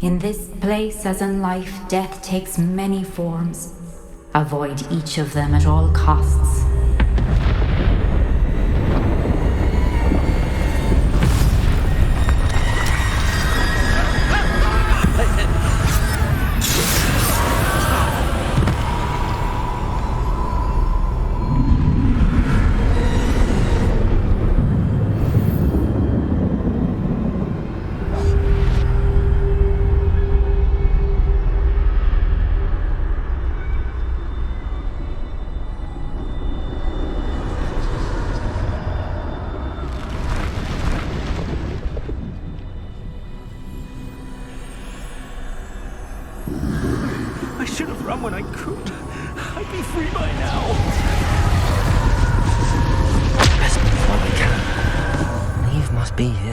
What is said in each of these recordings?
In this place, as in life, death takes many forms. Avoid each of them at all costs.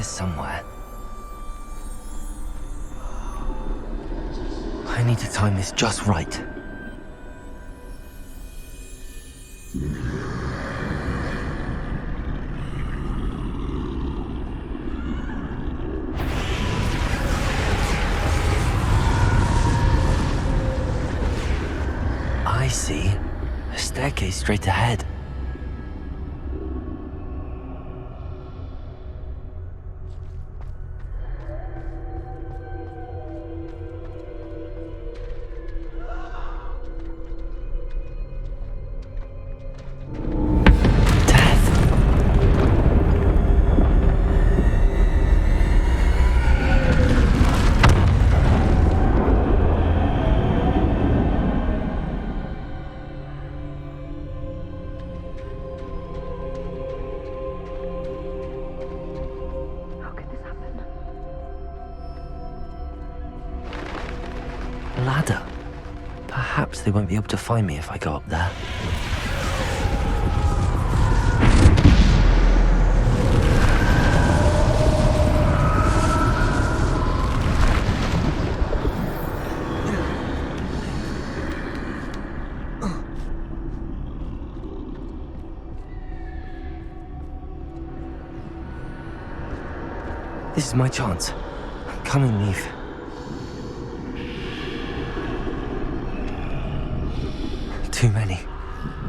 Somewhere. I need to time this just right. I see. A staircase straight ahead. Ladder. Perhaps they won't be able to find me if I go up there. This is my chance. Come and leave. Too many.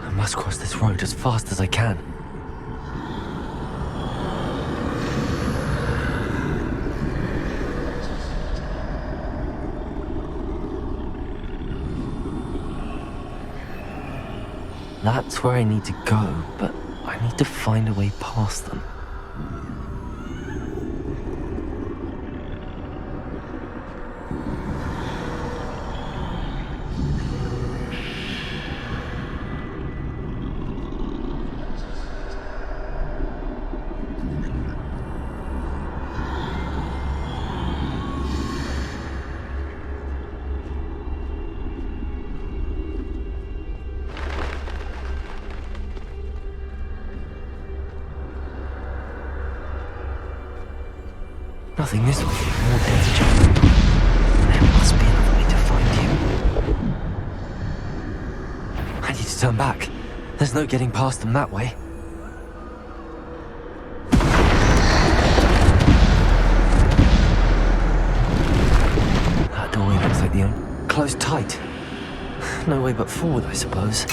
I must cross this road as fast as I can. That's where I need to go, but I need to find a way past them. Nothing this way, more danger. There must be another way to find you. I need to turn back. There's no getting past them that way. That doorway looks like the only... closed tight. No way but forward, I suppose.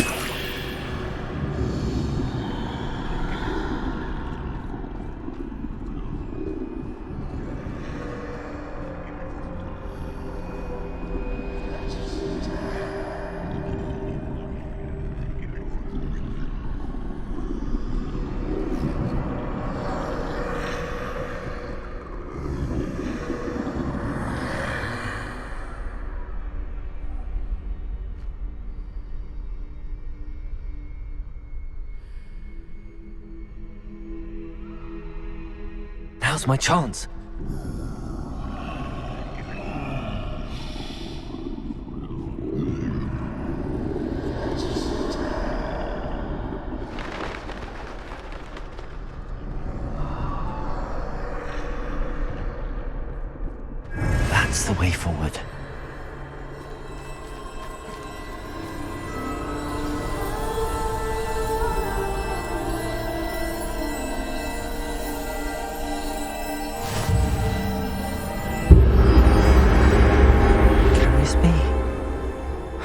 Now's my chance. That's the way forward.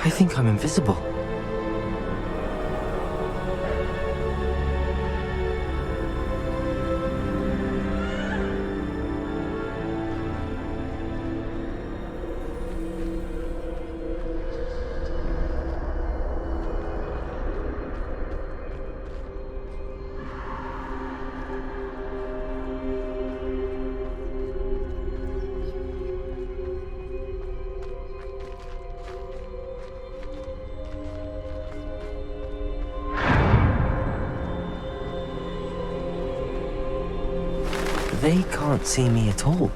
I think I'm invisible. They can't see me at all.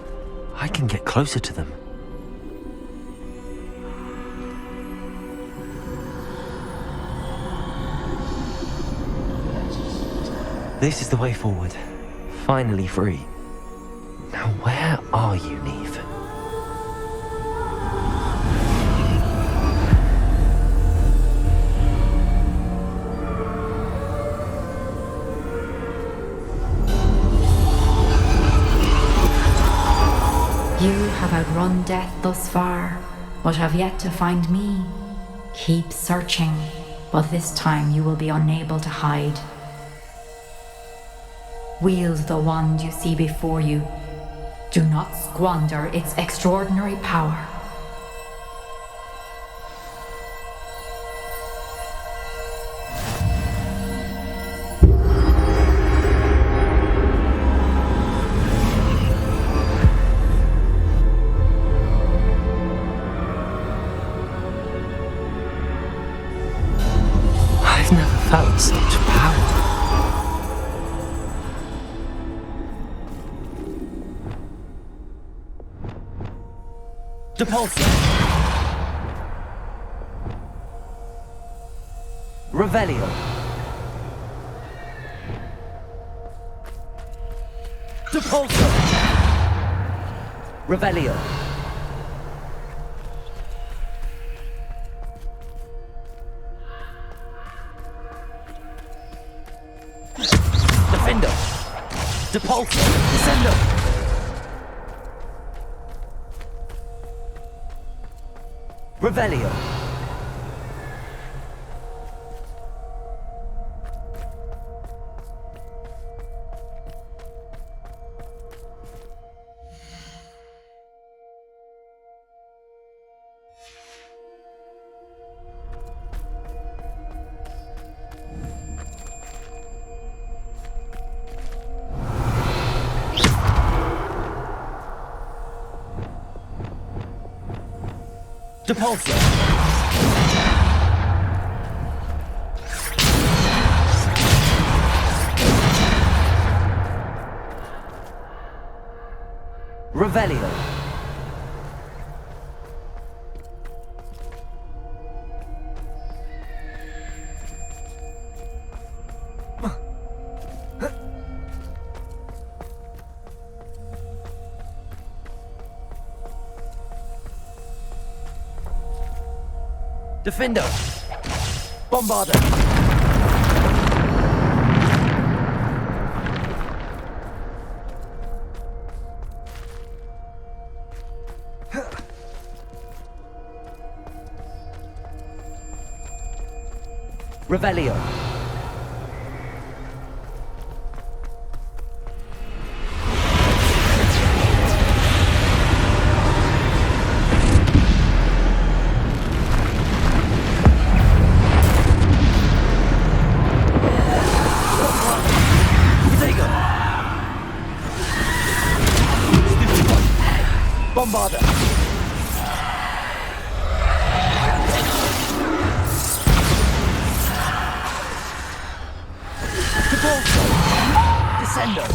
I can get closer to them. This is the way forward. Finally free. Now where are you, Neve? You have outrun death thus far, but have yet to find me. Keep searching, but this time you will be unable to hide. Wield the wand you see before you. Do not squander its extraordinary power. I've never felt such power. Depulsor. Revelio. Depulsor. Revelio. Defender. Depulsor. Descender. Revelio. Depulsor. Revelio. Defender. Bombarda. Revelio. Bombarda. Depulsor. Descender.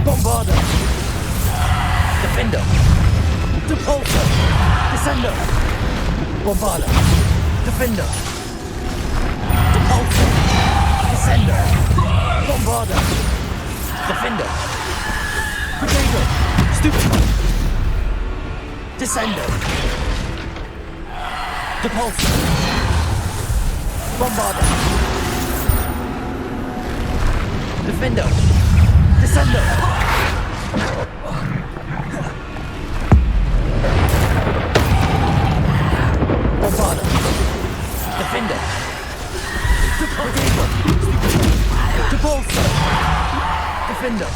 Bombarda. Defender. Depulsor. Descender. Bombarda. Defender. Depulsor. Descender. Bombarda. Defender. Potato. Stupid. Descender. Depulsor. Bombarda. Defender. Descender. Bombarda. Defender. Depulsor. Defender.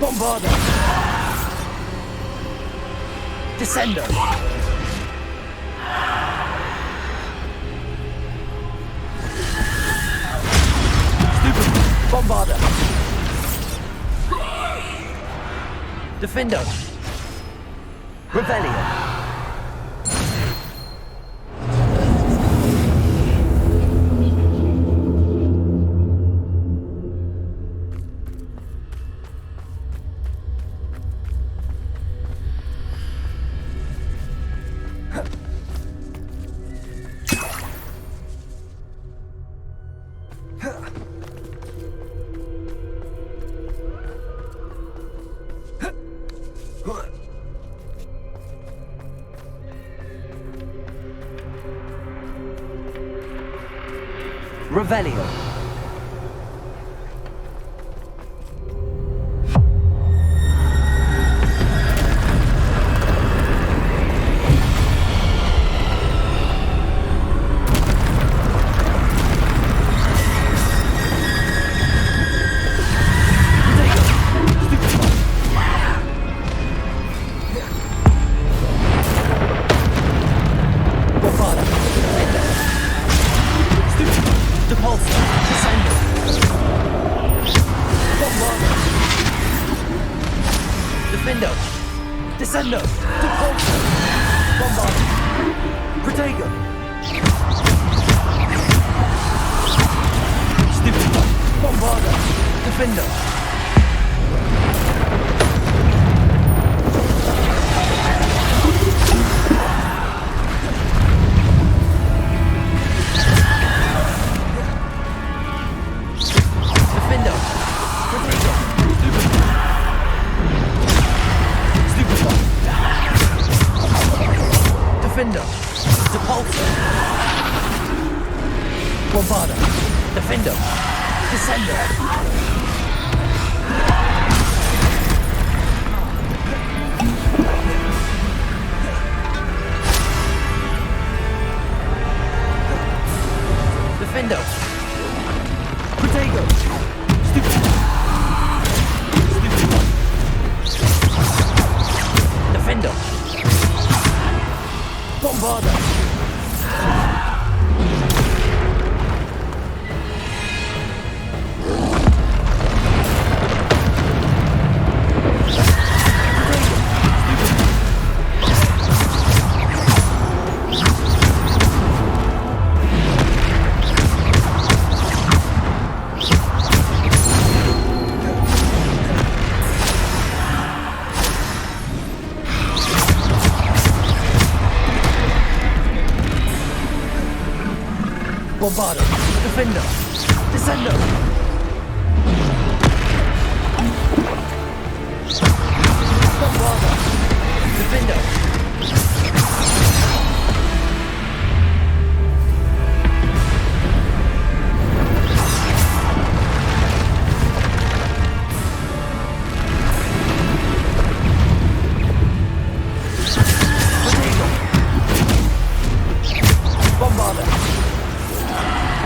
Bombarda. Descender. Bombarda. Defender. Rebellion. Revelio. Descender! Depulsor! Bombarda! Protego! Stupid! Bombarda! Defender! Defender! Protego! Defender! Depulsor! Bombarda! Defender! Descender! Defender! Protego! Stupid! Defender! Bombarda! Bombarda! Defender! Descender! Bombarda! Defender! Bombarda!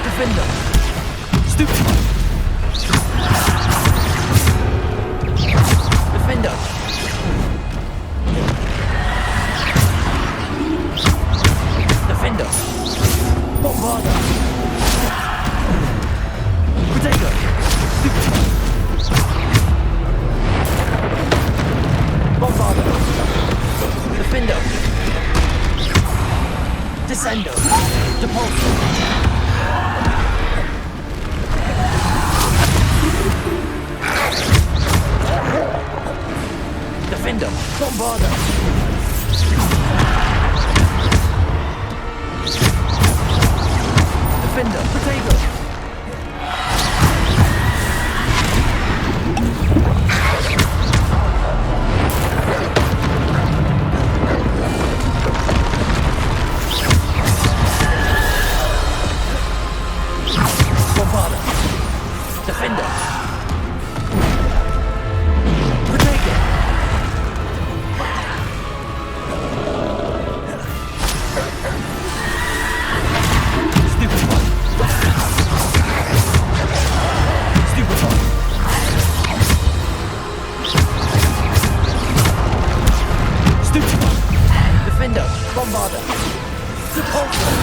Defender! Stupid! Defender! Defender! Bombarda! Protego! Stupid! Bombarda! Defender! Descender! Depulsor! Defender! Bombarda! Defender! Protego! Defender, Bombarda. Repulsor.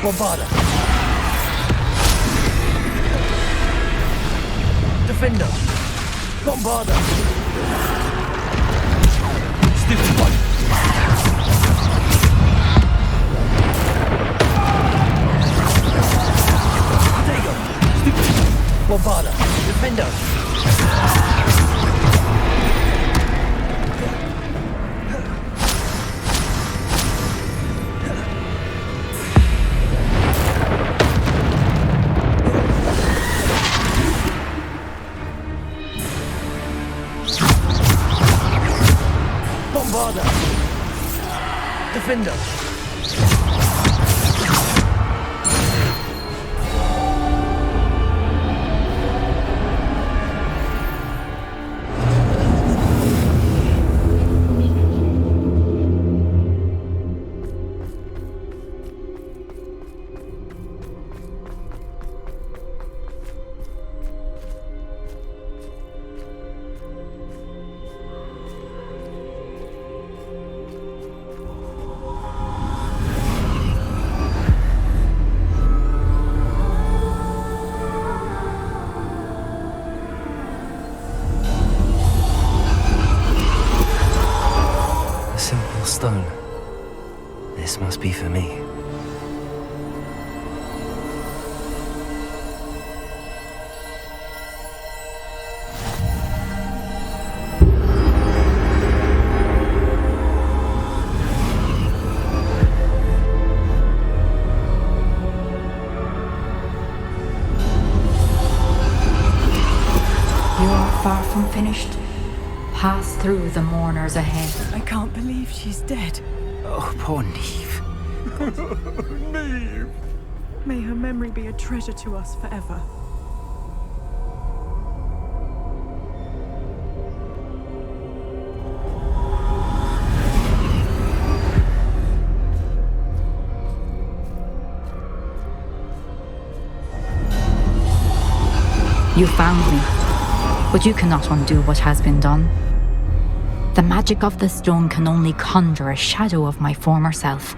Bombarda. Defender. Bombarda. Stupid one. Potato. Stupid. Bombarda. Defender. Bombarda. Defender. Stone. This must be for me. You are far from finished. Pass through the mourners ahead. I can't believe she's dead. Oh, poor Neve. Neve! May her memory be a treasure to us forever. You found me, but you cannot undo what has been done. The magic of the stone can only conjure a shadow of my former self.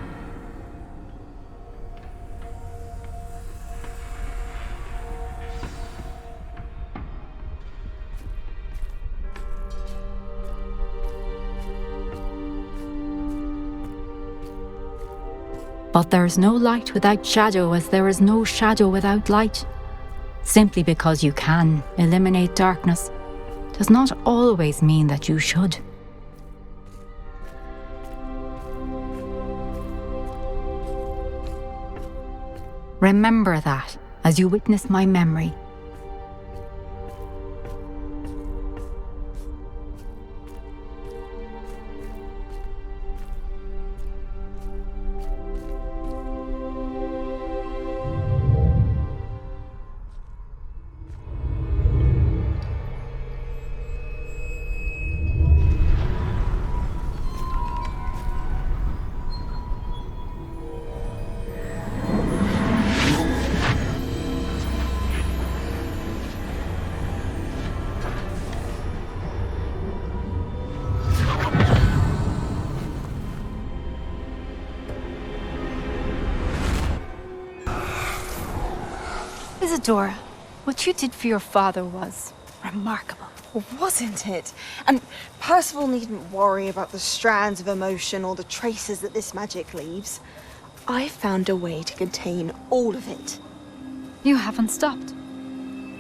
But there is no light without shadow, as there is no shadow without light. Simply because you can eliminate darkness does not always mean that you should. Remember that as you witness my memory. Isadora, what you did for your father was remarkable. Wasn't it? And Percival needn't worry about the strands of emotion or the traces that this magic leaves. I found a way to contain all of it. You haven't stopped.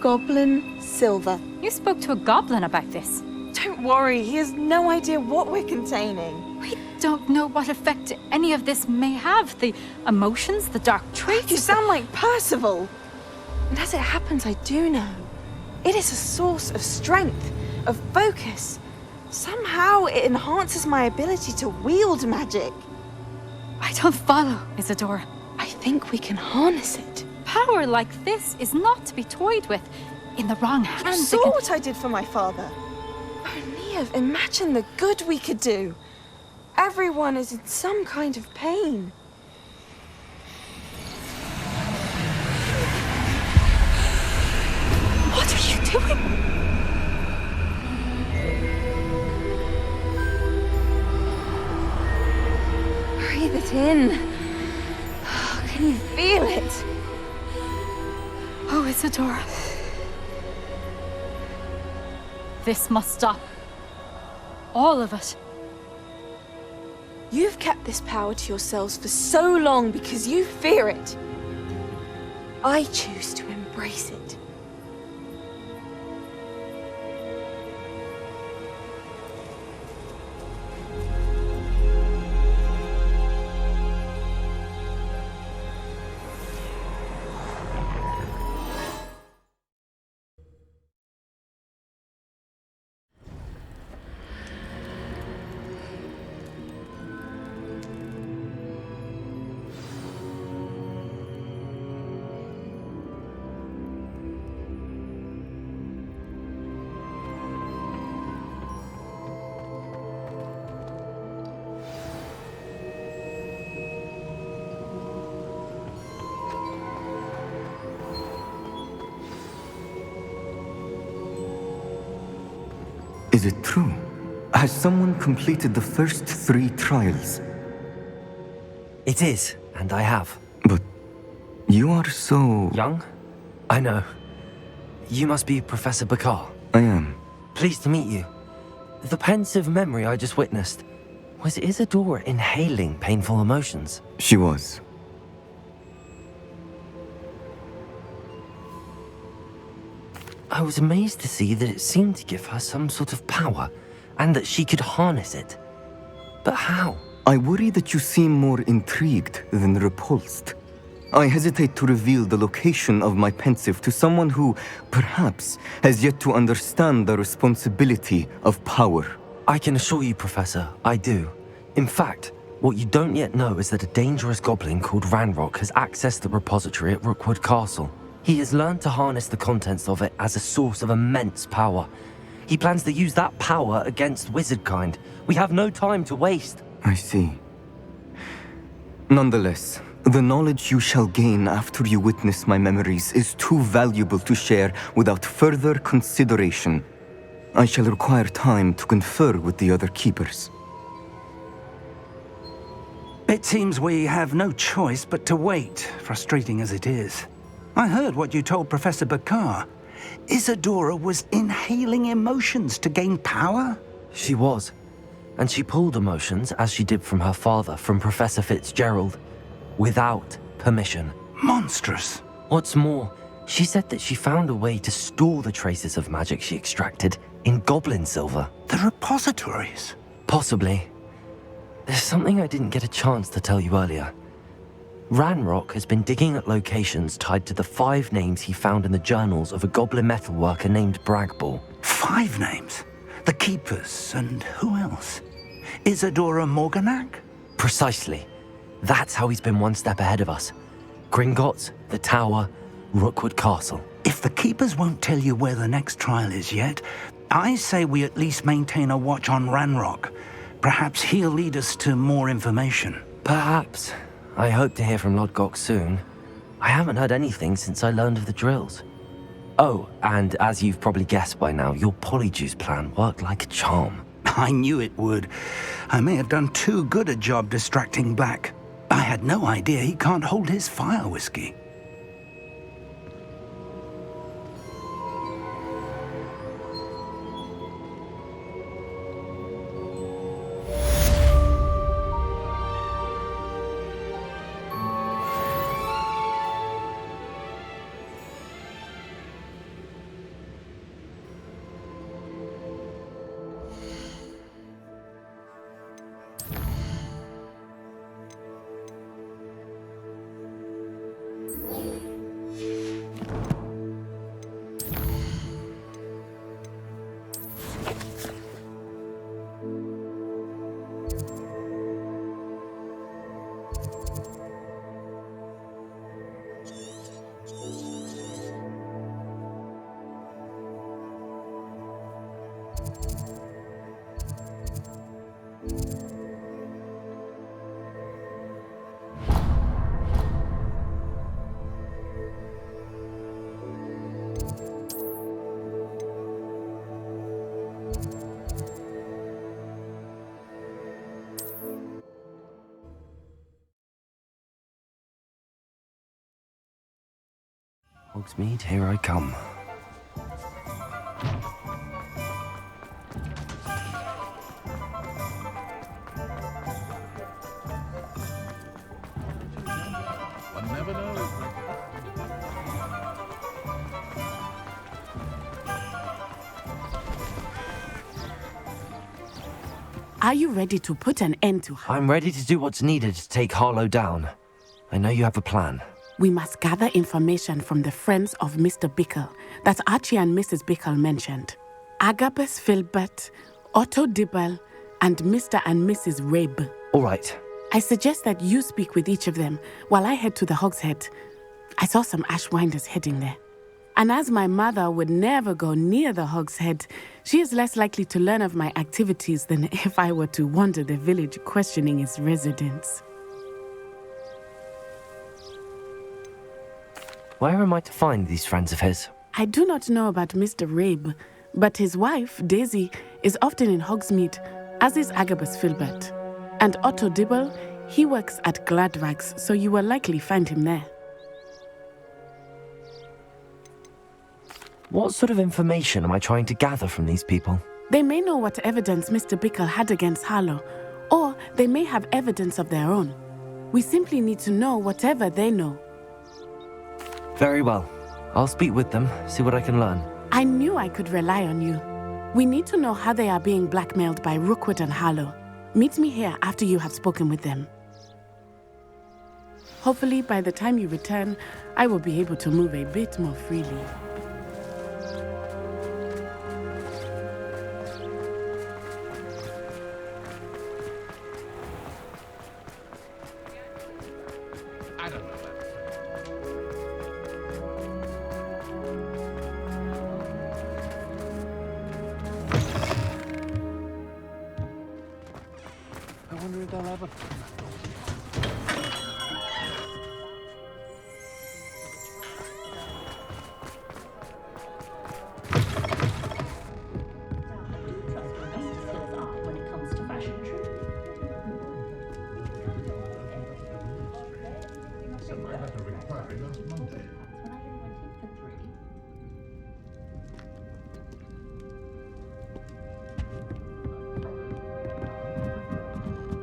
Goblin Silver. You spoke to a goblin about this. Don't worry, he has no idea what we're containing. We don't know what effect any of this may have. The emotions, the dark traits. You sound like Percival. And as it happens, I do know. It is a source of strength, of focus. Somehow it enhances my ability to wield magic. I don't follow, Isadora. I think we can harness it. Power like this is not to be toyed with. In the wrong You hands, saw what I did for my father. Oh, Neve, imagine the good we could do. Everyone is in some kind of pain. What are you doing? in. Can you feel it? Oh, Isadora. This must stop. All of it. You've kept this power to yourselves for so long because you fear it. I choose to embrace it. Is it true? Has someone completed the first 3 trials? It is, and I have. But you are so... Young? I know. You must be Professor Bakar. I am. Pleased to meet you. The pensive memory I just witnessed, was Isadora inhaling painful emotions? She was. I was amazed to see that it seemed to give her some sort of power, and that she could harness it. But how? I worry that you seem more intrigued than repulsed. I hesitate to reveal the location of my pensive to someone who, perhaps, has yet to understand the responsibility of power. I can assure you, Professor, I do. In fact, what you don't yet know is that a dangerous goblin called Ranrock has accessed the repository at Rookwood Castle. He has learned to harness the contents of it as a source of immense power. He plans to use that power against wizardkind. We have no time to waste. I see. Nonetheless, the knowledge you shall gain after you witness my memories is too valuable to share without further consideration. I shall require time to confer with the other keepers. It seems we have no choice but to wait, frustrating as it is. I heard what you told Professor Bakar. Isadora was inhaling emotions to gain power? She was. And she pulled emotions, as she did from her father, from Professor Fitzgerald, without permission. Monstrous. What's more, she said that she found a way to store the traces of magic she extracted in goblin silver. The repositories? Possibly. There's something I didn't get a chance to tell you earlier. Ranrock has been digging at locations tied to the 5 names he found in the journals of a goblin metalworker named Bragball. 5 names? The Keepers, and who else? Isadora Morganac? Precisely. That's how he's been one step ahead of us. Gringotts, the Tower, Rookwood Castle. If the Keepers won't tell you where the next trial is yet, I say we at least maintain a watch on Ranrock. Perhaps he'll lead us to more information. Perhaps. I hope to hear from Lodgok soon. I haven't heard anything since I learned of the drills. Oh, and as you've probably guessed by now, your polyjuice plan worked like a charm. I knew it would. I may have done too good a job distracting Black. I had no idea he can't hold his fire whiskey. Hogsmeade, here I come. One never knows. Are you ready to put an end to her? I'm ready to do what's needed to take Harlow down. I know you have a plan. We must gather information from the friends of Mr. Bickle that Archie and Mrs. Bickle mentioned. Agabus Filbert, Otto Dibble, and Mr. and Mrs. Rabe. All right. I suggest that you speak with each of them while I head to the Hog's Head. I saw some Ashwinders heading there. And as my mother would never go near the Hog's Head, she is less likely to learn of my activities than if I were to wander the village questioning its residents. Where am I to find these friends of his? I do not know about Mr. Rabe, but his wife, Daisy, is often in Hogsmeade, as is Agabus Filbert. And Otto Dibble, he works at Gladrags, so you will likely find him there. What sort of information am I trying to gather from these people? They may know what evidence Mr. Bickle had against Harlow, or they may have evidence of their own. We simply need to know whatever they know. Very well. I'll speak with them, see what I can learn. I knew I could rely on you. We need to know how they are being blackmailed by Rookwood and Harlow. Meet me here after you have spoken with them. Hopefully, by the time you return, I will be able to move a bit more freely. I don't know. I wonder if they'll have a...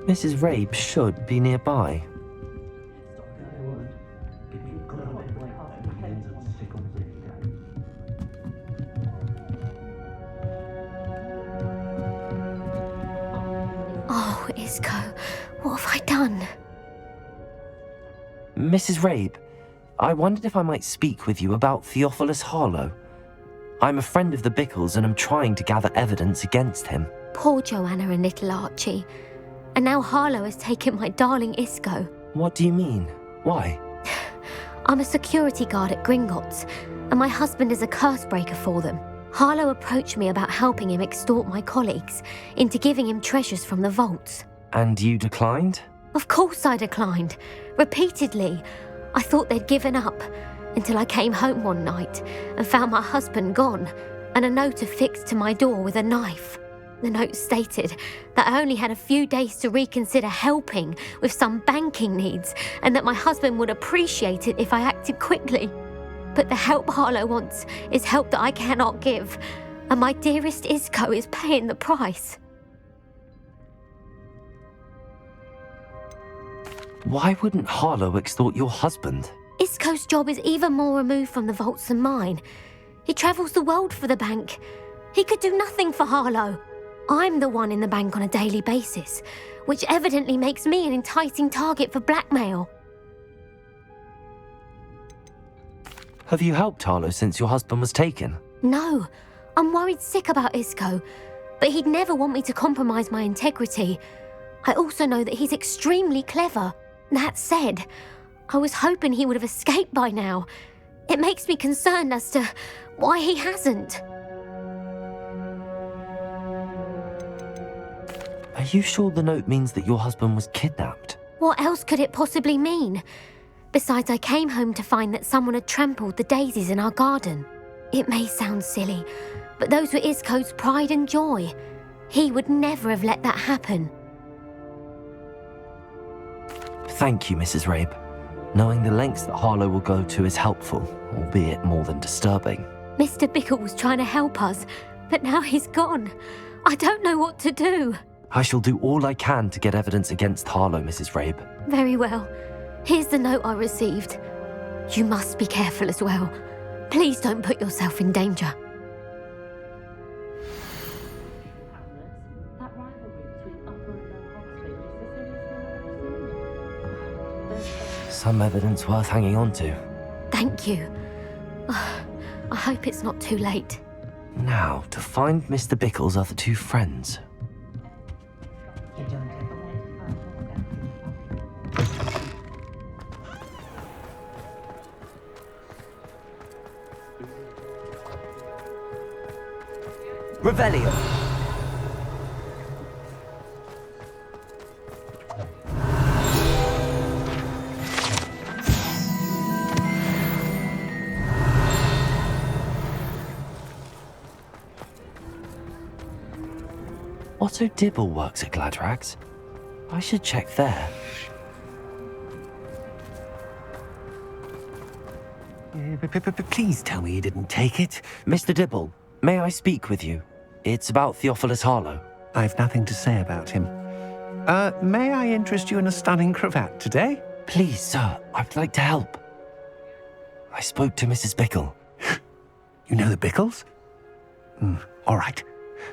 Mrs. Rabe should be nearby. Oh, Isco, what have I done? Mrs. Rabe, I wondered if I might speak with you about Theophilus Harlow. I'm a friend of the Bickles and I'm trying to gather evidence against him. Poor Joanna and little Archie. And now Harlow has taken my darling Isco. What do you mean? Why? I'm a security guard at Gringotts, and my husband is a curse breaker for them. Harlow approached me about helping him extort my colleagues into giving him treasures from the vaults. And you declined? Of course I declined. Repeatedly. I thought they'd given up, until I came home one night and found my husband gone, and a note affixed to my door with a knife. The note stated that I only had a few days to reconsider helping with some banking needs, and that my husband would appreciate it if I acted quickly. But the help Harlow wants is help that I cannot give, and my dearest Isco is paying the price. Why wouldn't Harlow extort your husband? Isco's job is even more removed from the vaults than mine. He travels the world for the bank. He could do nothing for Harlow. I'm the one in the bank on a daily basis, which evidently makes me an enticing target for blackmail. Have you helped Harlow since your husband was taken? No, I'm worried sick about Isco, but he'd never want me to compromise my integrity. I also know that he's extremely clever. That said, I was hoping he would have escaped by now. It makes me concerned as to why he hasn't. Are you sure the note means that your husband was kidnapped? What else could it possibly mean? Besides, I came home to find that someone had trampled the daisies in our garden. It may sound silly, but those were Isco's pride and joy. He would never have let that happen. Thank you, Mrs. Rabe. Knowing the lengths that Harlow will go to is helpful, albeit more than disturbing. Mr. Bickle was trying to help us, but now he's gone. I don't know what to do. I shall do all I can to get evidence against Harlow, Mrs. Rabe. Very well. Here's the note I received. You must be careful as well. Please don't put yourself in danger. Some evidence worth hanging on to. Thank you. I hope it's not too late. Now, to find Mr. Bickle's other two friends. Revelio. Otto Dibble works at Gladrags. I should check there. Please tell me you didn't take it. Mr. Dibble, may I speak with you? It's about Theophilus Harlow. I've nothing to say about him. May I interest you in a stunning cravat today? Please, sir, I'd like to help. I spoke to Mrs. Bickle. You know the Bickles? All right.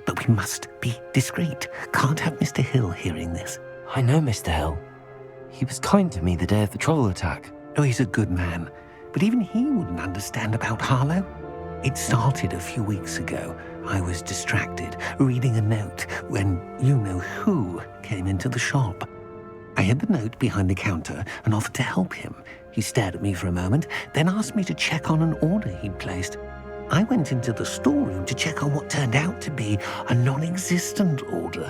But we must be discreet. Can't have Mr. Hill hearing this. I know Mr. Hill. He was kind to me the day of the troll attack. Oh, he's a good man. But even he wouldn't understand about Harlow. It started a few weeks ago. I was distracted, reading a note, when you-know-who came into the shop. I hid the note behind the counter and offered to help him. He stared at me for a moment, then asked me to check on an order he'd placed. I went into the storeroom to check on what turned out to be a non-existent order.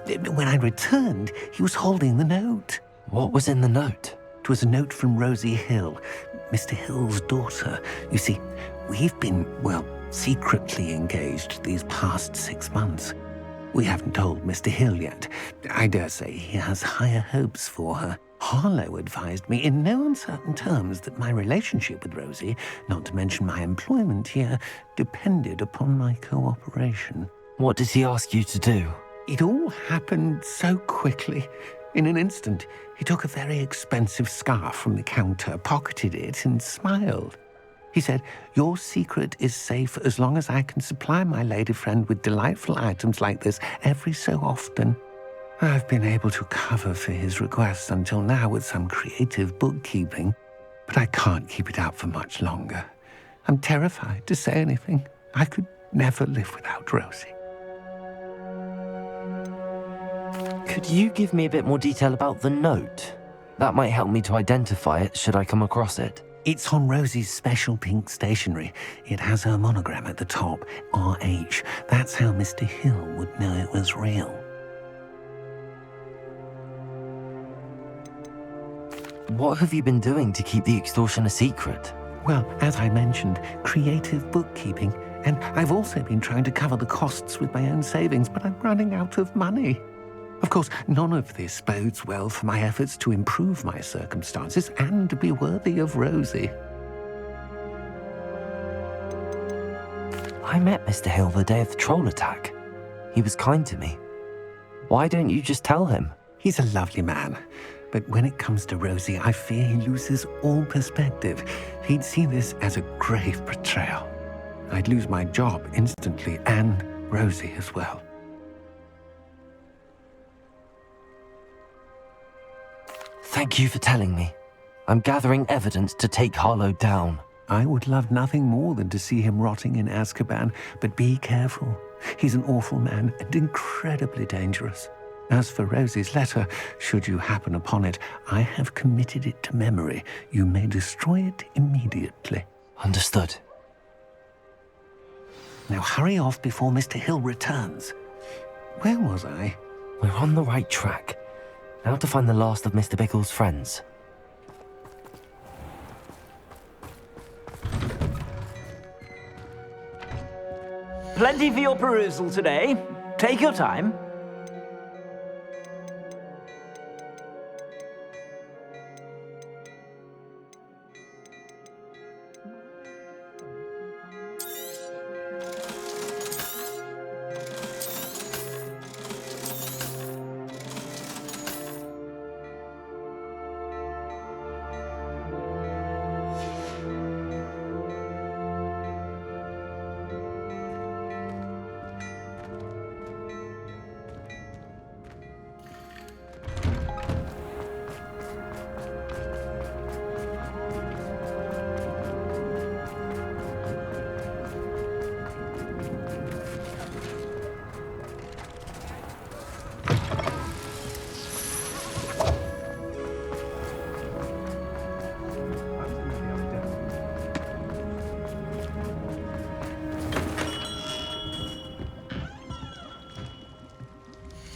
When I returned, he was holding the note. What was in the note? It was a note from Rosie Hill, Mr. Hill's daughter. You see, we've been, secretly engaged these past 6 months. We haven't told Mr. Hill yet. I dare say he has higher hopes for her. Harlow advised me in no uncertain terms that my relationship with Rosie, not to mention my employment here, depended upon my cooperation. What did he ask you to do? It all happened so quickly. In an instant, he took a very expensive scarf from the counter, pocketed it, and smiled. He said, "Your secret is safe as long as I can supply my lady friend with delightful items like this every so often." I've been able to cover for his requests until now with some creative bookkeeping, but I can't keep it up for much longer. I'm terrified to say anything. I could never live without Rosie. Could you give me a bit more detail about the note? That might help me to identify it should I come across it. It's on Rosie's special pink stationery. It has her monogram at the top, RH. That's how Mr. Hill would know it was real. What have you been doing to keep the extortion a secret? Well, as I mentioned, creative bookkeeping. And I've also been trying to cover the costs with my own savings, but I'm running out of money. Of course, none of this bodes well for my efforts to improve my circumstances and to be worthy of Rosie. I met Mr. Hill the day of the troll attack. He was kind to me. Why don't you just tell him? He's a lovely man. But when it comes to Rosie, I fear he loses all perspective. He'd see this as a grave betrayal. I'd lose my job instantly, and Rosie as well. Thank you for telling me. I'm gathering evidence to take Harlow down. I would love nothing more than to see him rotting in Azkaban, but be careful. He's an awful man and incredibly dangerous. As for Rosie's letter, should you happen upon it, I have committed it to memory. You may destroy it immediately. Understood. Now hurry off before Mr. Hill returns. Where was I? We're on the right track. Now to find the last of Mr. Bickle's friends. Plenty for your perusal today. Take your time.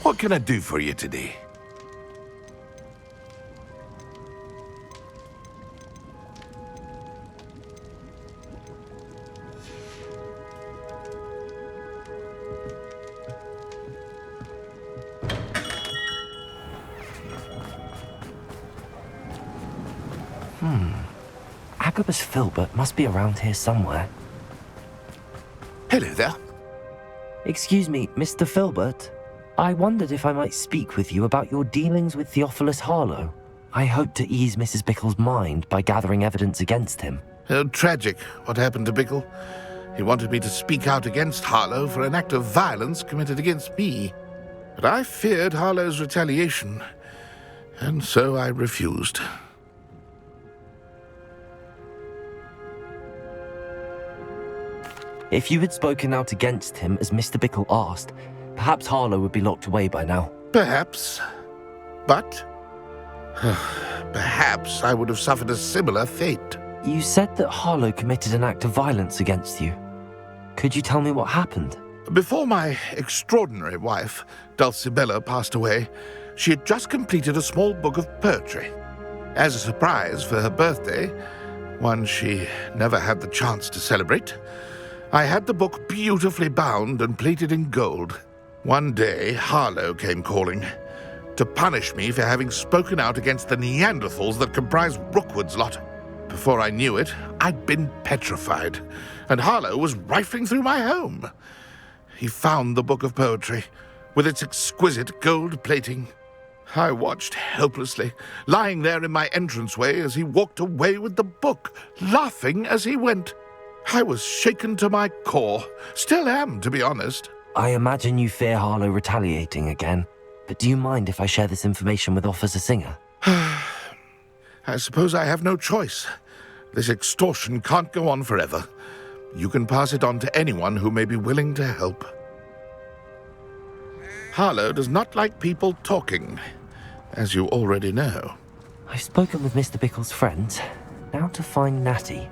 What can I do for you today? Agabus Filbert must be around here somewhere. Hello there. Excuse me, Mr. Filbert. I wondered if I might speak with you about your dealings with Theophilus Harlow. I hope to ease Mrs. Bickle's mind by gathering evidence against him. Oh, tragic what happened to Bickle. He wanted me to speak out against Harlow for an act of violence committed against me. But I feared Harlow's retaliation, and so I refused. If you had spoken out against him as Mr. Bickle asked, perhaps Harlow would be locked away by now. Perhaps. But perhaps I would have suffered a similar fate. You said that Harlow committed an act of violence against you. Could you tell me what happened? Before my extraordinary wife, Dulcibella, passed away, she had just completed a small book of poetry. As a surprise for her birthday, one she never had the chance to celebrate, I had the book beautifully bound and plated in gold. One day, Harlow came calling to punish me for having spoken out against the Neanderthals that comprise Rookwood's lot. Before I knew it, I'd been petrified, and Harlow was rifling through my home. He found the book of poetry, with its exquisite gold plating. I watched helplessly, lying there in my entranceway as he walked away with the book, laughing as he went. I was shaken to my core. Still am, to be honest. I imagine you fear Harlow retaliating again, but do you mind if I share this information with Officer Singer? I suppose I have no choice. This extortion can't go on forever. You can pass it on to anyone who may be willing to help. Harlow does not like people talking, as you already know. I've spoken with Mr. Bickle's friends. Now to find Natty.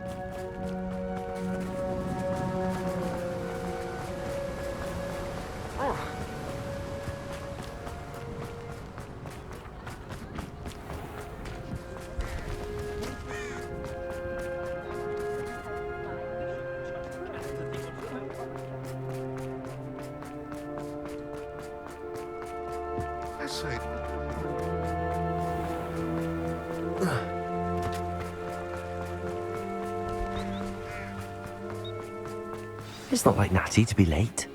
It's not like Natty to be late.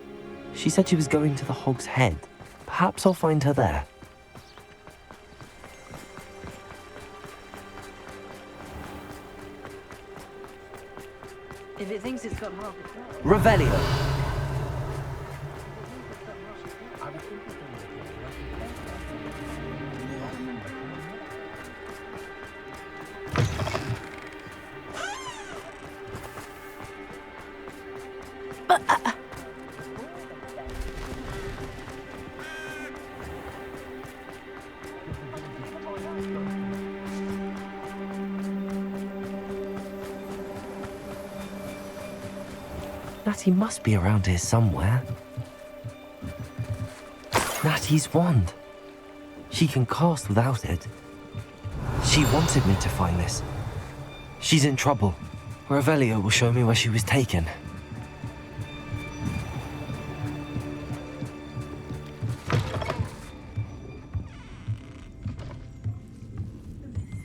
She said she was going to the Hog's Head. Perhaps I'll find her there. If it thinks it's got half a Revelio! Natty must be around here somewhere. Natty's wand. She can cast without it. She wanted me to find this. She's in trouble. Revelio will show me where she was taken.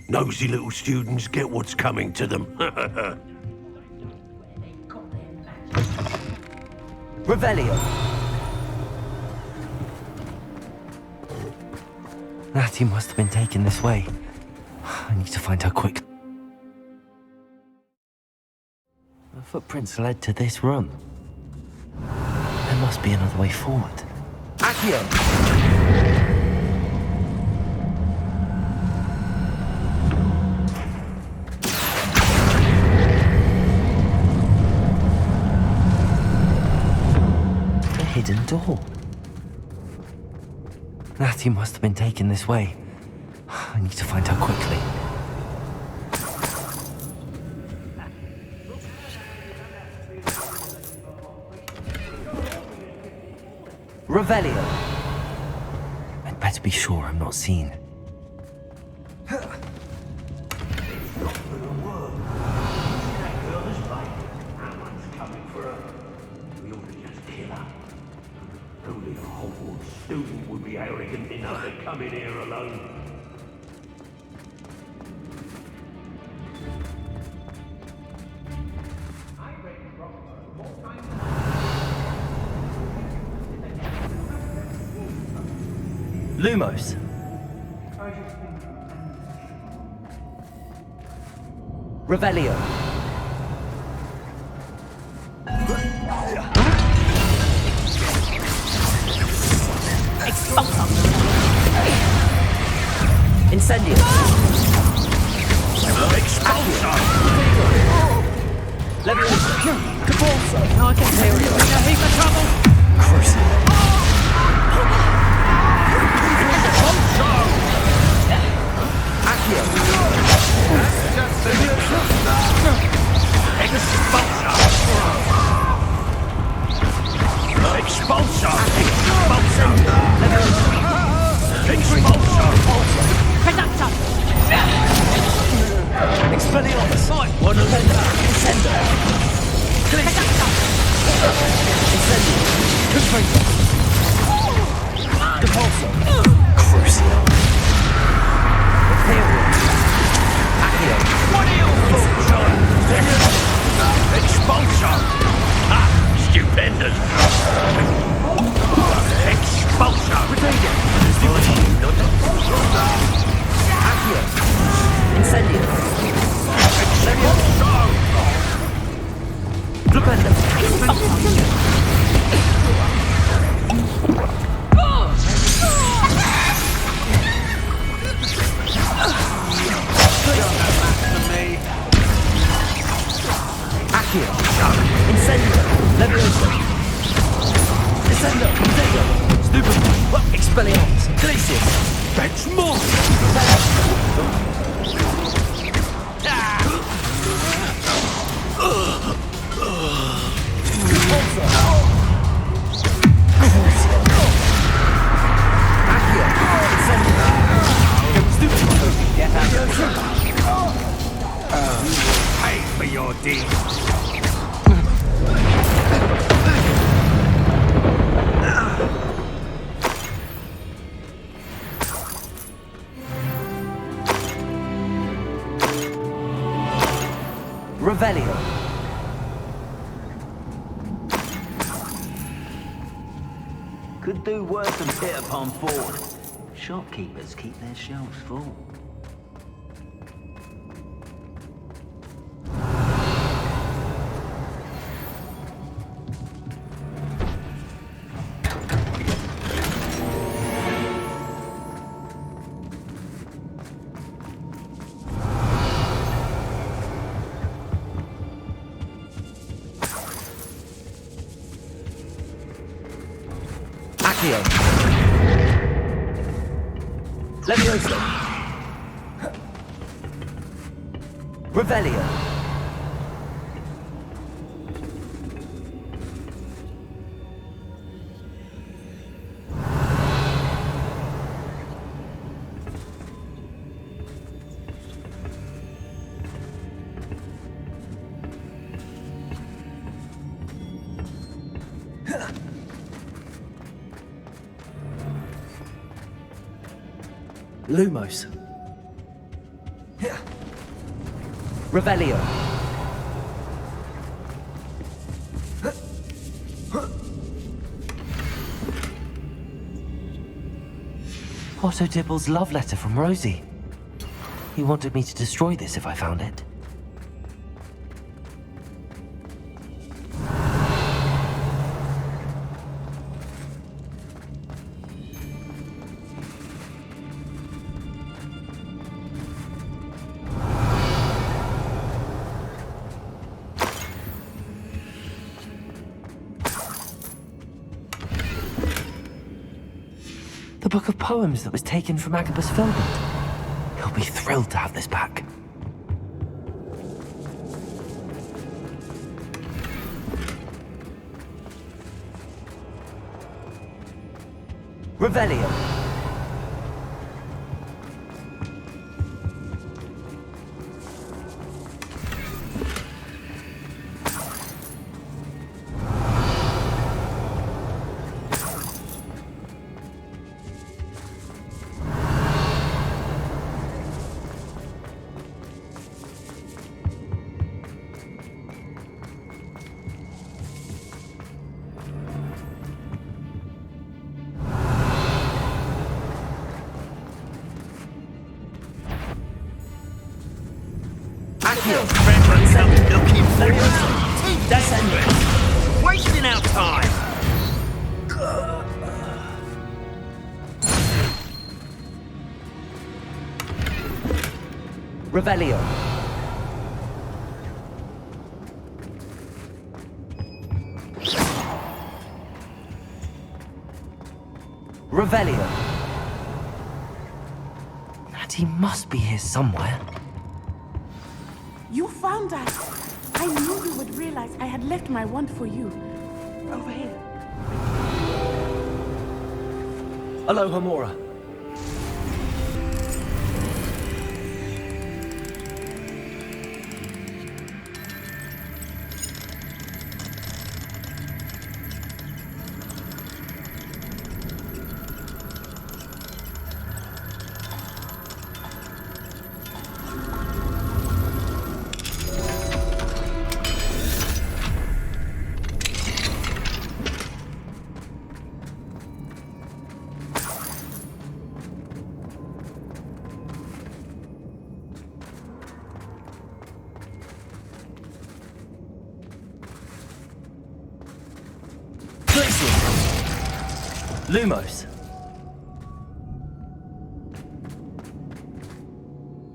Nosy little students get what's coming to them. Revelio! Natty must have been taken this way. I need to find her quick. The footprints led to this room. There must be another way forward. Accio! Hidden door. Natty must have been taken this way. I need to find her quickly. Revelio. better be sure I'm not seen. Only a Hogwarts student would be arrogant enough to come in here alone. Lumos. Revelio. Expulsum. Incendio. Expulsum. Leviosa. Capulso. Now I can hear you. In a heap of trouble. Crucible. Accio. Expulsor! Expulsor! Expulsor! Conductor. Expelliarmus. One of them. Incendio. Conductor. Incendio. Confronting. Compulso. Crucial. Heirloom. Accio. What are you fools on? Expulsor! Ha! Stupendous! Expulsor! Accio. Incendio. Expulsor! Flipendo. Accio. Incendio. Leviosa. Descendo. Incendio. Stupefy. Expelliarmus. Glacius. That's more! Accio. Incendio. Stupefy. Get out. Pay for your deeds! Revelio. Could do worse than hit upon board. Shopkeepers keep their shelves full. Accio. Leviosa. Revelio. Lumos. Revelio. Otto Dibble's love letter from Rosie. He wanted me to destroy this if I found it. The book of poems that was taken from Agabus Filbert. He'll be thrilled to have this back. Revelio. Reverend some looking for two descendants. Wasting our time. Revelio. Revelio. Natty must be here somewhere. You found us! I knew you would realize I had left my wand for you. Over here. Aloha Mora. Lumos.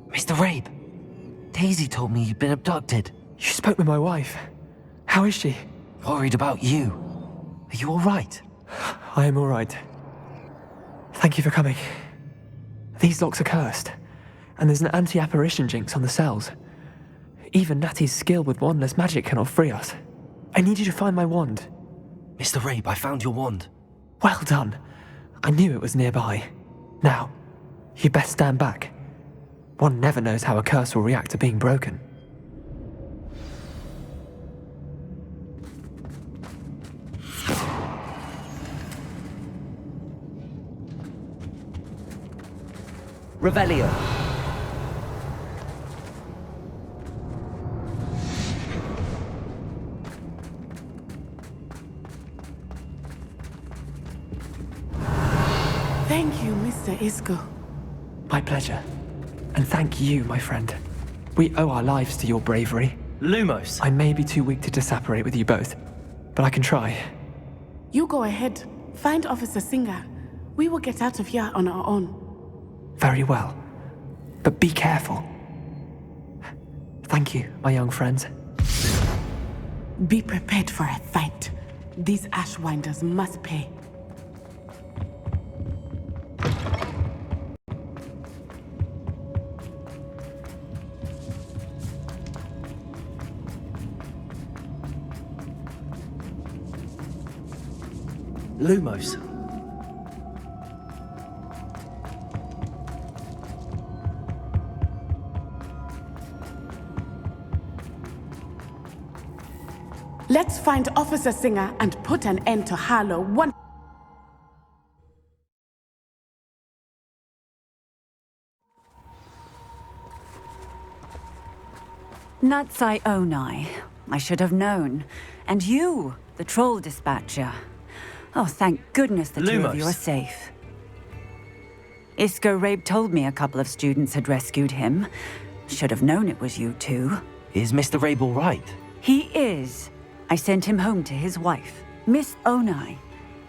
Mr. Rabe, Daisy told me you'd been abducted. You spoke with my wife. How is she? Worried about you. Are you all right? I am all right. Thank you for coming. These locks are cursed, and there's an anti-apparition jinx on the cells. Even Natty's skill with wandless magic cannot free us. I need you to find my wand. Mr. Rabe, I found your wand. Well done. I knew it was nearby. Now, you best stand back. One never knows how a curse will react to being broken. Revelio. Thank you, Mr. Isco. My pleasure. And thank you, my friend. We owe our lives to your bravery. Lumos. I may be too weak to disapparate with you both, but I can try. You go ahead. Find Officer Singer. We will get out of here on our own. Very well. But be careful. Thank you, my young friends. Be prepared for a fight. These Ashwinders must pay. Lumos. Let's find Officer Singer and put an end to Harlow one. Natsai Onai. I should have known. And you, the troll dispatcher. Oh, thank goodness the two of you are safe. Isco Rabe told me a couple of students had rescued him. Should have known it was you two. Is Mr. Rabe all right? He is. I sent him home to his wife, Miss Onai.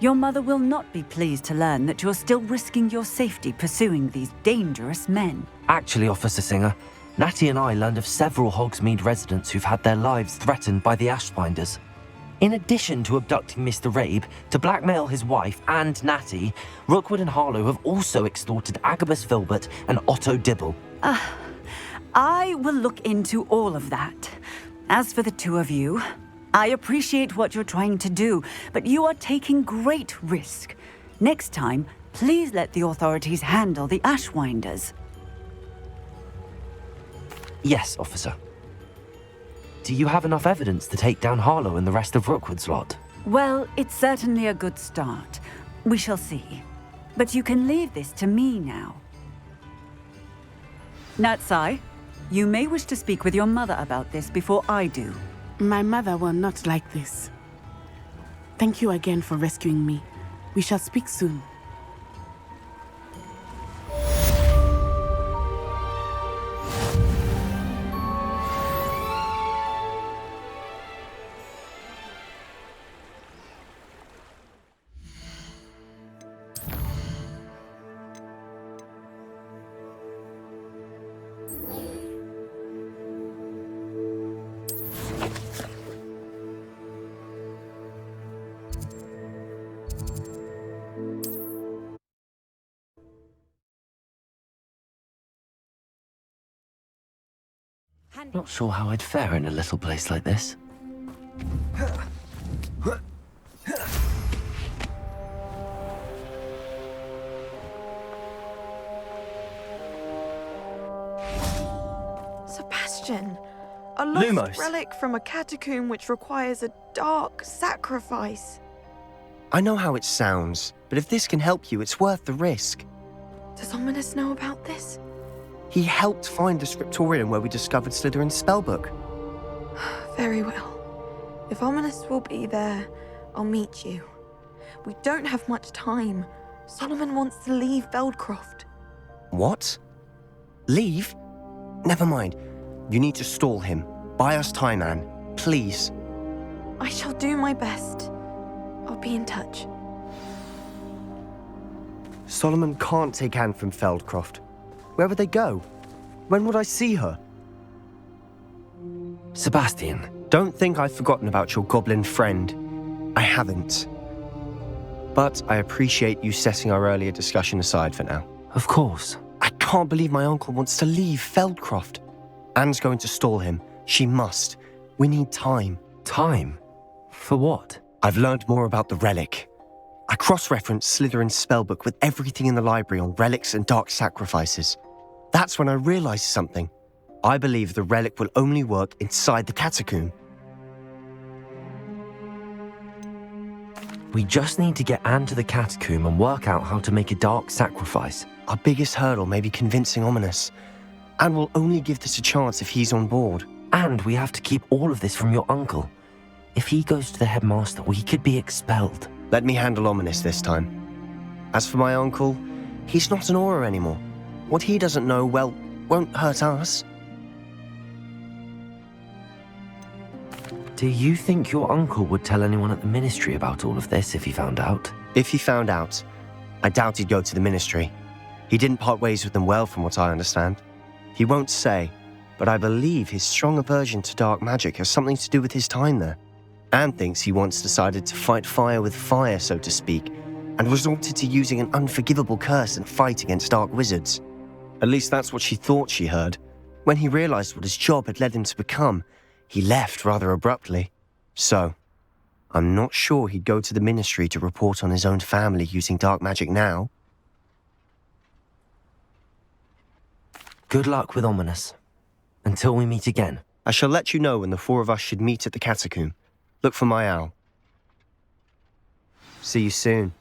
Your mother will not be pleased to learn that you're still risking your safety pursuing these dangerous men. Actually, Officer Singer, Natty and I learned of several Hogsmeade residents who've had their lives threatened by the Ashwinders. In addition to abducting Mr. Rabe to blackmail his wife and Natty, Rookwood and Harlow have also extorted Agabus Filbert and Otto Dibble. I will look into all of that. As for the two of you, I appreciate what you're trying to do, but you are taking great risk. Next time, please let the authorities handle the Ashwinders. Yes, officer. Do you have enough evidence to take down Harlow and the rest of Rookwood's lot? Well, it's certainly a good start. We shall see. But you can leave this to me now. Natsai, you may wish to speak with your mother about this before I do. My mother will not like this. Thank you again for rescuing me. We shall speak soon. Not sure how I'd fare in a little place like this. Sebastian, a lost Lumos. relic from a catacomb which requires a dark sacrifice. I know how it sounds, but if this can help you, it's worth the risk. Does Ominous know about this? He helped find the scriptorium where we discovered Slytherin's spellbook. Very well. If Ominous will be there, I'll meet you. We don't have much time. Solomon wants to leave Beldcroft. What? Leave? Never mind. You need to stall him. Buy us time, Anne. Please. I shall do my best. I'll be in touch. Solomon can't take Anne from Feldcroft. Where would they go? When would I see her? Sebastian. Don't think I've forgotten about your goblin friend. I haven't. But I appreciate you setting our earlier discussion aside for now. Of course. I can't believe my uncle wants to leave Feldcroft. Anne's going to stall him. She must. We need time. Time? For what? I've learned more about the relic. I cross-referenced Slytherin's spellbook with everything in the library on relics and dark sacrifices. That's when I realized something. I believe the relic will only work inside the catacomb. We just need to get Anne to the catacomb and work out how to make a dark sacrifice. Our biggest hurdle may be convincing Ominous. Anne will only give this a chance if he's on board. And we have to keep all of this from your uncle. If he goes to the headmaster, we could be expelled. Let me handle Ominous this time. As for my uncle, he's not an Auror anymore. What he doesn't know, well, won't hurt us. Do you think your uncle would tell anyone at the ministry about all of this if he found out? If he found out, I doubt he'd go to the ministry. He didn't part ways with them well, from what I understand. He won't say, but I believe his strong aversion to dark magic has something to do with his time there. Anne thinks he once decided to fight fire with fire, so to speak, and resorted to using an unforgivable curse and fight against dark wizards. At least that's what she thought she heard. When he realized what his job had led him to become, he left rather abruptly. So, I'm not sure he'd go to the ministry to report on his own family using dark magic now. Good luck with Ominous. Until we meet again. I shall let you know when the four of us should meet at the catacomb. Look for my owl. See you soon.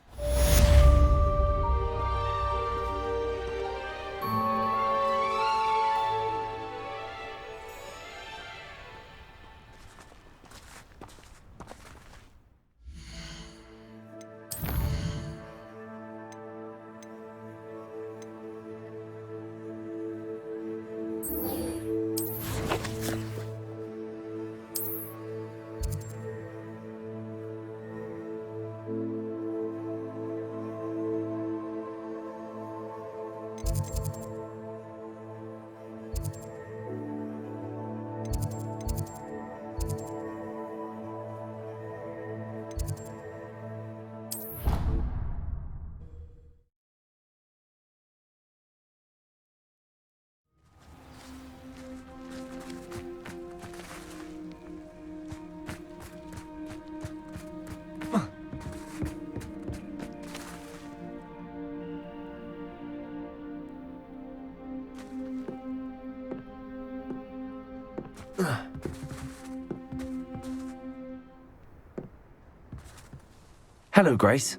Hello, Grace.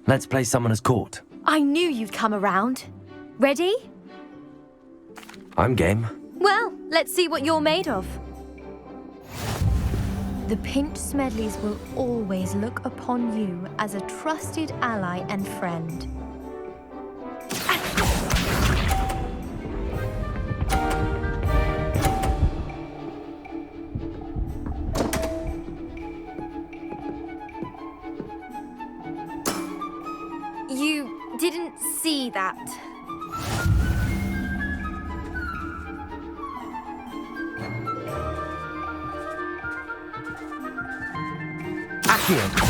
Let's play Summoner's Court. I knew you'd come around. Ready? I'm game. Well, let's see what you're made of. The Pinched Smedleys will always look upon you as a trusted ally and friend. You didn't see that. Accio.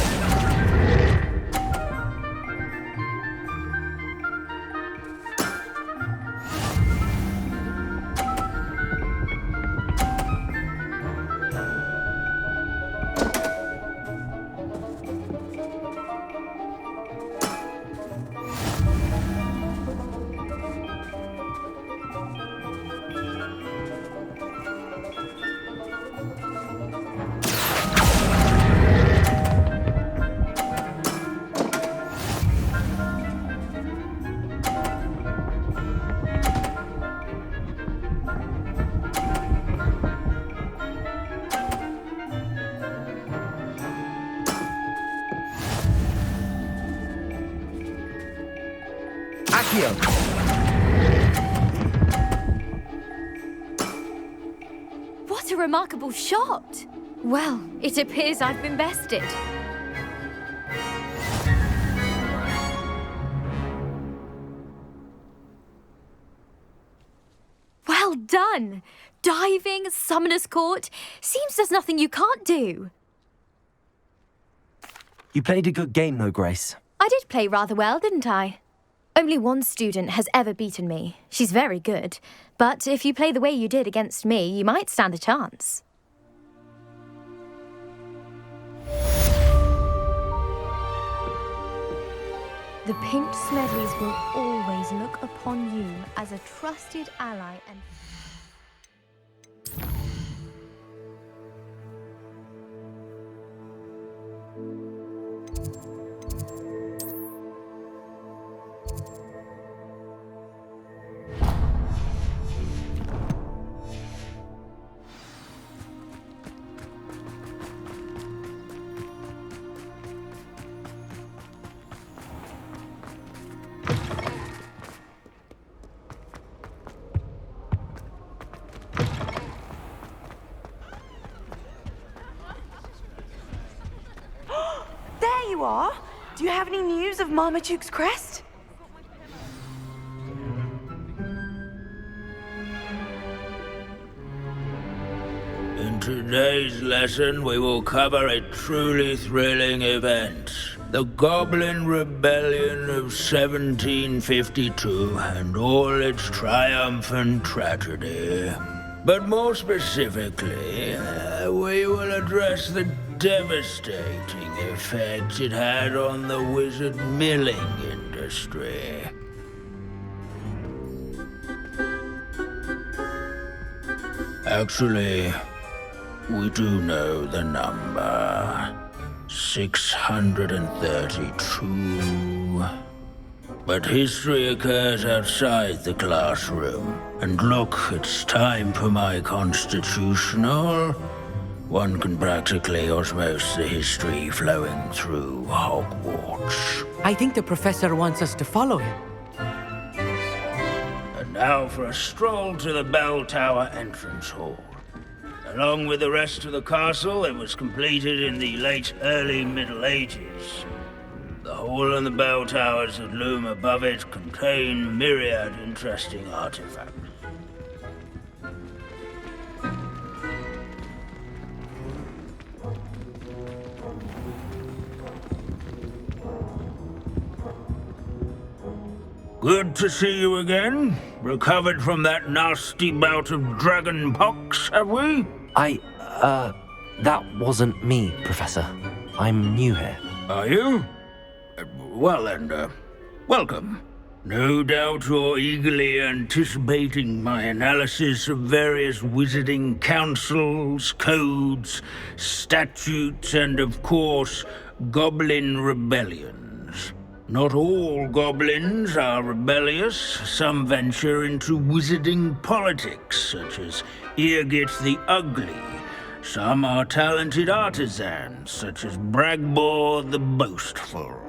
Accio! What a remarkable shot! Well, it appears I've been bested. Well done! Diving, Summoner's Court. Seems there's nothing you can't do. You played a good game though, Grace. I did play rather well, didn't I? Only one student has ever beaten me. She's very good. But if you play the way you did against me, you might stand a chance. The Pink Smedleys will always look upon you as a trusted ally and... There you are! Do you have any news of Marmaduke's Crest? In today's lesson, we will cover a truly thrilling event. The Goblin Rebellion of 1752 and all its triumphant tragedy. But more specifically, we will address the devastating effect it had on the wizard milling industry. Actually, we do know the number. 632. But history occurs outside the classroom. And look, it's time for my constitutional. One can practically osmose the history flowing through Hogwarts. I think the professor wants us to follow him. And now for a stroll to the Bell Tower entrance hall. Along with the rest of the castle, it was completed in the late early Middle Ages. The hall and the bell towers that loom above it contain myriad interesting artifacts. Good to see you again. Recovered from that nasty bout of dragon pox, have we? That wasn't me, Professor. I'm new here. Are you? Well then, welcome. No doubt you're eagerly anticipating my analysis of various wizarding councils, codes, statutes, and of course, goblin rebellions. Not all goblins are rebellious. Some venture into wizarding politics, such as Eargit the Ugly. Some are talented artisans, such as Bragbor the Boastful.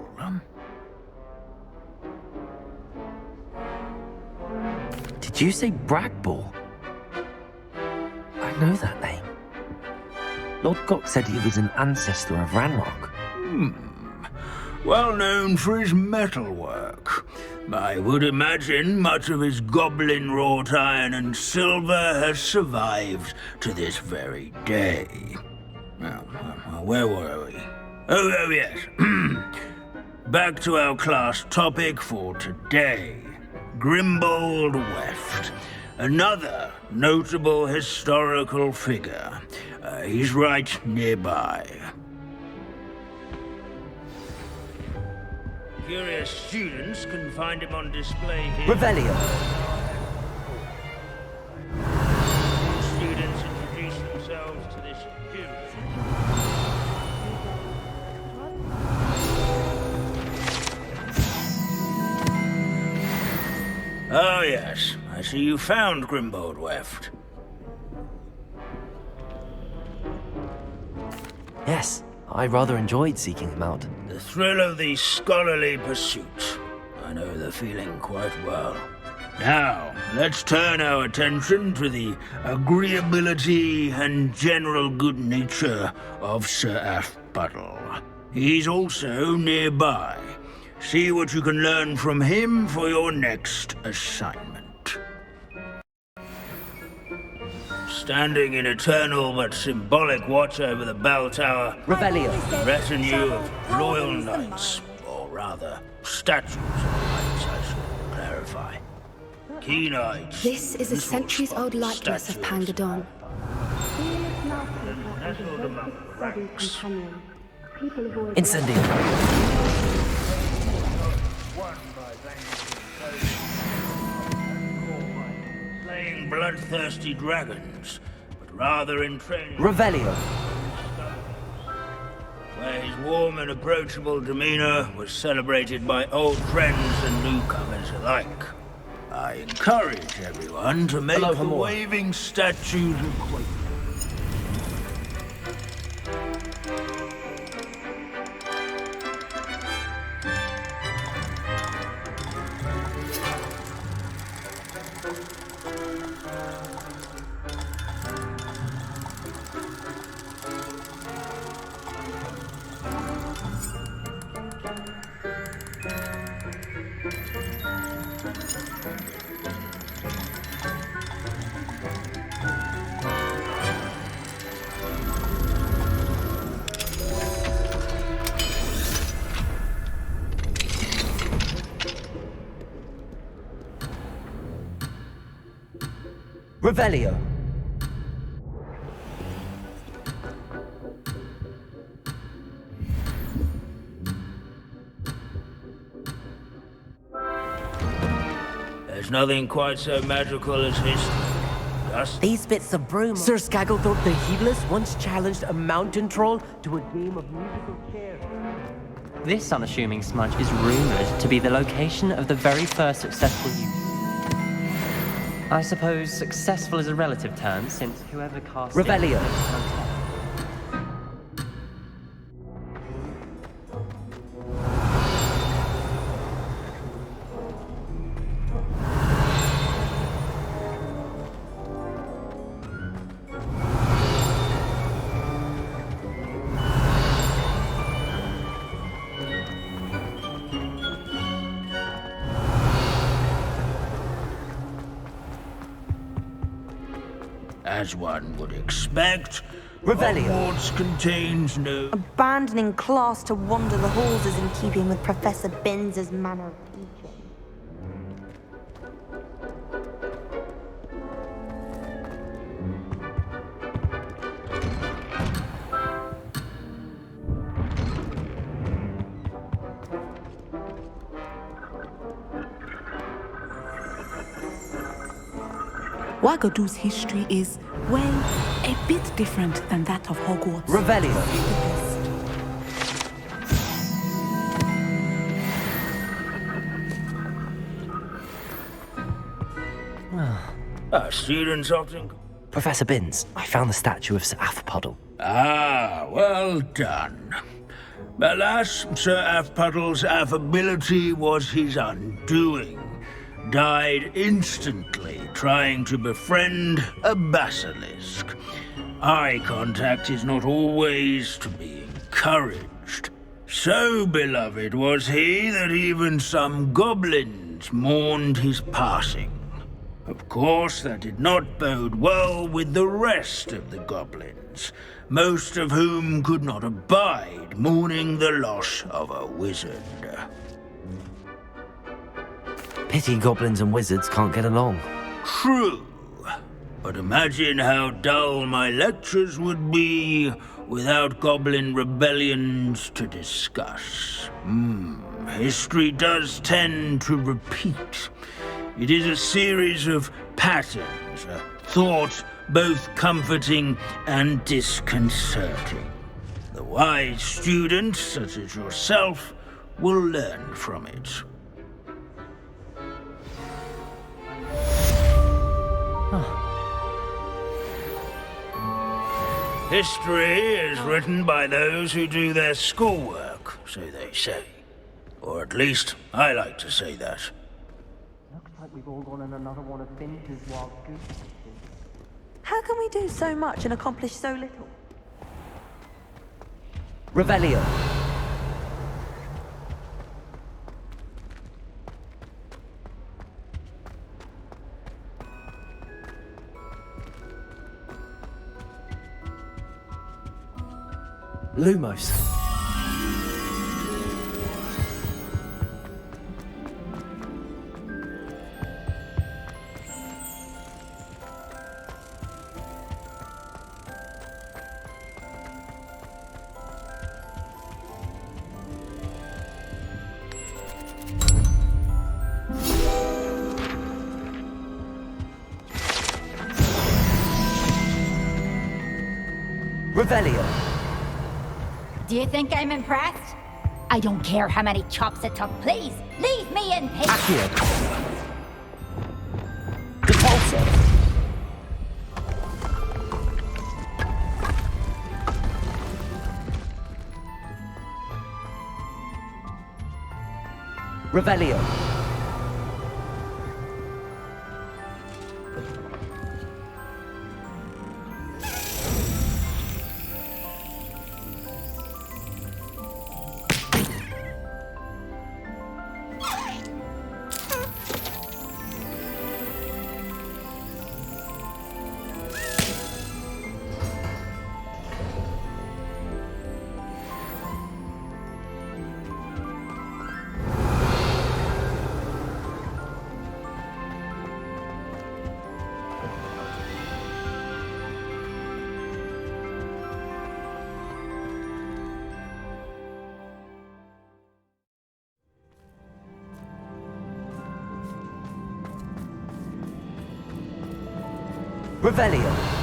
Did you say Bragbor? I know that name. Lodgok said he was an ancestor of Ranrock. Well known for his metalwork. I would imagine much of his goblin wrought iron and silver has survived to this very day. Now, where were we? Oh yes. Back to our class topic for today. Grimbold Weft. Another notable historical figure. He's right nearby. Curious students can find him on display here. Revelio. Students introduce themselves to this period. Oh yes, I see you found Grimbold Weft. Yes, I rather enjoyed seeking him out. The thrill of the scholarly pursuit. I know the feeling quite well. Now, let's turn our attention to the agreeability and general good nature of Sir Aphpuddle. He's also nearby. See what you can learn from him for your next assignment. Standing in eternal but symbolic watch over the bell tower, Revelio. Retinue of loyal knights, or rather, statues of knights, I should clarify. Keen eyes. This is a centuries-old likeness of Pangadon. Incendio. Slaying bloodthirsty dragons, but rather in training. Revelio. Where his warm and approachable demeanor was celebrated by old friends and newcomers alike. I encourage everyone to make the waving statues acquainted. Revelio. There's nothing quite so magical as history. These bits of Broom. Sir Scagglethorpe the Heedless once challenged a mountain troll to a game of musical chairs. This unassuming smudge is rumored to be the location of the very first successful use. I suppose successful is a relative term, since whoever cast Revelio. it... As one would expect, Revelio. Hogwarts contains no... Abandoning class to wander the halls is in keeping with Professor Binns' manner of teaching. Wagadu's history is, well, a bit different than that of Hogwarts. Revelio. Students often... Professor Binns, I found the statue of Sir Aphpuddle. Ah, well done. Alas, Sir Aphpuddle's affability was his undoing. Died instantly trying to befriend a basilisk. Eye contact is not always to be encouraged. So beloved was he that even some goblins mourned his passing. Of course, that did not bode well with the rest of the goblins, most of whom could not abide mourning the loss of a wizard. Pity goblins and wizards can't get along. True. But imagine how dull my lectures would be without goblin rebellions to discuss. History does tend to repeat. It is a series of patterns, a thought both comforting and disconcerting. The wise student, such as yourself, will learn from it. History is written by those who do their schoolwork, so they say. Or at least, I like to say that. Looks like we've all gone on another one of Finch's wild goose chases. How can we do so much and accomplish so little? Revelio. Lumos. Revelio. Do you think I'm impressed? I don't care how many chops it took, please. Leave me in peace. Accio. Repulsor. Revelio. Revelio.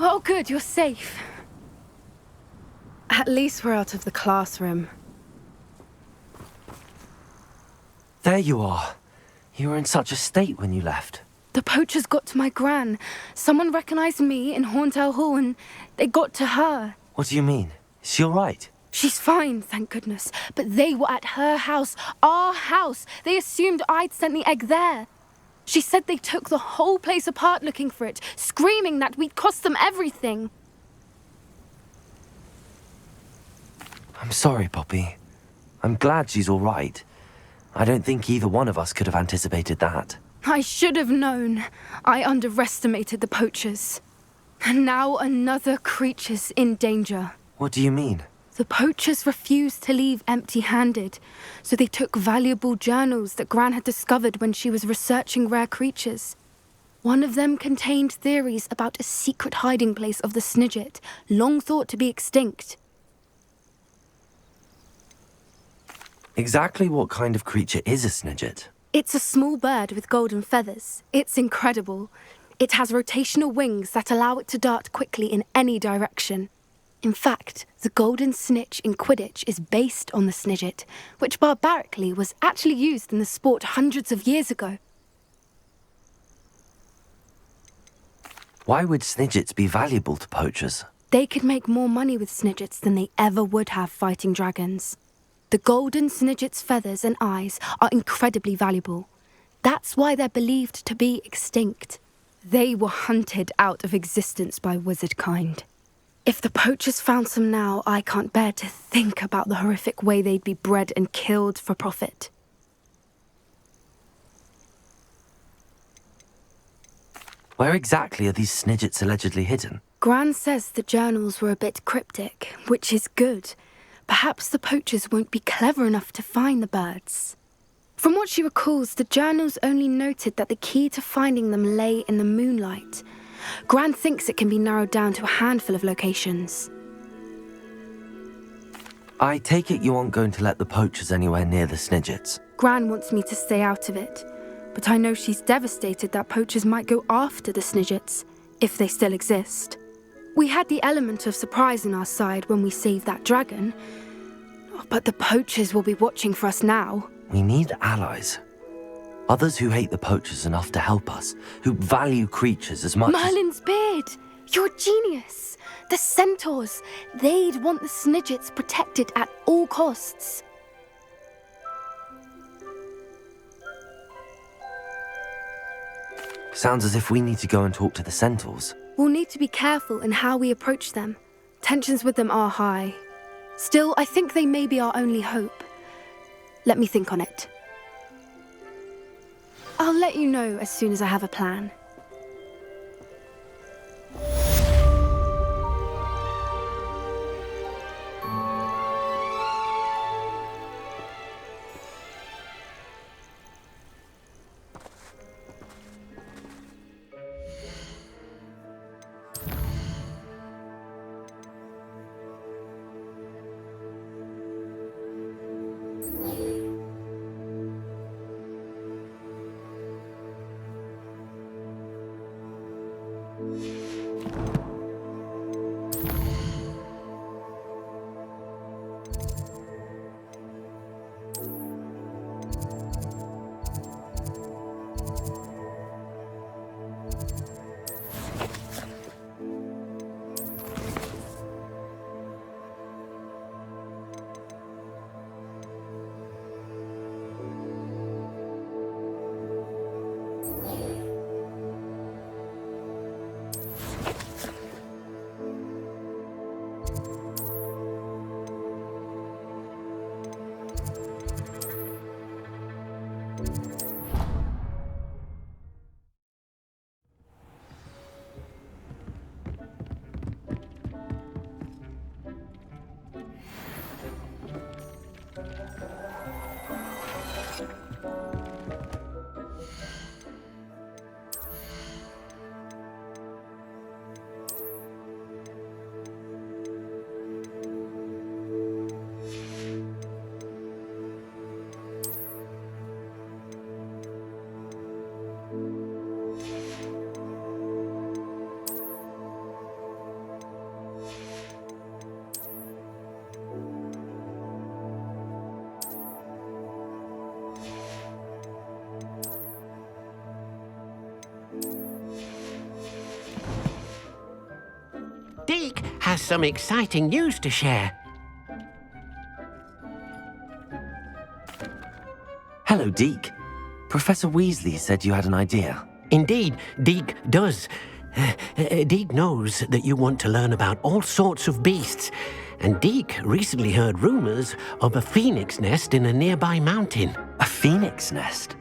Oh, good, you're safe. At least we're out of the classroom. There you are. You were in such a state when you left. The poachers got to my gran. Someone recognized me in Hauntel Hall and they got to her. What do you mean? Is she all right? She's fine, thank goodness. But they were at her house, our house. They assumed I'd sent the egg there. She said they took the whole place apart looking for it, screaming that we'd cost them everything. I'm sorry, Poppy. I'm glad she's all right. I don't think either one of us could have anticipated that. I should have known. I underestimated the poachers. And now another creature's in danger. What do you mean? The poachers refused to leave empty-handed, so they took valuable journals that Gran had discovered when she was researching rare creatures. One of them contained theories about a secret hiding place of the Snidget, long thought to be extinct. Exactly what kind of creature is a Snidget? It's a small bird with golden feathers. It's incredible. It has rotational wings that allow it to dart quickly in any direction. In fact, the golden snitch in Quidditch is based on the Snidget, which barbarically was actually used in the sport hundreds of years ago. Why would Snidgets be valuable to poachers? They could make more money with Snidgets than they ever would have fighting dragons. The golden Snidgets' feathers and eyes are incredibly valuable. That's why they're believed to be extinct. They were hunted out of existence by wizard kind. If the poachers found some now, I can't bear to think about the horrific way they'd be bred and killed for profit. Where exactly are these Snidgets allegedly hidden? Gran says the journals were a bit cryptic, which is good. Perhaps the poachers won't be clever enough to find the birds. From what she recalls, the journals only noted that the key to finding them lay in the moonlight. Gran thinks it can be narrowed down to a handful of locations. I take it you aren't going to let the poachers anywhere near the Snidgets. Gran wants me to stay out of it, but I know she's devastated that poachers might go after the Snidgets, if they still exist. We had the element of surprise on our side when we saved that dragon, but the poachers will be watching for us now. We need allies. Others who hate the poachers enough to help us, who value creatures as much Merlin's beard! You're a genius! The Centaurs! They'd want the Snidgets protected at all costs. Sounds as if we need to go and talk to the Centaurs. We'll need to be careful in how we approach them. Tensions with them are high. Still, I think they may be our only hope. Let me think on it. I'll let you know as soon as I have a plan. Deke has some exciting news to share. Hello, Deke. Professor Weasley said you had an idea. Indeed, Deke does. Deke knows that you want to learn about all sorts of beasts, and Deke recently heard rumors of a phoenix nest in a nearby mountain. A phoenix nest?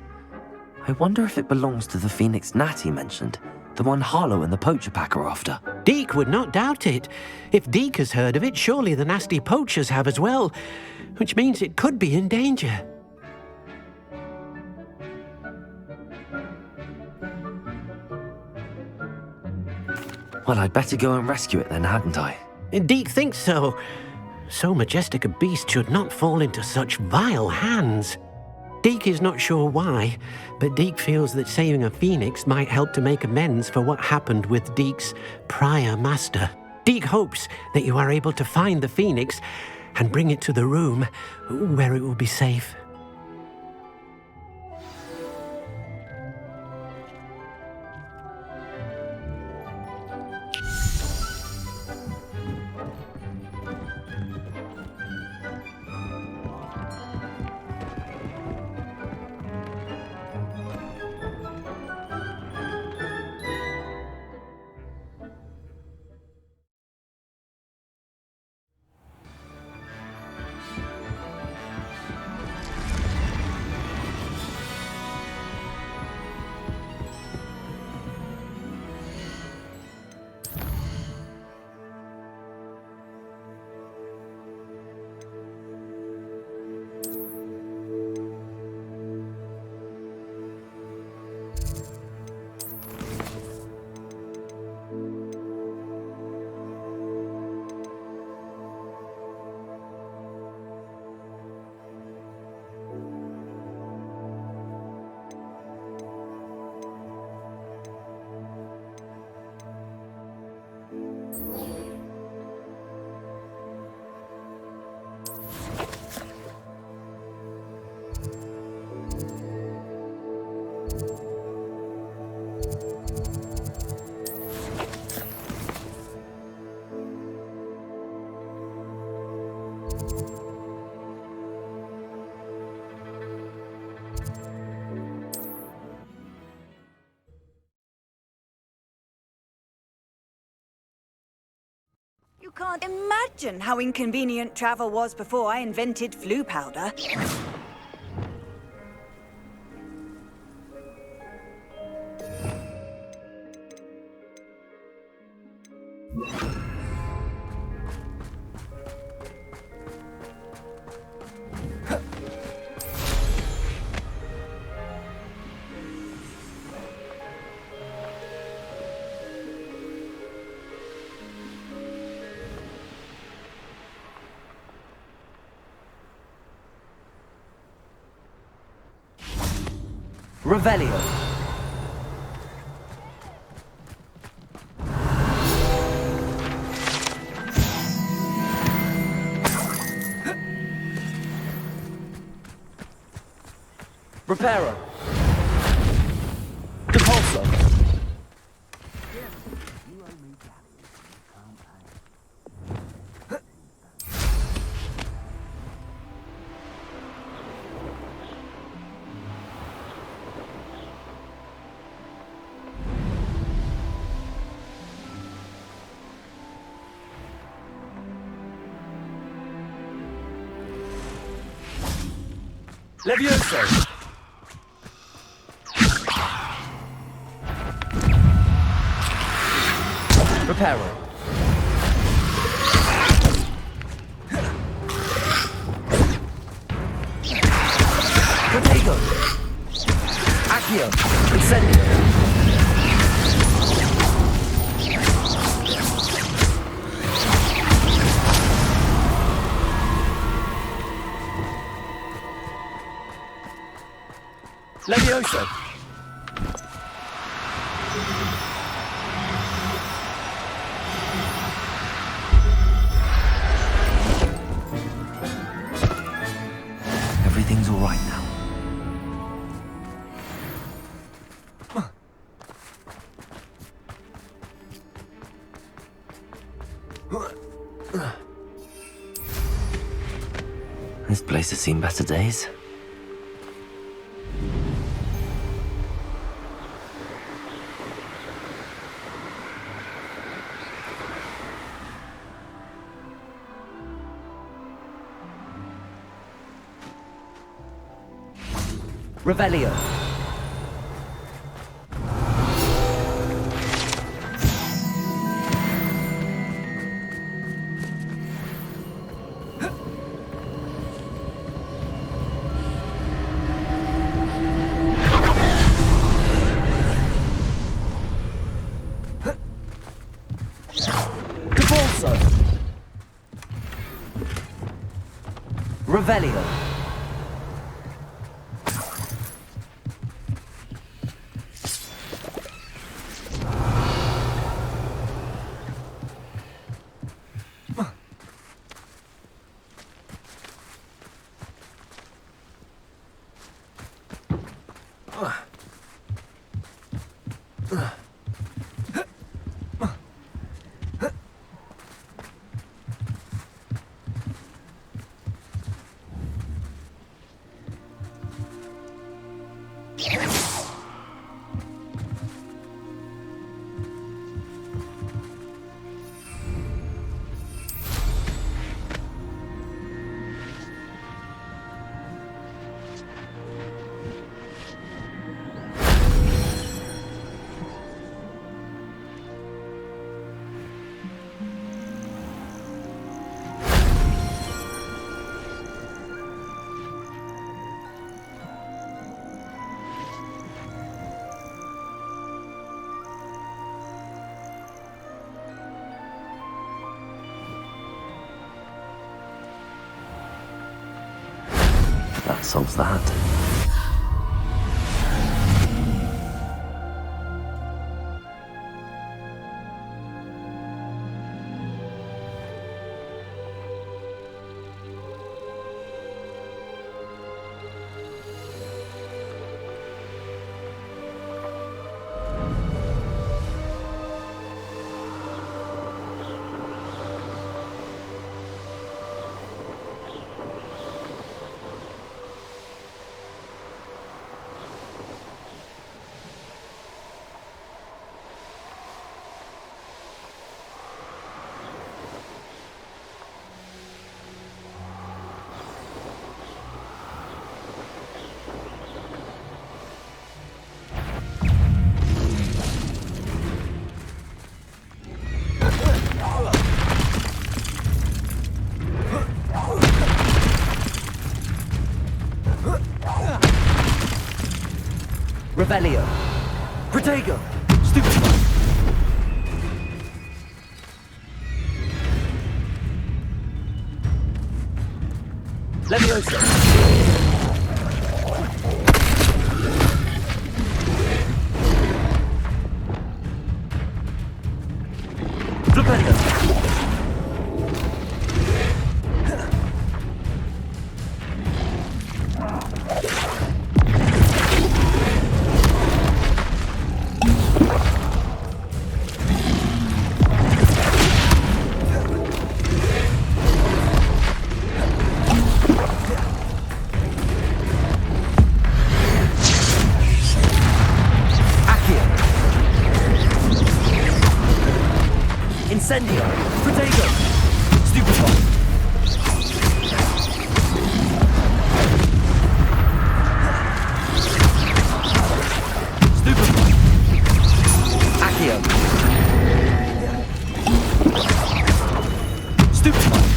I wonder if it belongs to the phoenix Natty mentioned, the one Harlow and the poacher pack are after. Deke would not doubt it. If Deke has heard of it, surely the nasty poachers have as well, which means it could be in danger. Well, I'd better go and rescue it then, hadn't I? Deke thinks so. So majestic a beast should not fall into such vile hands. Deke is not sure why, but Deke feels that saving a phoenix might help to make amends for what happened with Deke's prior master. Deke hopes that you are able to find the phoenix and bring it to the room where it will be safe. You can't imagine how inconvenient travel was before I invented flu powder. Revelio. Reparo. Depulso. Levioso. Reparo. Protego. Accio. Incendio. Levioso. Everything's all right now. This place has seen better days. Revelio. Depulso. Revelio. That solves that. Revelio. Protego. Stupefy. Leviosa. Flipendo. Incendio! Protego! Stupefy! Stupefy! Accio! Stupefy!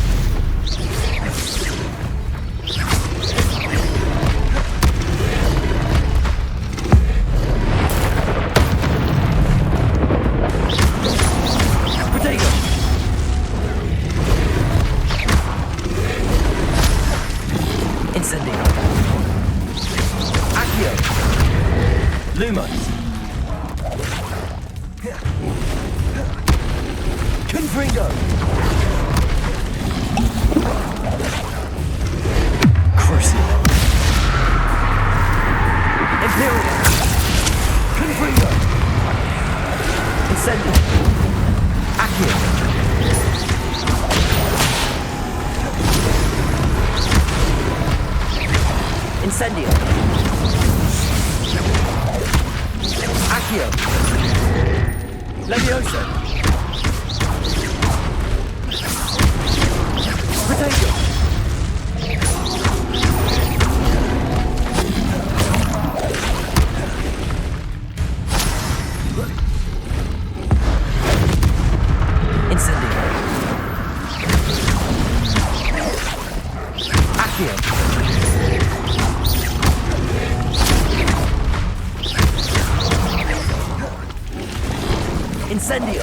Incendio!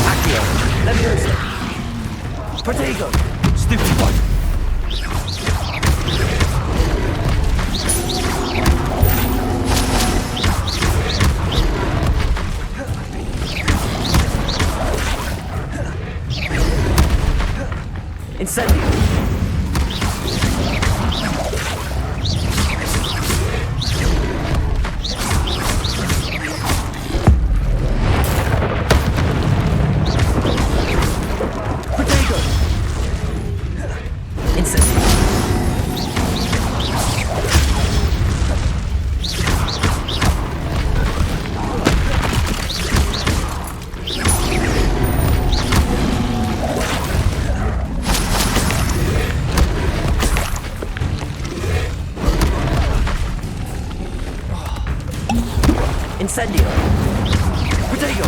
Accio! Leviosa! Protego! Stupefy! Incendio! Incendio! Protego!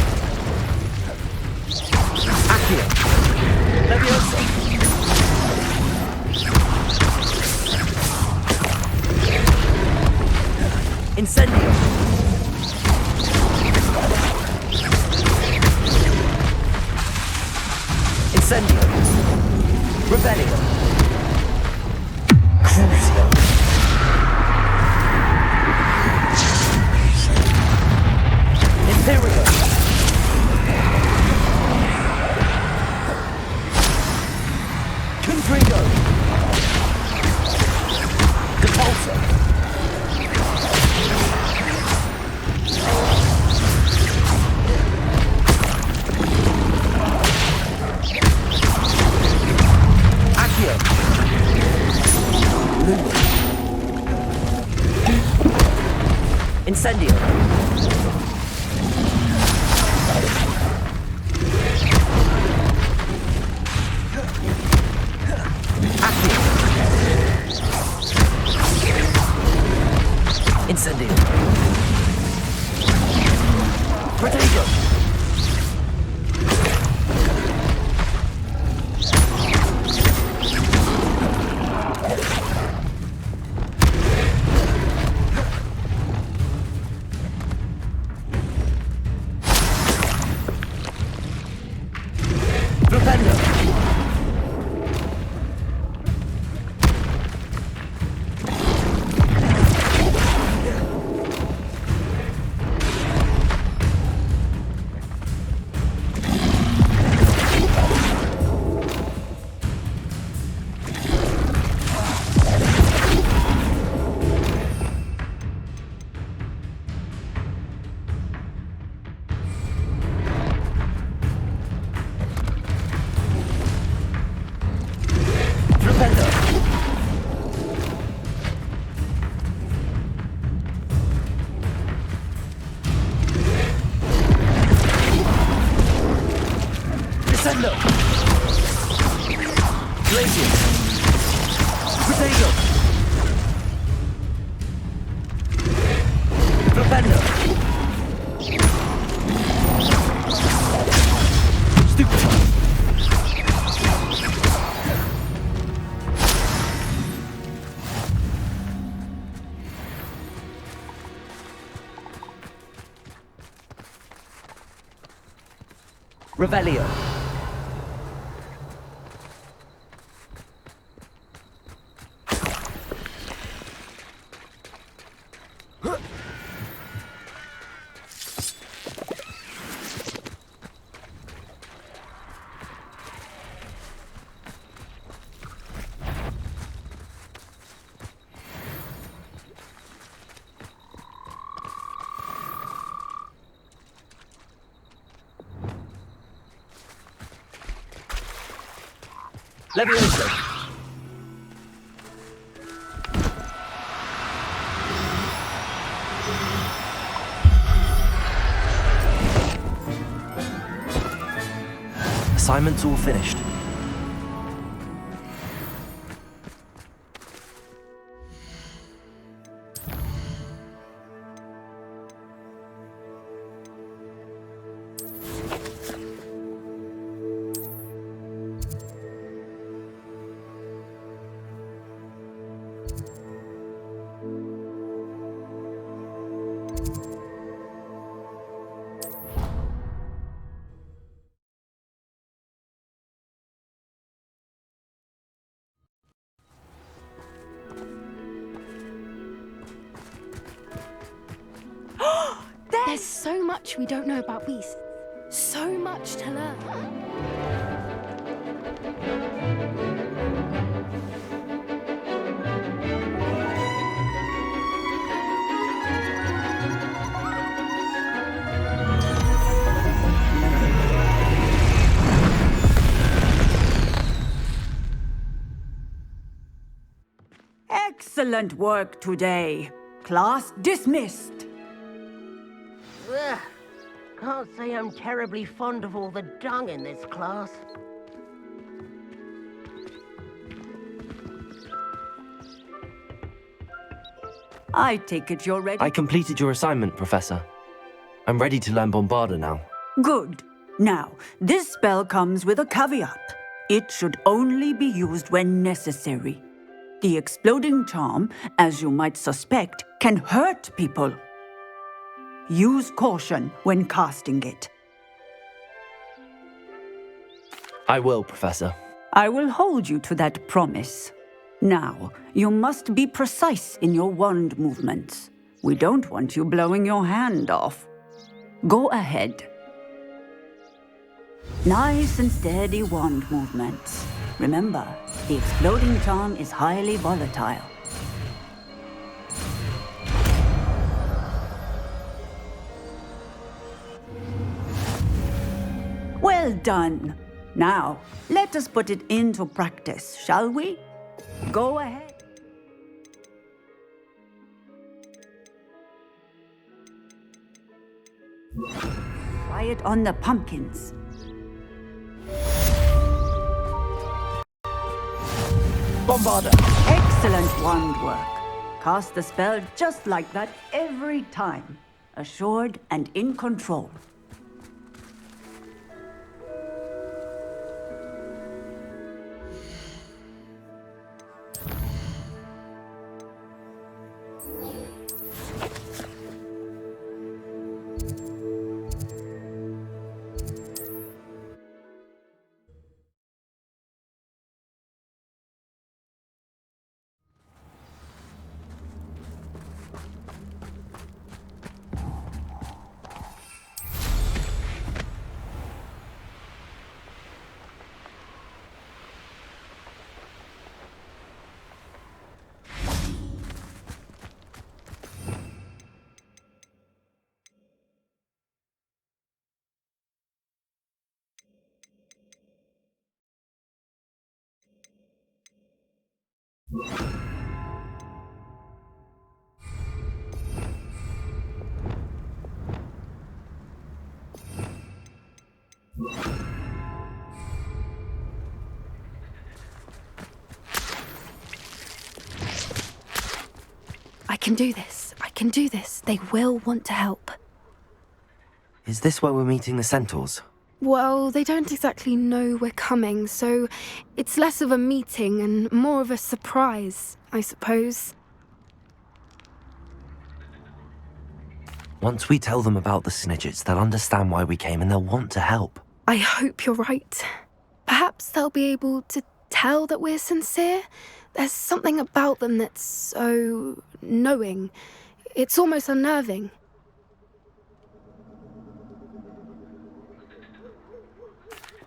Accio! Leviosa! Incendio! Incendio! Revelio! Crucio! Imperial! Confringo! Depulso! Accio! Lumen! Incendio! Incendio! Protego! Propendo! Glacius! Potato! Propendo! Stupefy! Revelio. Levioso. Assignment's all finished. There's so much we don't know about beasts. So much to learn. Excellent work today. Class dismissed. Ugh. Can't say I'm terribly fond of all the dung in this class. I take it you're ready? I completed your assignment, Professor. I'm ready to learn Bombarda now. Good. Now, this spell comes with a caveat. It should only be used when necessary. The exploding charm, as you might suspect, can hurt people. Use caution when casting it. I will, Professor. I will hold you to that promise. Now, you must be precise in your wand movements. We don't want you blowing your hand off. Go ahead. Nice and steady wand movements. Remember, the exploding charm is highly volatile. Well done. Now, let us put it into practice, shall we? Go ahead. Try it on the pumpkins. Bombarda! Excellent wand work. Cast the spell just like that every time. Assured and in control. can do this. I can do this. They will want to help. Is this where we're meeting the Centaurs? Well, they don't exactly know we're coming, so it's less of a meeting and more of a surprise, I suppose. Once we tell them about the Snidgets, they'll understand why we came and they'll want to help. I hope you're right. Perhaps they'll be able to tell that we're sincere. There's something about them that's so knowing. It's almost unnerving.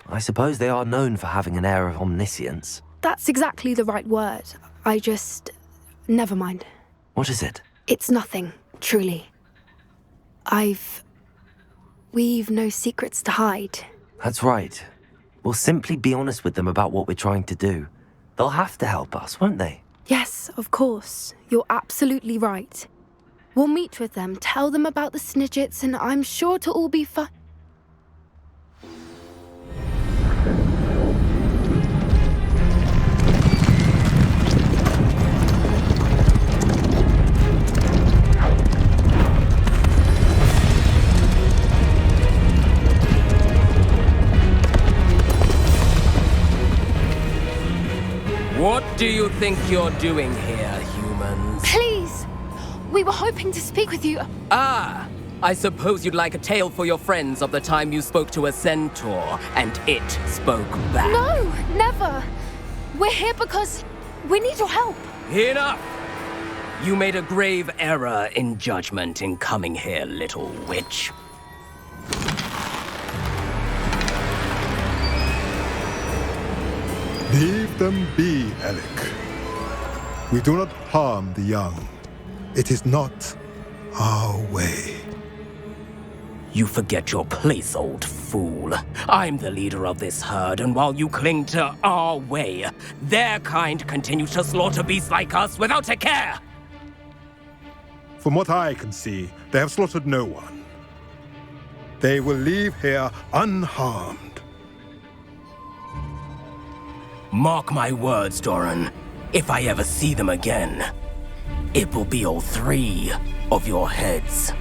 I suppose they are known for having an air of omniscience. That's exactly the right word. Never mind. What is it? It's nothing, truly. We've no secrets to hide. That's right. We'll simply be honest with them about what we're trying to do. They'll have to help us, won't they? Yes, of course. You're absolutely right. We'll meet with them, tell them about the Snidgets, and I'm sure it'll all be fine. What do you think you're doing here, humans? Please! We were hoping to speak with you. Ah! I suppose you'd like a tale for your friends of the time you spoke to a centaur, and it spoke back. No, never! We're here because we need your help. Enough! You made a grave error in judgment in coming here, little witch. Leave them be, Alec. We do not harm the young. It is not our way. You forget your place, old fool. I'm the leader of this herd, and while you cling to our way, their kind continue to slaughter beasts like us without a care! From what I can see, they have slaughtered no one. They will leave here unharmed. Mark my words, Doran. If I ever see them again, it will be all 3 of your heads.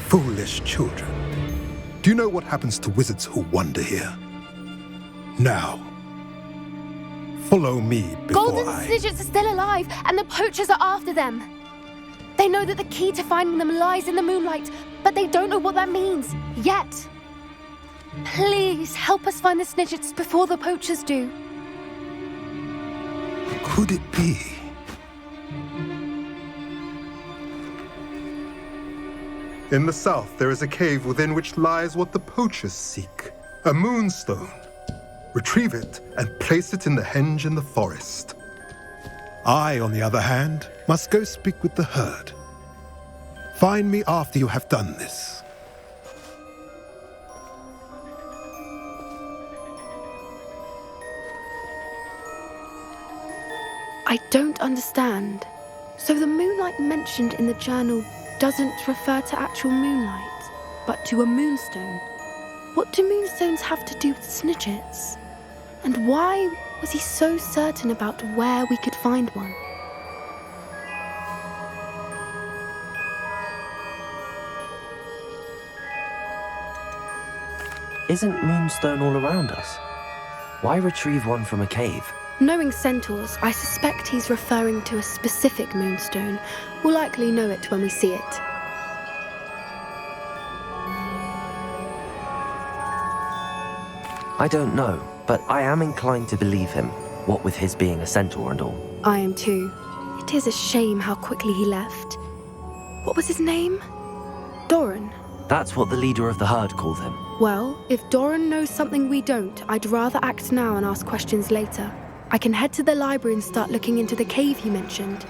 Foolish children. Do you know what happens to wizards who wander here? Now, follow me before Golden Snidgets are still alive, and the poachers are after them. They know that the key to finding them lies in the moonlight, but they don't know what that means, yet. Please, help us find the Snidgets before the poachers do. Could it be? In the south, there is a cave within which lies what the poachers seek. A moonstone. Retrieve it and place it in the henge in the forest. I, on the other hand, must go speak with the herd. Find me after you have done this. I don't understand. So the moonlight mentioned in the journal doesn't refer to actual moonlight, but to a moonstone. What do moonstones have to do with Snidgets? And why was he so certain about where we could find one? Isn't Moonstone all around us? Why retrieve one from a cave? Knowing Centaurs, I suspect he's referring to a specific moonstone. We'll likely know it when we see it. I don't know, but I am inclined to believe him, what with his being a centaur and all. I am too. It is a shame how quickly he left. What was his name? Doran. That's what the leader of the herd called him. Well, if Doran knows something we don't, I'd rather act now and ask questions later. I can head to the library and start looking into the cave you mentioned.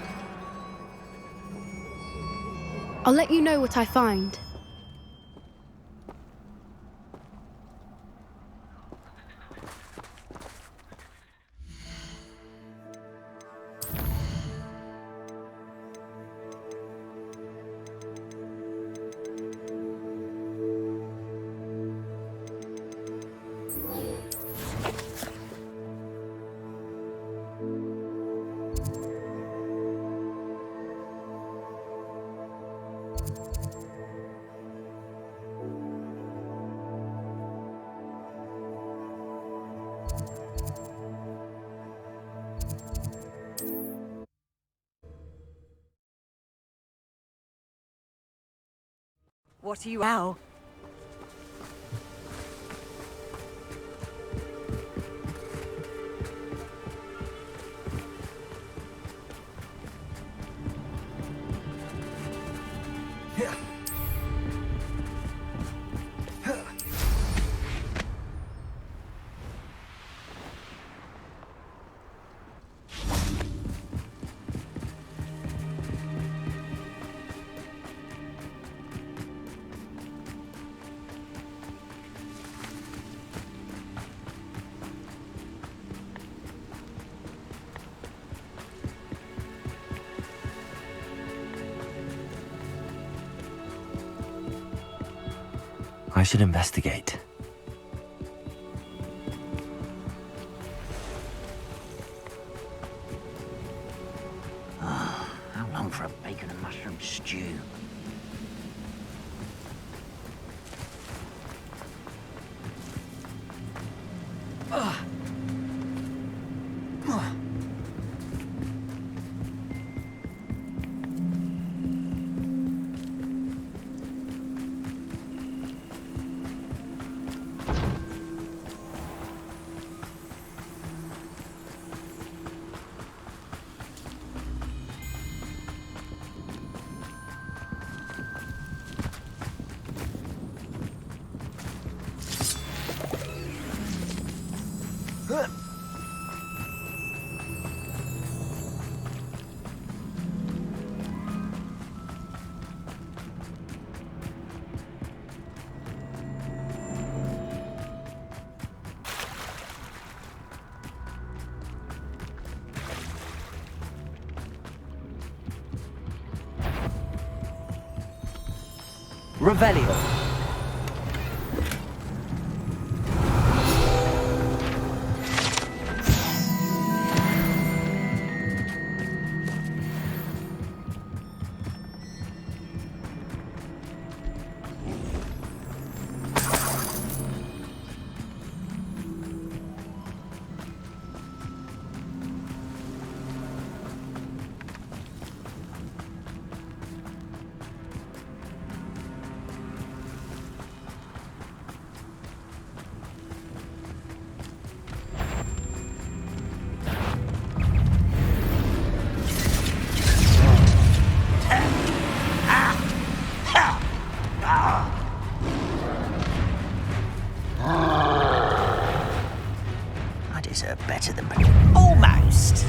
I'll let you know what I find. What are you now? I should investigate. Oh, how long for a bacon and mushroom stew? Revelio. I deserve better than almost.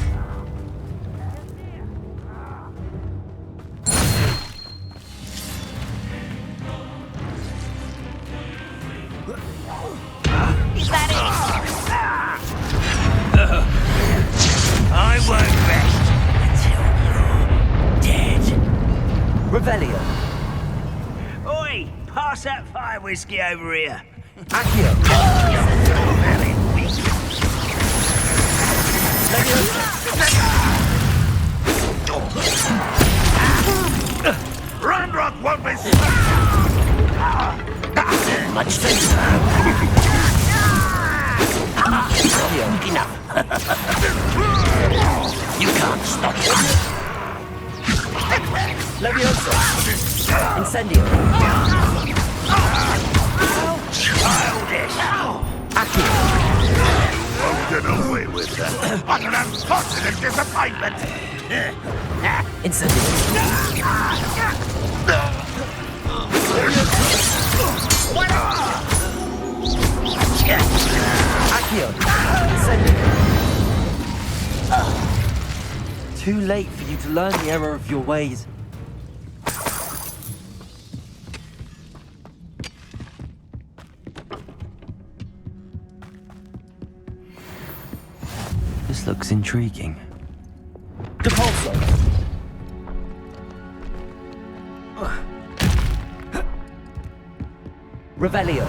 Is that it? I won't rest until you're dead. Revelio. Oi! Pass that fire whiskey over here. Accio. Ranrock won't be much sense. Enough. You can't stop it. Leviosa. Incendio. Childish. Accio. Won't get away with that. What an unfortunate disappointment! Incendio. Accio. Incendio. Too late for you to learn the error of your ways. This looks intriguing. Depulso! Revelio!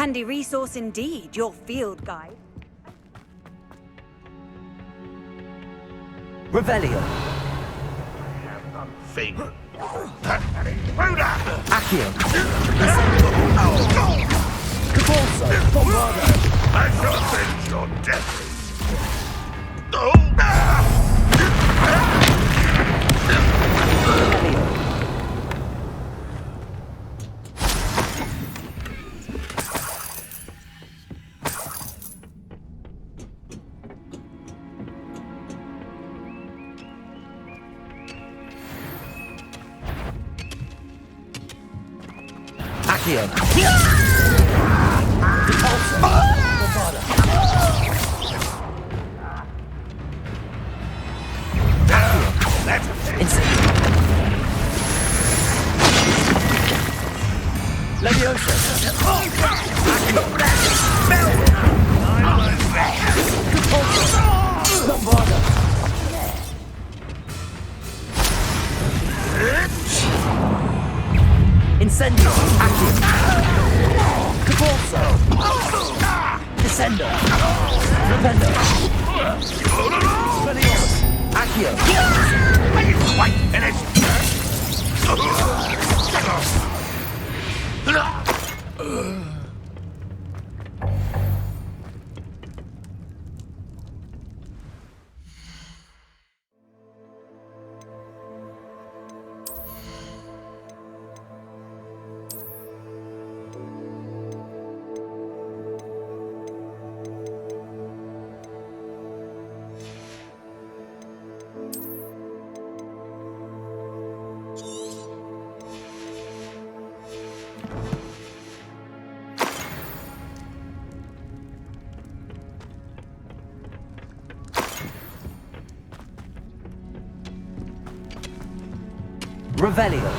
Handy resource indeed, your field guide. Revelio. Thing. Accio. Caporso. Bombarda. I shall avenge your death. Accio. Repulsor. Bombarda. Accio. Incendio. Leviosa. Bombarda. Incendio. Accio. Caporso. Descendo. Rependo. Leviosa. Accio. Are you quite finished? Revelio.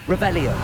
Revelio.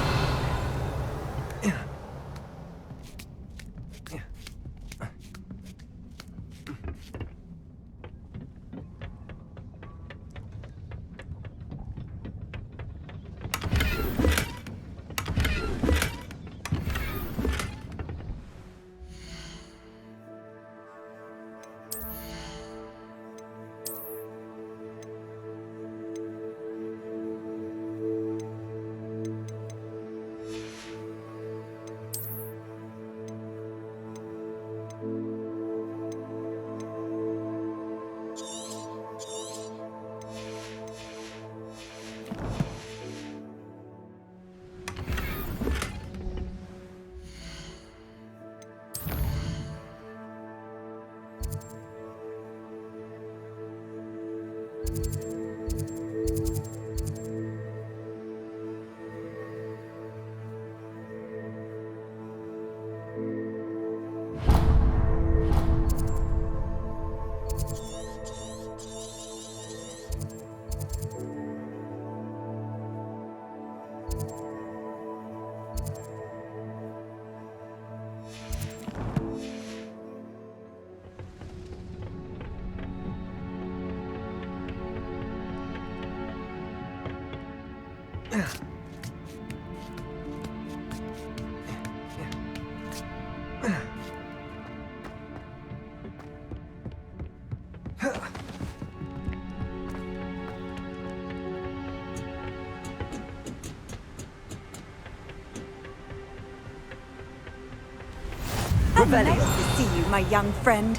Nice to see you, my young friend.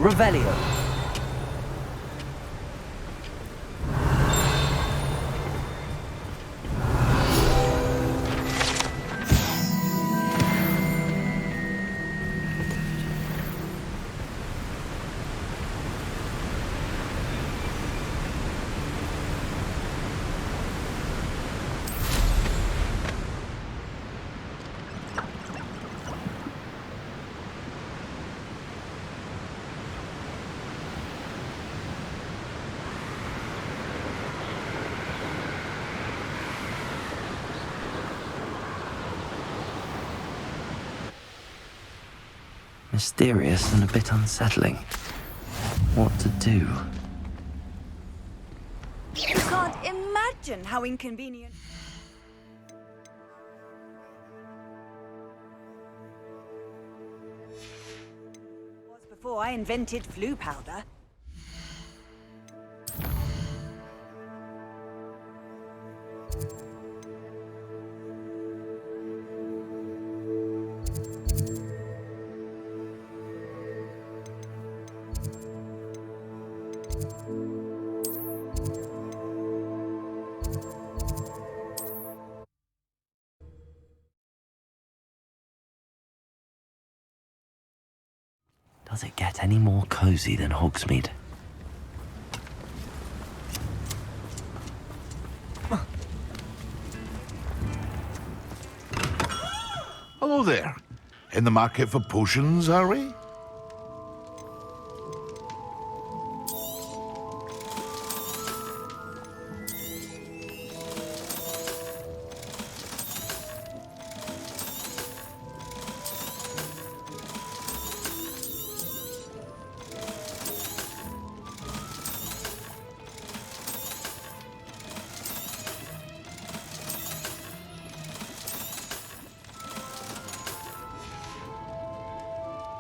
Revelio. Mysterious and a bit unsettling. What to do? You can't imagine how inconvenient. Was before I invented flu powder. Does it get any more cozy than Hogsmeade? Hello there. In the market for potions, are we?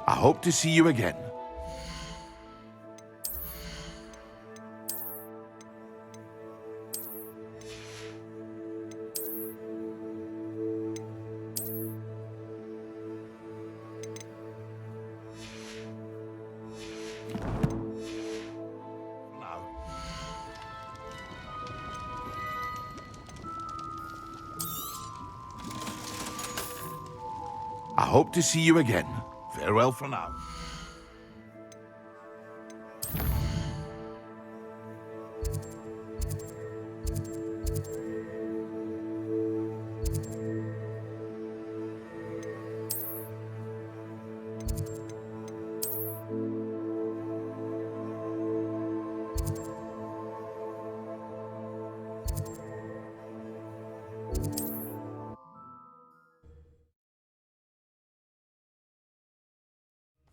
I hope to see you again. I hope to see you again. Farewell for now.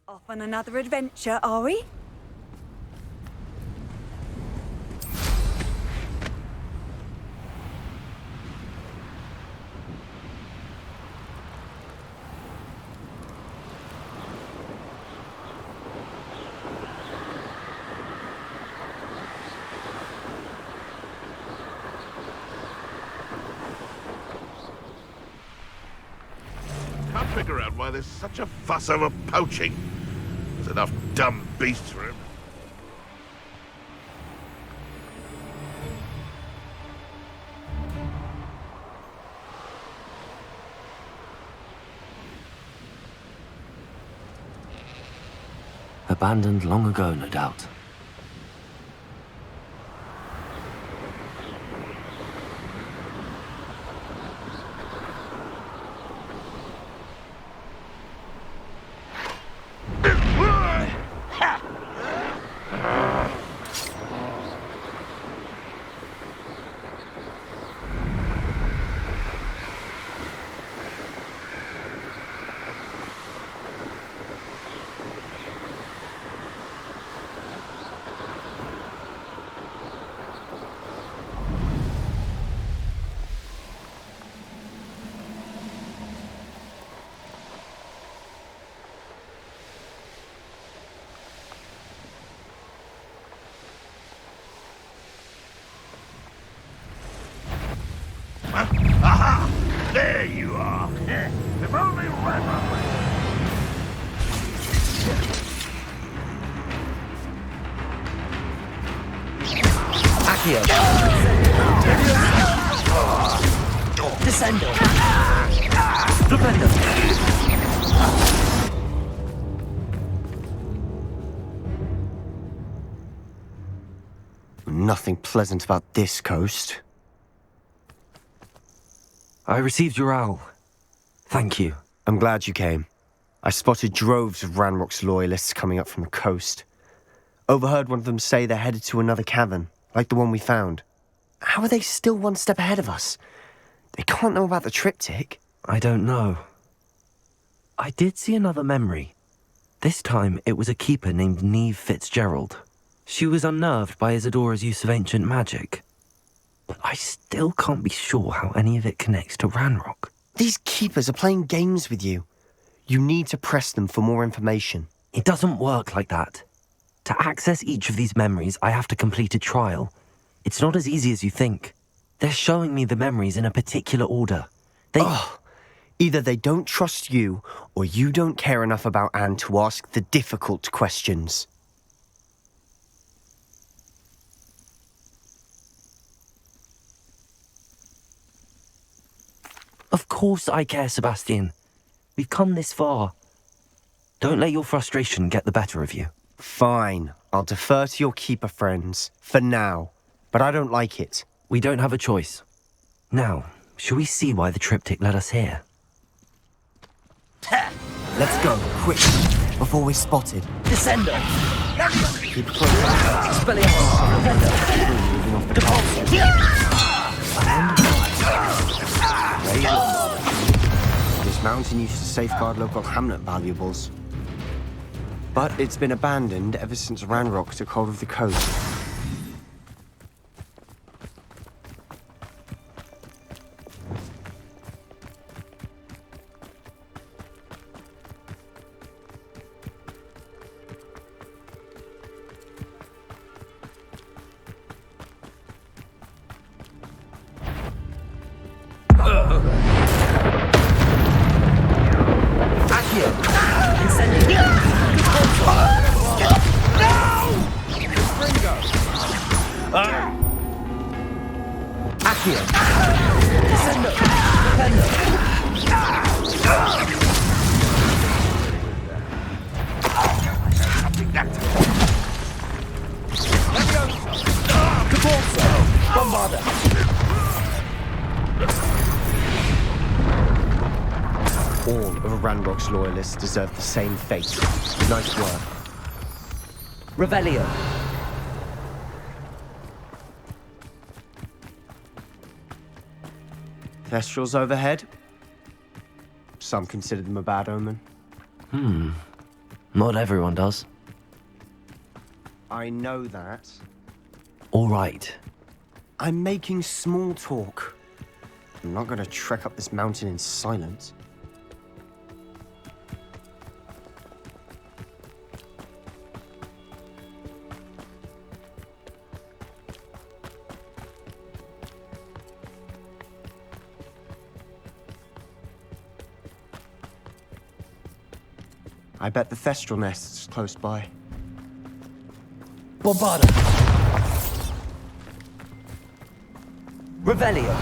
Off on another adventure, are we? Can't figure out why there's such a fuss over poaching. There's enough dumb beasts for him. Abandoned long ago, no doubt. Descendo! Flipendo! Nothing pleasant about this coast. I received your owl. Thank you. I'm glad you came. I spotted droves of Ranrock's loyalists coming up from the coast. Overheard one of them say they're headed to another cavern, like the one we found. How are they still one step ahead of us? They can't know about the Triptych. I don't know. I did see another memory. This time, it was a keeper named Neve Fitzgerald. She was unnerved by Isadora's use of ancient magic. But I still can't be sure how any of it connects to Ranrock. These keepers are playing games with you. You need to press them for more information. It doesn't work like that. To access each of these memories, I have to complete a trial. It's not as easy as you think. They're showing me the memories in a particular order. Either they don't trust you, or you don't care enough about Anne to ask the difficult questions. Of course I care, Sebastian. We've come this far. Don't let your frustration get the better of you. Fine. I'll defer to your keeper friends, for now. But I don't like it. We don't have a choice. Now, shall we see why the Triptych led us here? Let's go, quick, before we're spotted. Descendo! Keep close. Expelliarmus! Moving off the castle. This mountain used to safeguard local hamlet valuables. But it's been abandoned ever since Ranrock took hold of the coast. Bombarda! All of Ranrock's loyalists deserve the same fate. Nice work. Revelio. Thestrals overhead. Some consider them a bad omen. Not everyone does. I know that. All right. I'm making small talk. I'm not going to trek up this mountain in silence. I bet the Thestral nest's close by. Bombarda! Revelio!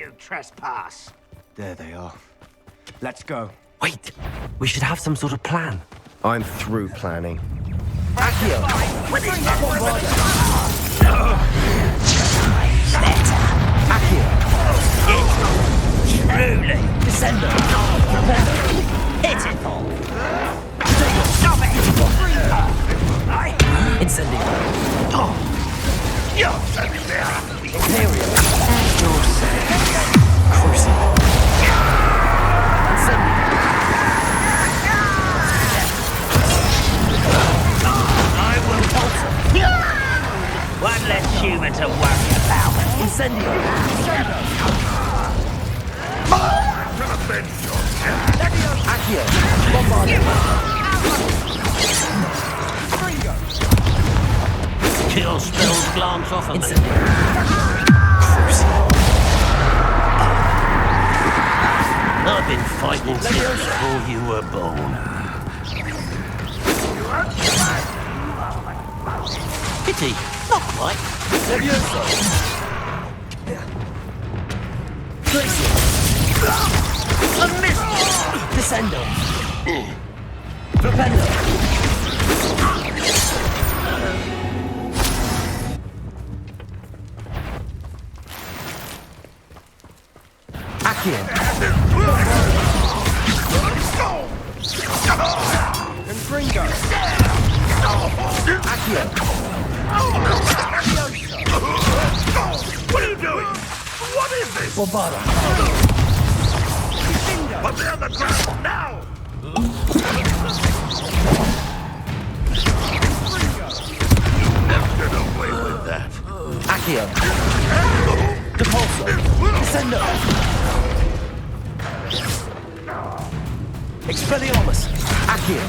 you trespass. There they are. Let's go. Wait, we should have some sort of plan. I'm through planning. Accio! Accio! Truly. Descender! Pitiful. Stop it! Incendio! You're sending me out. Imperial! Crucible! Incendio! I will falter. One less human to worry about. Incendio! Accio! Bombarda! Kill spells glance off of me. I've been fighting since before you were born. Pity, not quite. Levioso! Glacier! A miss! Descendo! Propendo! Accio! And Gringo! Accio! What are you doing? What is this? Bombarda! Put me on the ground now! Never get away with that. Accio! Depulso! Descendo! Expelliarmus! Accio!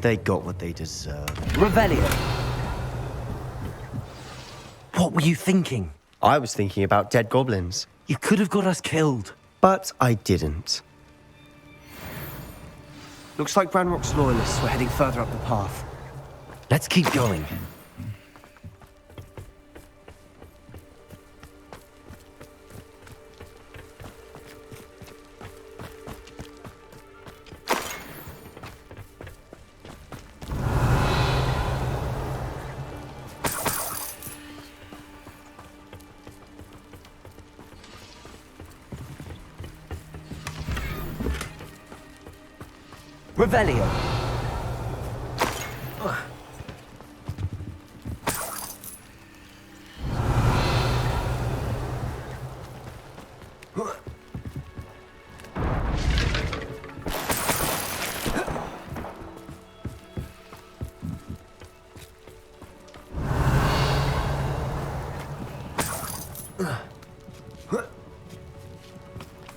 They got what they deserved. Revelio! What were you thinking? I was thinking about dead goblins. You could have got us killed. But I didn't. Looks like Ranrock's Loyalists were heading further up the path. Let's keep going. Revelio.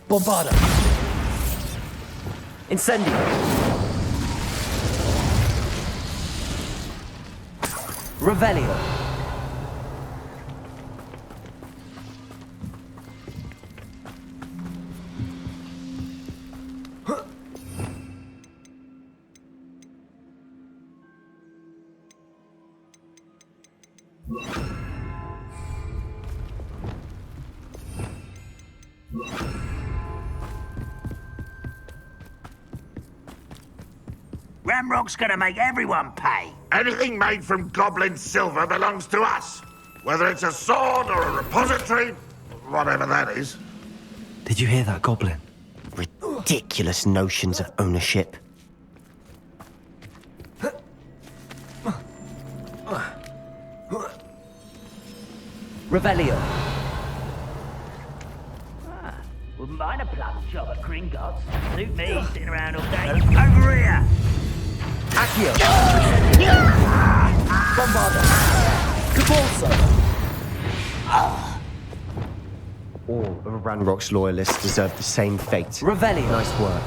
Bombarda. Incendio. Revelio. Ranrock's gonna make everyone pay. Anything made from goblin silver belongs to us. Whether it's a sword or a repository, whatever that is. Did you hear that, Goblin? Ridiculous notions of ownership. Revelio. Wouldn't mind a plum job at Gringotts. Suit me, sitting around all day. Over here! Accio. Bombarda. Depulso. All of Ranrock's Loyalists deserve the same fate. Revelio. Nice work.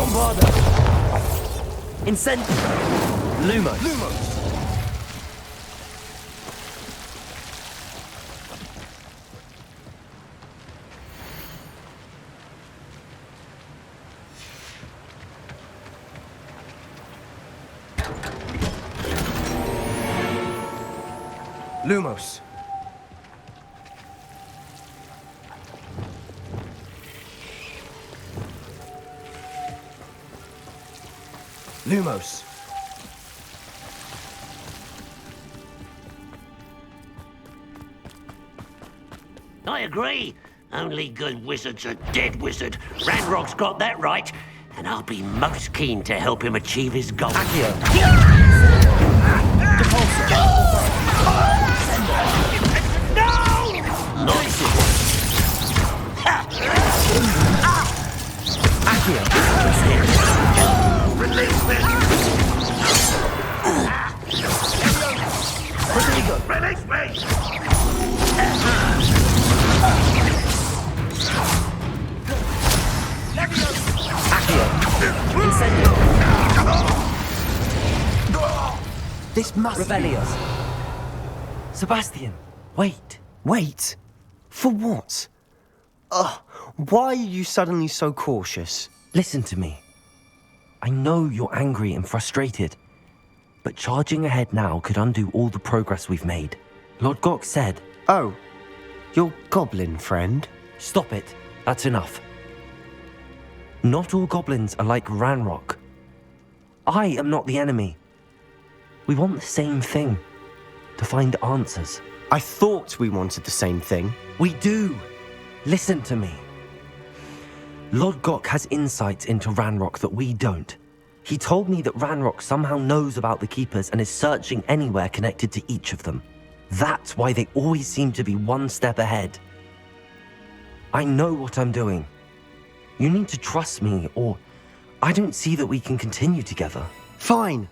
Bombarda! Incendio! Lumos! Lumos! Lumos! I agree. Only good wizard's a dead wizard. Ranrock's got that right, and I'll be most keen to help him achieve his goal. Release me! Release me! This must Rebellios. Sebastian, Wait. For what? Why are you suddenly so cautious? listen to me. I know you're angry and frustrated, but charging ahead now could undo all the progress we've made. Lodgok said... Oh, your goblin friend? Stop it. That's enough. Not all goblins are like Ranrock. I am not the enemy. We want the same thing. To find answers. I thought we wanted the same thing. We do. Listen to me. Lodgok has insights into Ranrock that we don't. He told me that Ranrock somehow knows about the Keepers and is searching anywhere connected to each of them. That's why they always seem to be one step ahead. I know what I'm doing. You need to trust me, or I don't see that we can continue together. Fine.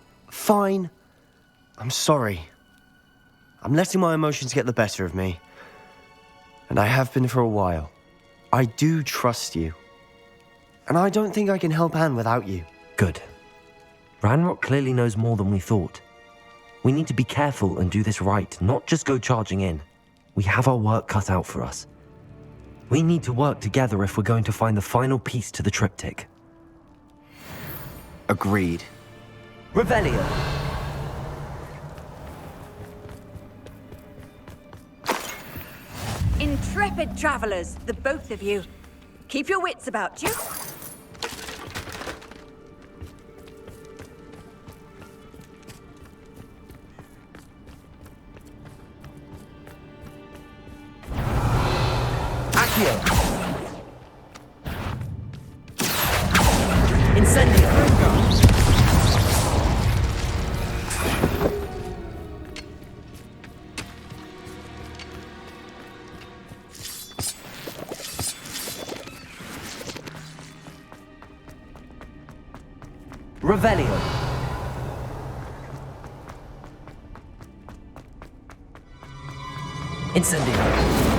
I'm sorry. I'm letting my emotions get the better of me. And I have been for a while. I do trust you. And I don't think I can help Anne without you. Good. Ranrock clearly knows more than we thought. We need to be careful and do this right, not just go charging in. We have our work cut out for us. We need to work together if we're going to find the final piece to the triptych. Agreed. Revelio! Intrepid travelers, the both of you. Keep your wits about you. Incendio! Revelio! Incendio!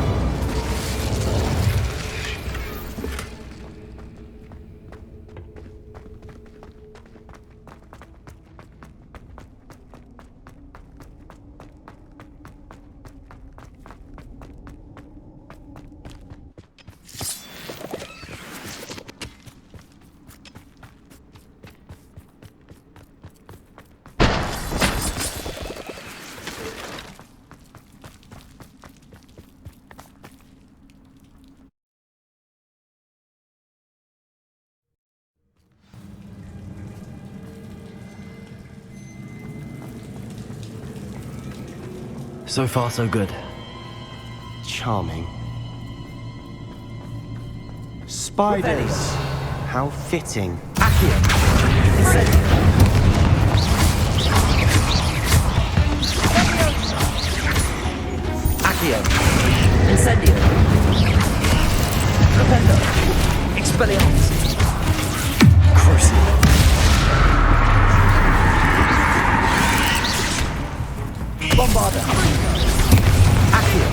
So far, so good. Charming. Spiders. How fitting. Accio! Incendio! Accio! Incendio! Propendo! Expelliarmus! Crucible! Bombarda! Accio!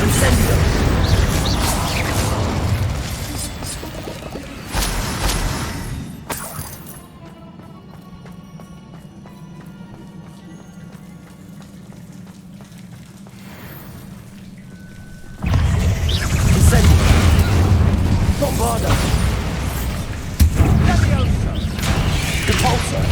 Incendio! Bombarda! Repulsor!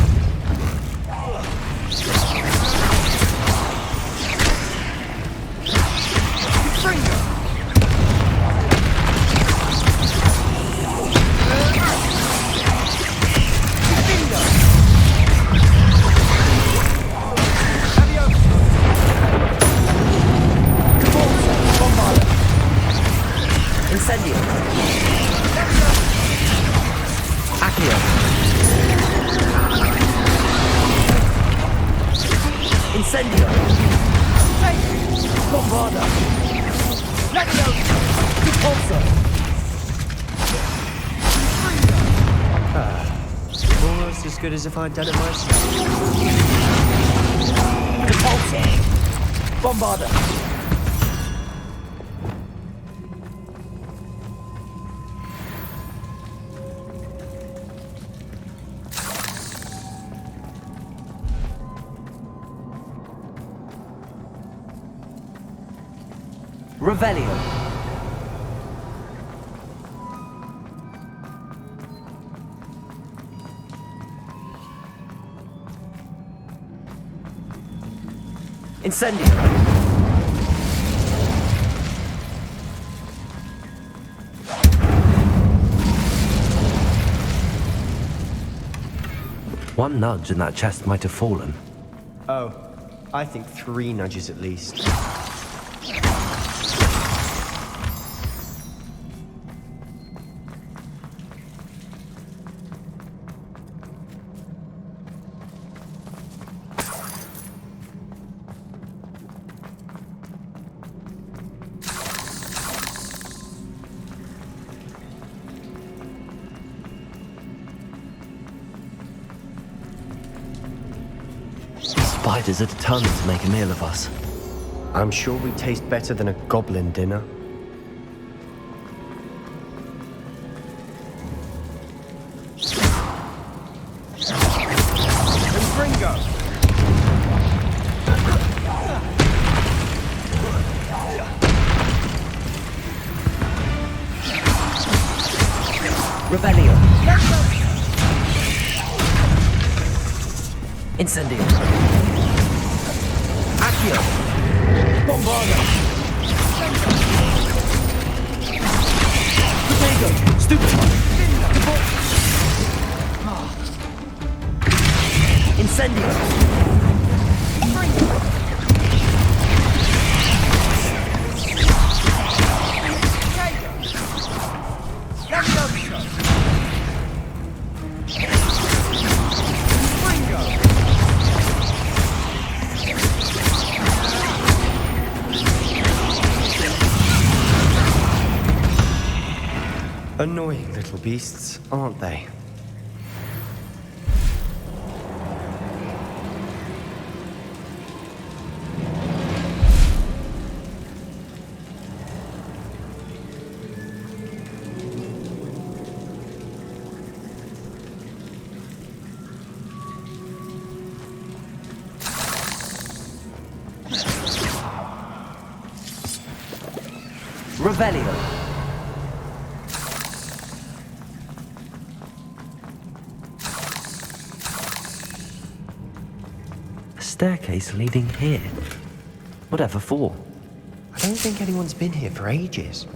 Incendio. Accio. Incendio. Bombarda. Repulsor. Almost as good as if I'd done it myself. Repulsor. Bombarda. Revelio. Incendio. One nudge and that chest might have fallen. Oh, I think 3 nudges at least. Spiders are determined to make a meal of us. I'm sure we taste better than a goblin dinner. Revelio. Incendio. Accio. Bombarda. Potato. Stupefy. Incendio. Annoying little beasts, aren't they? Revelio. Staircase leading here. Whatever for? I don't think anyone's been here for ages.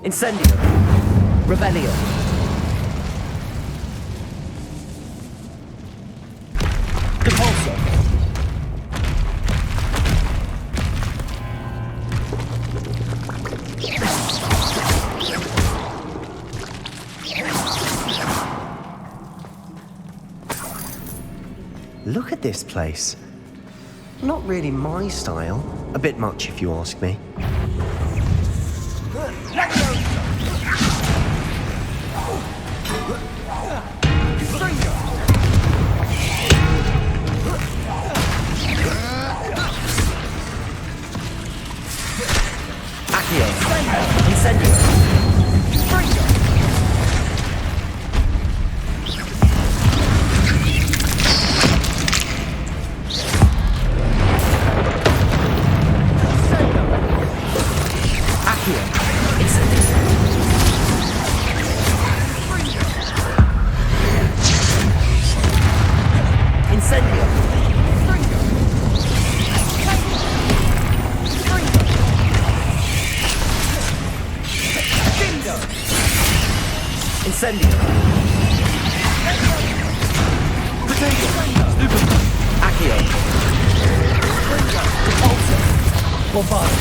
Incendio. Revelio. Repulsor. Look at this place. Not really my style. A bit much, if you ask me. Accio. Incendio. Bombarda.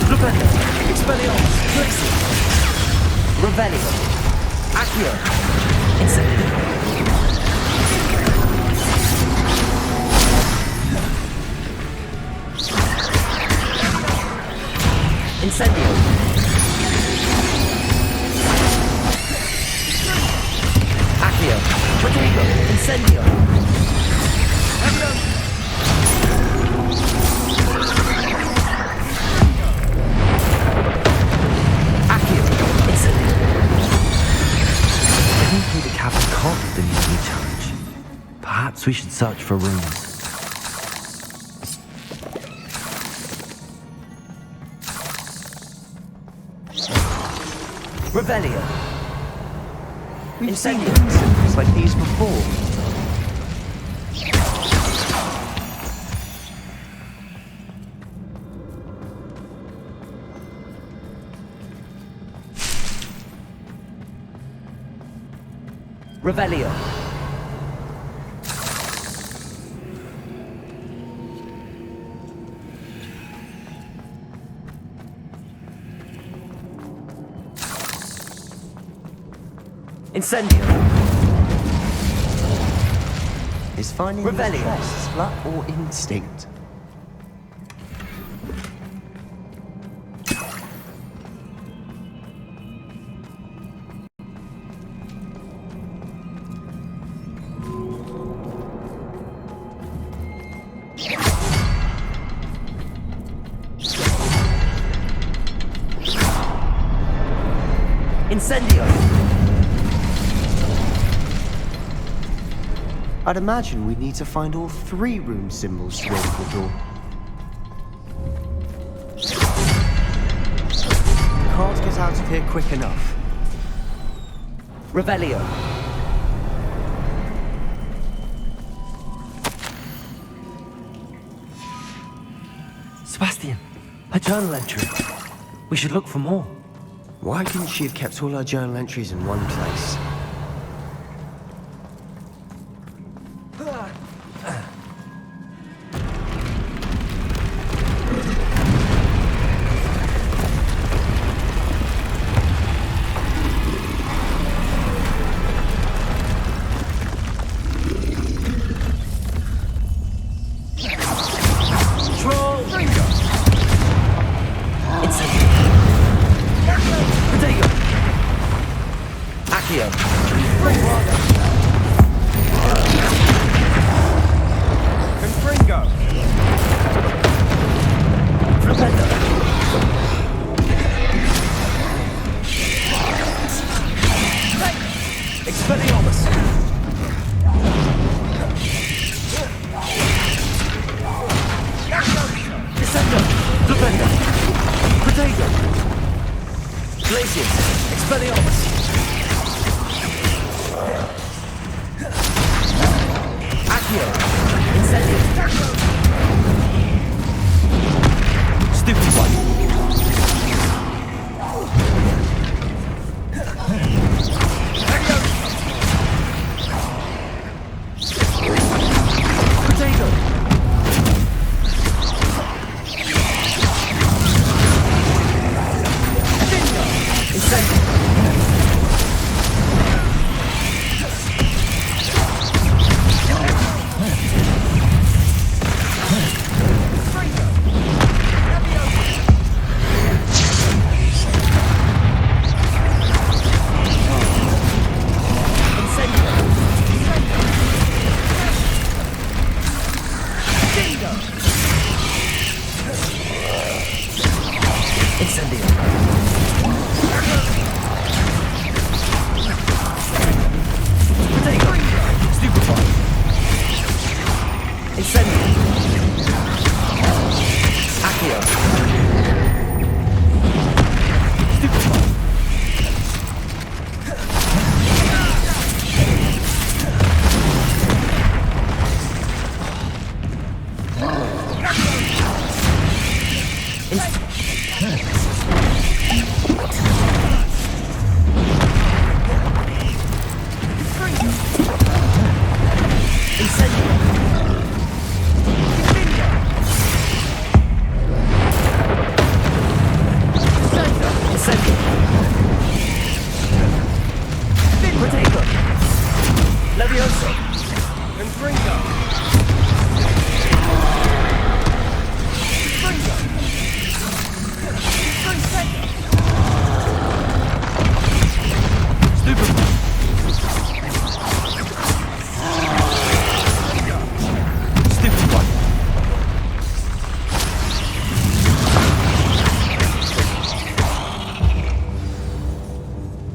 Flipendo. Expelliarmus. Glacier. Revelio. Accio. Incendio. Incendio. Accio. Potato. Incendio. The cabin can't have been easily challenged. Perhaps we should search for rooms. Revelio. We've seen symbols like these before. Revelio. Incendio. Is finding the Crest luck or instinct? Incendio. I'd imagine we'd need to find all 3 room symbols to open the door. Can't get out of here quick enough. Revelio. Sebastian, a journal entry. We should look for more. Why couldn't she have kept all her journal entries in one place?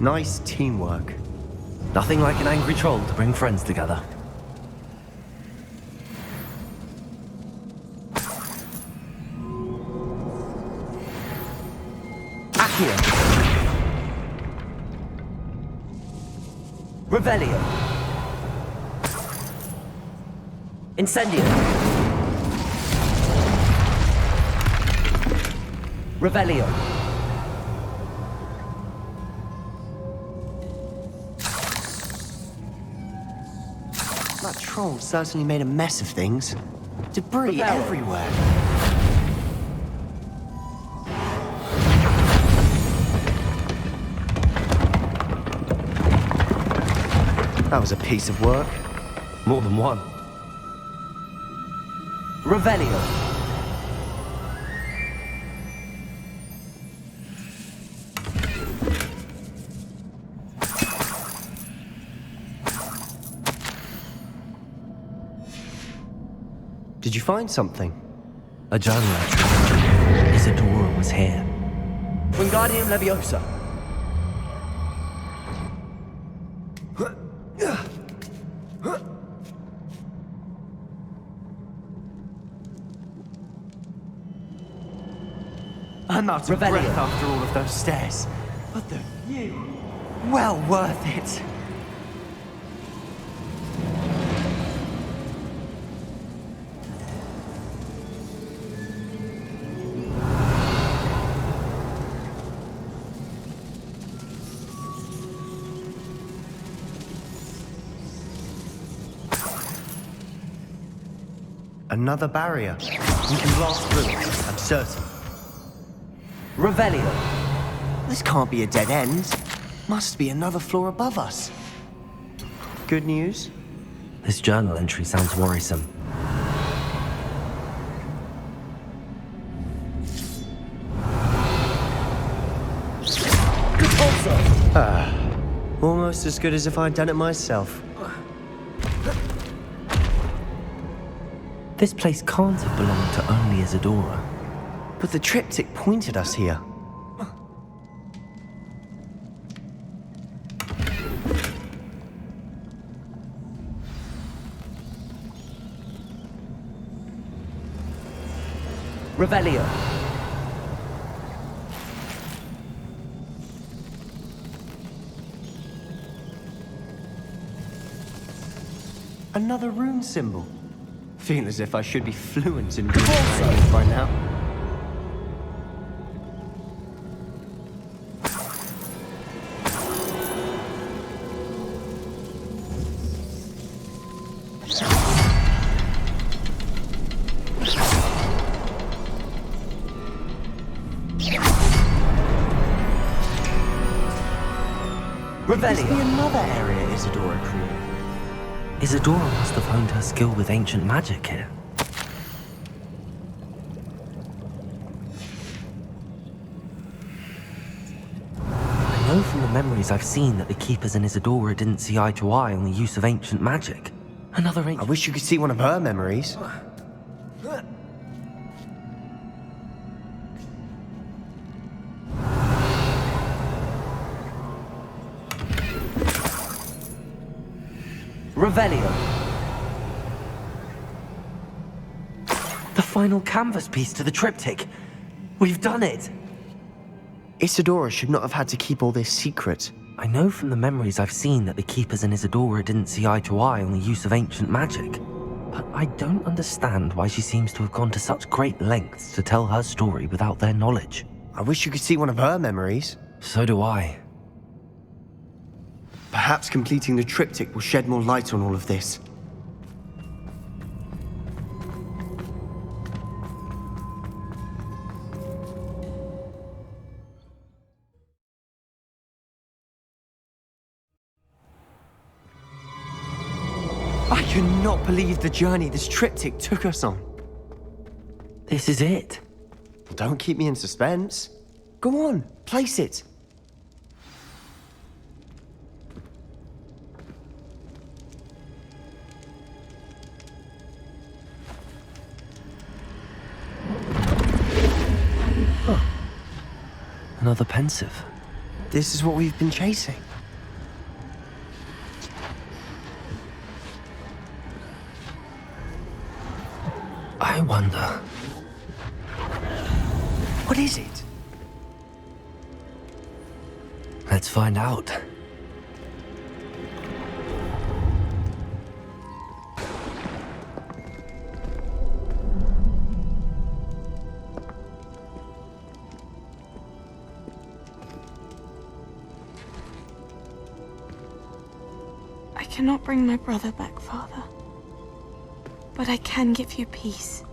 Nice teamwork. Nothing like an angry troll to bring friends together. Accio. Revelio. Incendio. Revelio. That troll certainly made a mess of things. Debris everywhere. That was a piece of work. More than one. Revelio. Did you find something? A journal entry. Isadora was here. Wingardium Leviosa. I'm out of breath after all of those stairs. But the view, well worth it. Another barrier. We can blast through it, I'm certain. Revelio. This can't be a dead end. Must be another floor above us. Good news? This journal entry sounds worrisome. Almost as good as if I'd done it myself. This place can't have belonged to only Isadora. But the Triptych pointed us here. Revelio. Another rune symbol. Feel as if I should be fluent in rune language by now. Must be another area Isadora created. Isadora must have honed her skill with ancient magic here. I know from the memories I've seen that the Keepers and Isadora didn't see eye to eye on the use of ancient magic. Another ancient... I wish you could see one of her memories. Revelio. The final canvas piece to the triptych. We've done it. Isadora should not have had to keep all this secret. I know from the memories I've seen that the Keepers and Isadora didn't see eye to eye on the use of ancient magic. But I don't understand why she seems to have gone to such great lengths to tell her story without their knowledge. I wish you could see one of her memories. So do I. Perhaps completing the triptych will shed more light on all of this. I cannot believe the journey this triptych took us on. This is it. Don't keep me in suspense. Go on, place it. Another pensive. This is what we've been chasing. I wonder... What is it? Let's find out. I cannot bring my brother back, Father. But I can give you peace.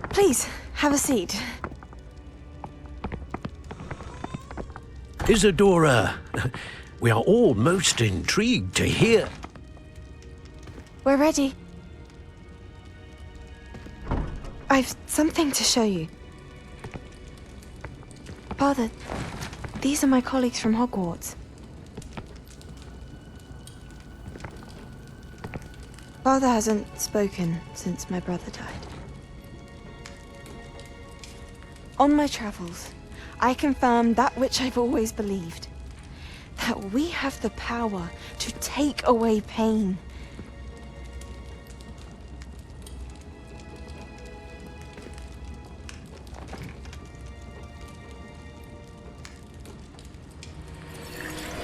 Please, have a seat. Isadora, we are all most intrigued to hear. We're ready. I've something to show you. Father, these are my colleagues from Hogwarts. Father hasn't spoken since my brother died. On my travels, I confirmed that which I've always believed. That we have the power to take away pain.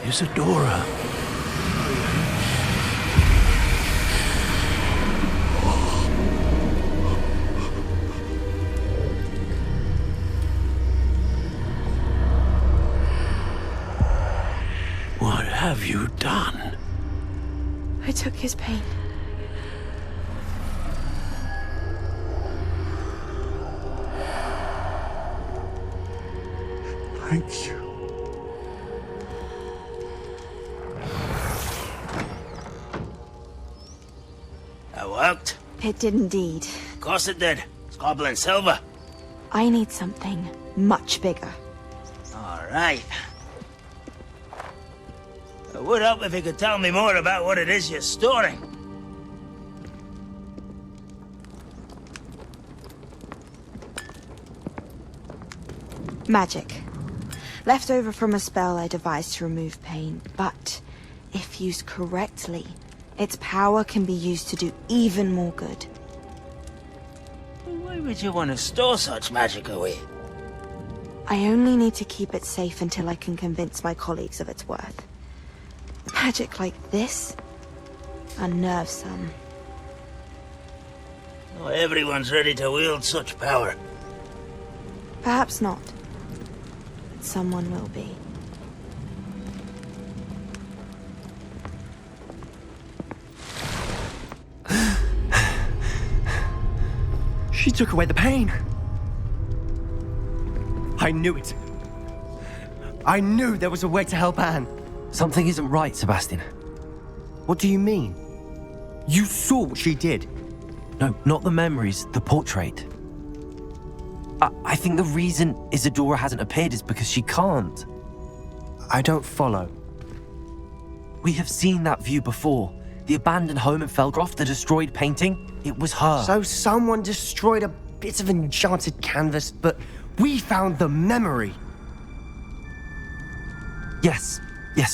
Isadora. What have you done? I took his pain. Thank you. That worked? It did indeed. Of course it did. It's goblin silver. I need something much bigger. All right. It would help if you could tell me more about what it is you're storing. Magic. Left over from a spell I devised to remove pain, but if used correctly, its power can be used to do even more good. Why would you want to store such magic away? I only need to keep it safe until I can convince my colleagues of its worth. Magic like this unnerves some. Not everyone's ready to wield such power. Perhaps not. But someone will be. She took away the pain. I knew it. I knew there was a way to help Anne. Something isn't right, Sebastian. What do you mean? You saw what she did. No, not the memories, the portrait. I think the reason Isadora hasn't appeared is because she can't. I don't follow. We have seen that view before. The abandoned home in Felgroth, the destroyed painting. It was her. So someone destroyed a bit of enchanted canvas, but we found the memory. Yes,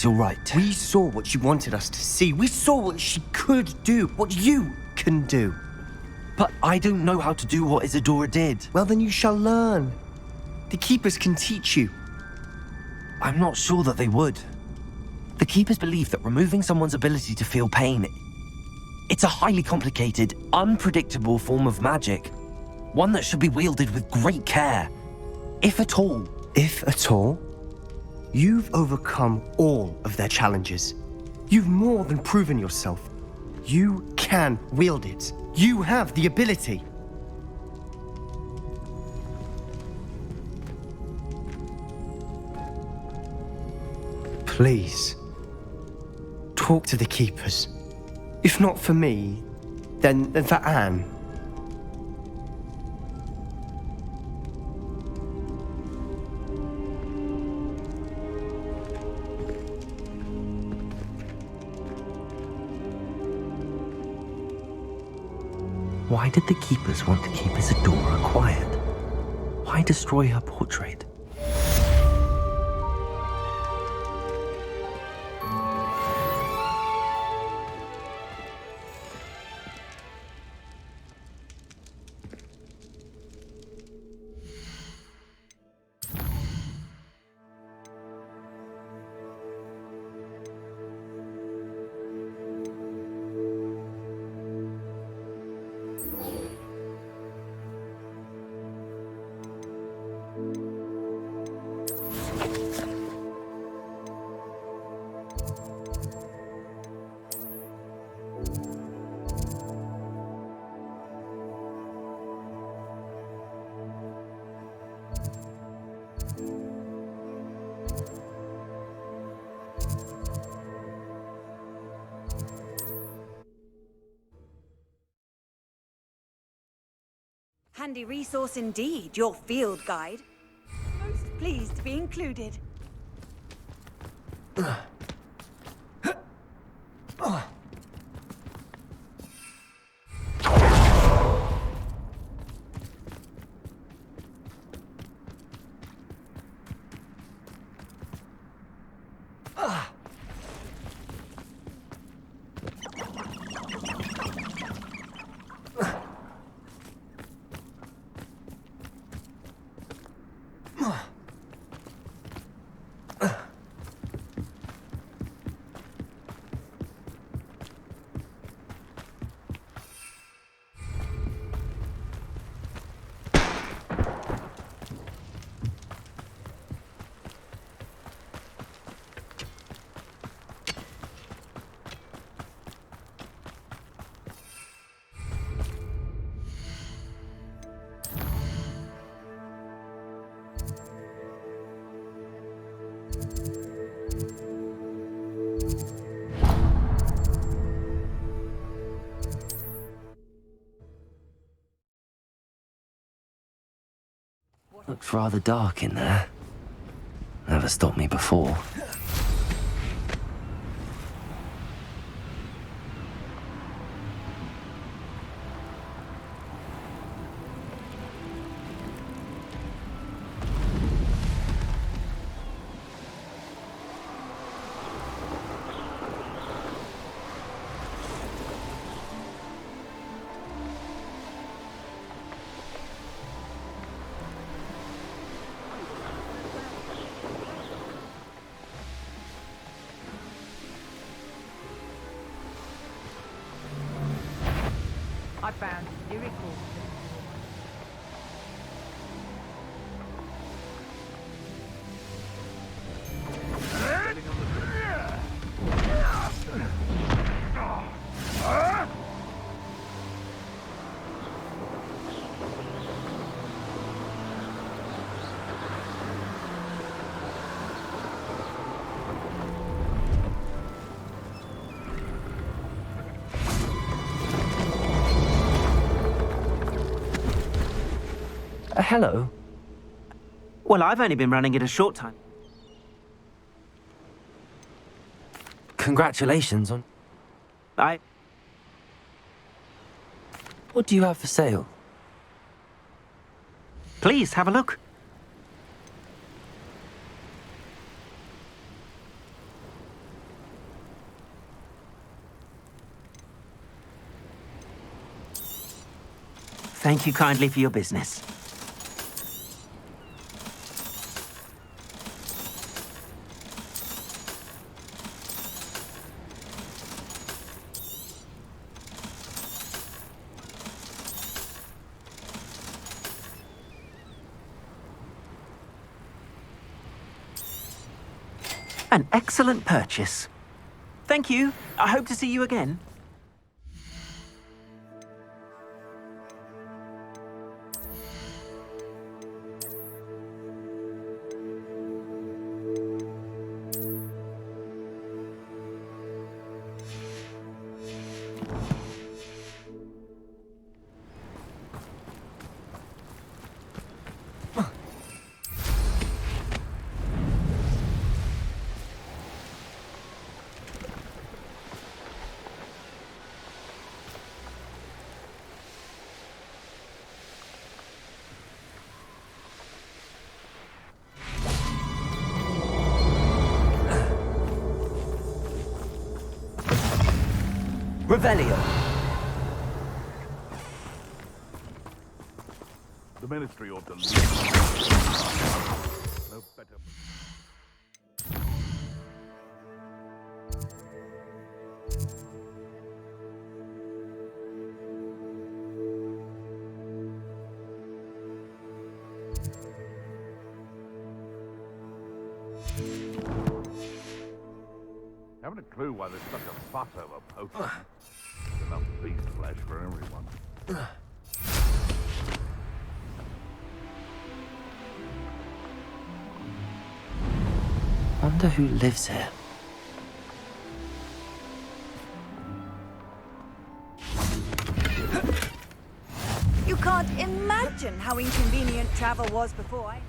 you're right. We saw what she wanted us to see. We saw what she could do, what you can do. But I don't know how to do what Isadora did. Well, then you shall learn. The Keepers can teach you. I'm not sure that they would. The Keepers believe that removing someone's ability to feel pain, it's a highly complicated, unpredictable form of magic. One that should be wielded with great care. If at all. If at all? You've overcome all of their challenges. You've more than proven yourself. You can wield it. You have the ability. Please, talk to the Keepers. If not for me, then for Anne. Why did the Keepers want to keep Isadora quiet? Why destroy her portrait? Handy resource indeed, your field guide. Most pleased to be included. Looks rather dark in there. Never stopped me before. I found Derical. Hello. Well, I've only been running it a short time. Congratulations on... What do you have for sale? Please, have a look. Thank you kindly for your business. An excellent purchase. Thank you. I hope to see you again. Revelio. The Ministry ought to leave. No better. Haven't a clue why there's such a fuss over poachers. There's enough beast flesh for everyone. Wonder who lives here. You can't imagine how inconvenient travel was before I...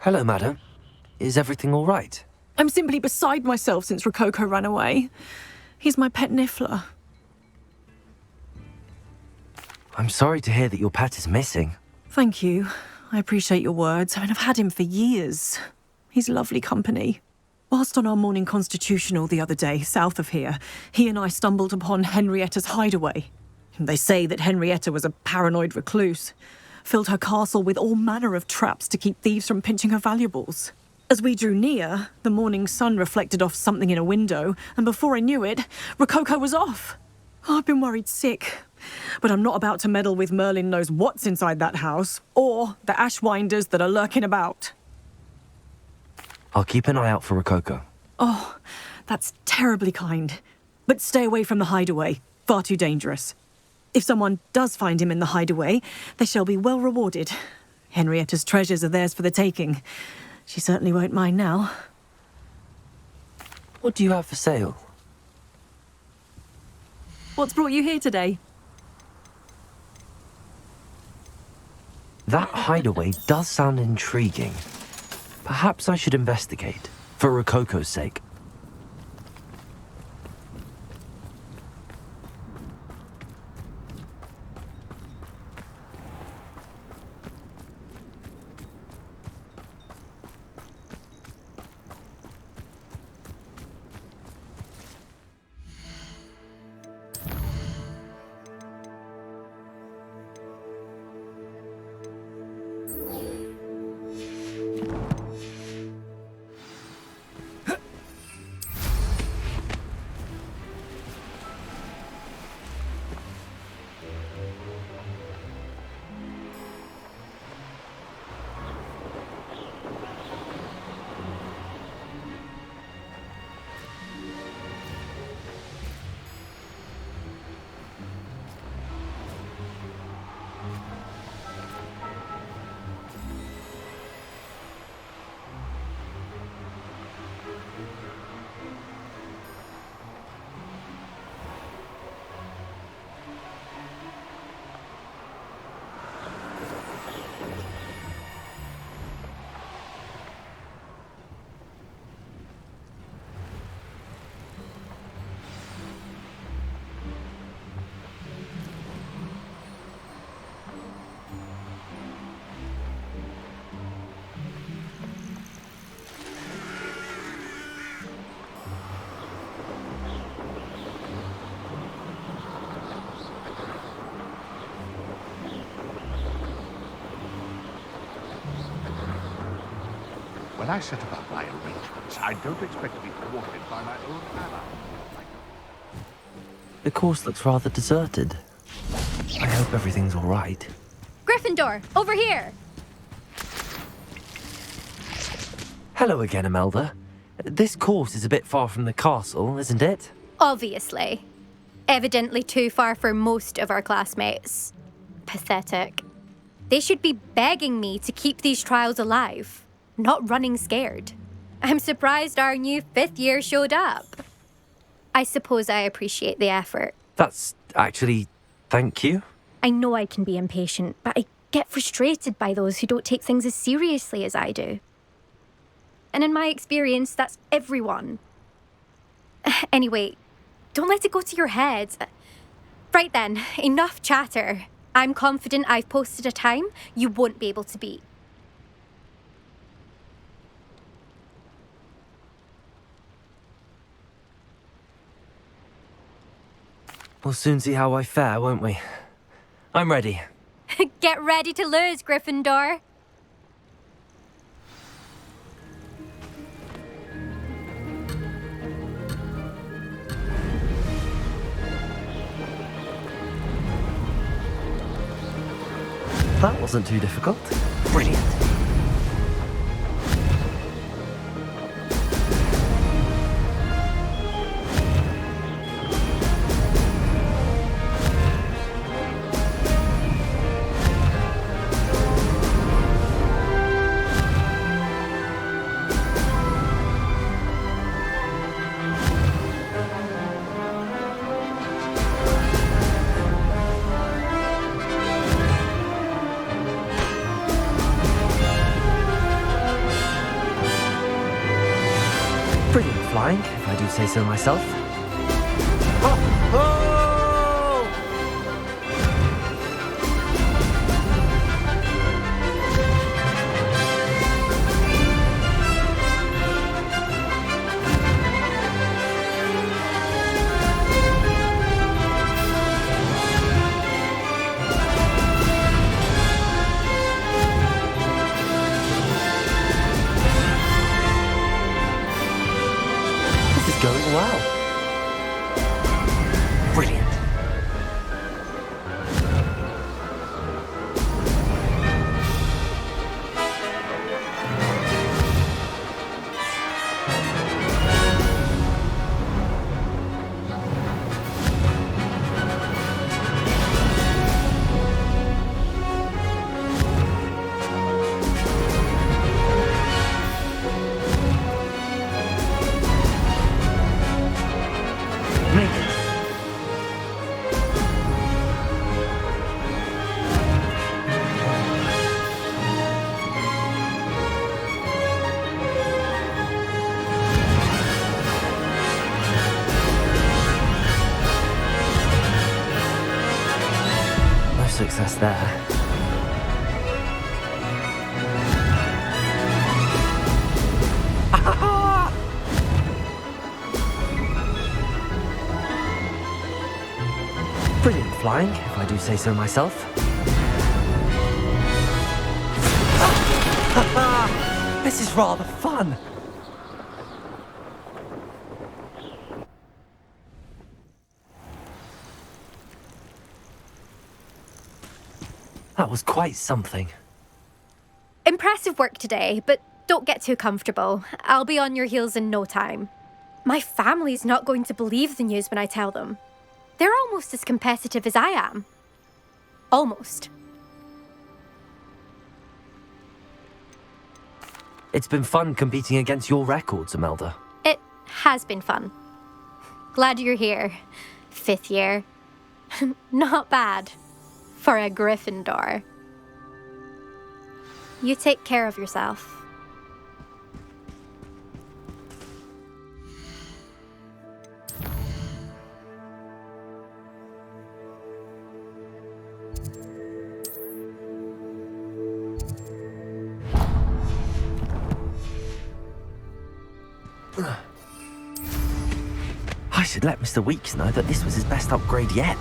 Hello, madam. Is everything all right? I'm simply beside myself since Rococo ran away. He's my pet Niffler. I'm sorry to hear that your pet is missing. Thank you. I appreciate your words. I mean, I've had him for years. He's lovely company. Whilst on our morning constitutional the other day, south of here, he and I stumbled upon Henrietta's hideaway. They say that Henrietta was a paranoid recluse, filled her castle with all manner of traps to keep thieves from pinching her valuables. As we drew near, the morning sun reflected off something in a window, and before I knew it, Rococo was off. I've been worried sick, but I'm not about to meddle with Merlin knows what's inside that house, or the Ashwinders that are lurking about. I'll keep an eye out for Rococo. Oh, that's terribly kind. But stay away from the hideaway. Far too dangerous. If someone does find him in the hideaway, they shall be well rewarded. Henrietta's treasures are theirs for the taking. She certainly won't mind now. What do you have for sale? What's brought you here today? That hideaway does sound intriguing. Perhaps I should investigate, for Rococo's sake. When I set about my arrangements, I don't expect to be thwarted by my old ally. The course looks rather deserted. I hope everything's all right. Gryffindor, over here! Hello again, Imelda. This course is a bit far from the castle, isn't it? Obviously. Evidently too far for most of our classmates. Pathetic. They should be begging me to keep these trials alive, not running scared. I'm surprised our new 5th year showed up. I suppose I appreciate the effort. That's actually... thank you. I know I can be impatient, but I get frustrated by those who don't take things as seriously as I do. And in my experience, that's everyone. Anyway, don't let it go to your head. Right then, enough chatter. I'm confident I've posted a time you won't be able to beat. We'll soon see how I fare, won't we? I'm ready. Get ready to lose, Gryffindor. That wasn't too difficult. Brilliant. Flying, if I do say so myself. Going well. Brilliant. Success there. Brilliant flying, if I do say so myself. This is rather fun. That was quite something. Impressive work today, but don't get too comfortable. I'll be on your heels in no time. My family's not going to believe the news when I tell them. They're almost as competitive as I am. Almost. It's been fun competing against your records, Imelda. It has been fun. Glad you're here. 5th year. Not bad. For a Gryffindor. You take care of yourself. I should let Mr. Weeks know that this was his best upgrade yet.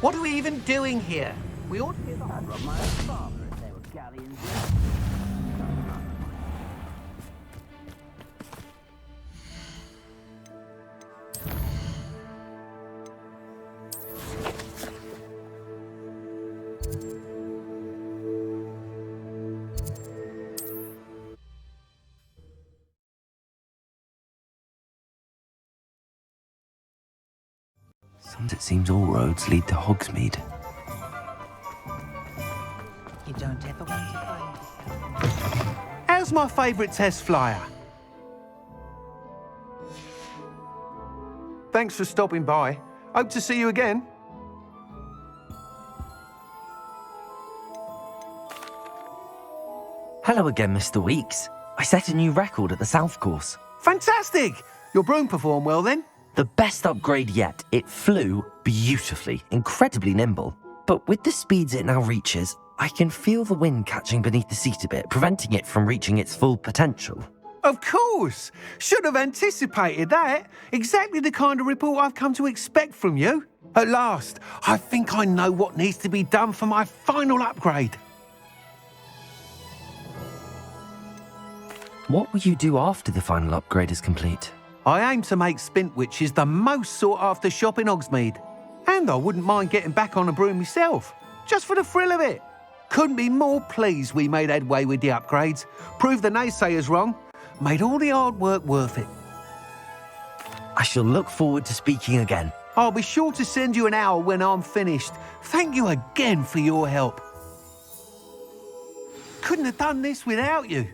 What are we even doing here? We ought to be the It seems all roads lead to Hogsmeade. You don't ever want to find. How's my favourite test flyer? Thanks for stopping by. Hope to see you again. Hello again, Mr. Weeks. I set a new record at the South Course. Fantastic! Your broom performed well then? The best upgrade yet. It flew beautifully, incredibly nimble. But with the speeds it now reaches, I can feel the wind catching beneath the seat a bit, preventing it from reaching its full potential. Of course! Should have anticipated that. Exactly the kind of report I've come to expect from you. At last, I think I know what needs to be done for my final upgrade. What will you do after the final upgrade is complete? I aim to make Spintwitches the most sought-after shop in Hogsmeade. And I wouldn't mind getting back on a broom myself, just for the thrill of it. Couldn't be more pleased we made headway with the upgrades, proved the naysayers wrong, made all the hard work worth it. I shall look forward to speaking again. I'll be sure to send you an hour when I'm finished. Thank you again for your help. Couldn't have done this without you.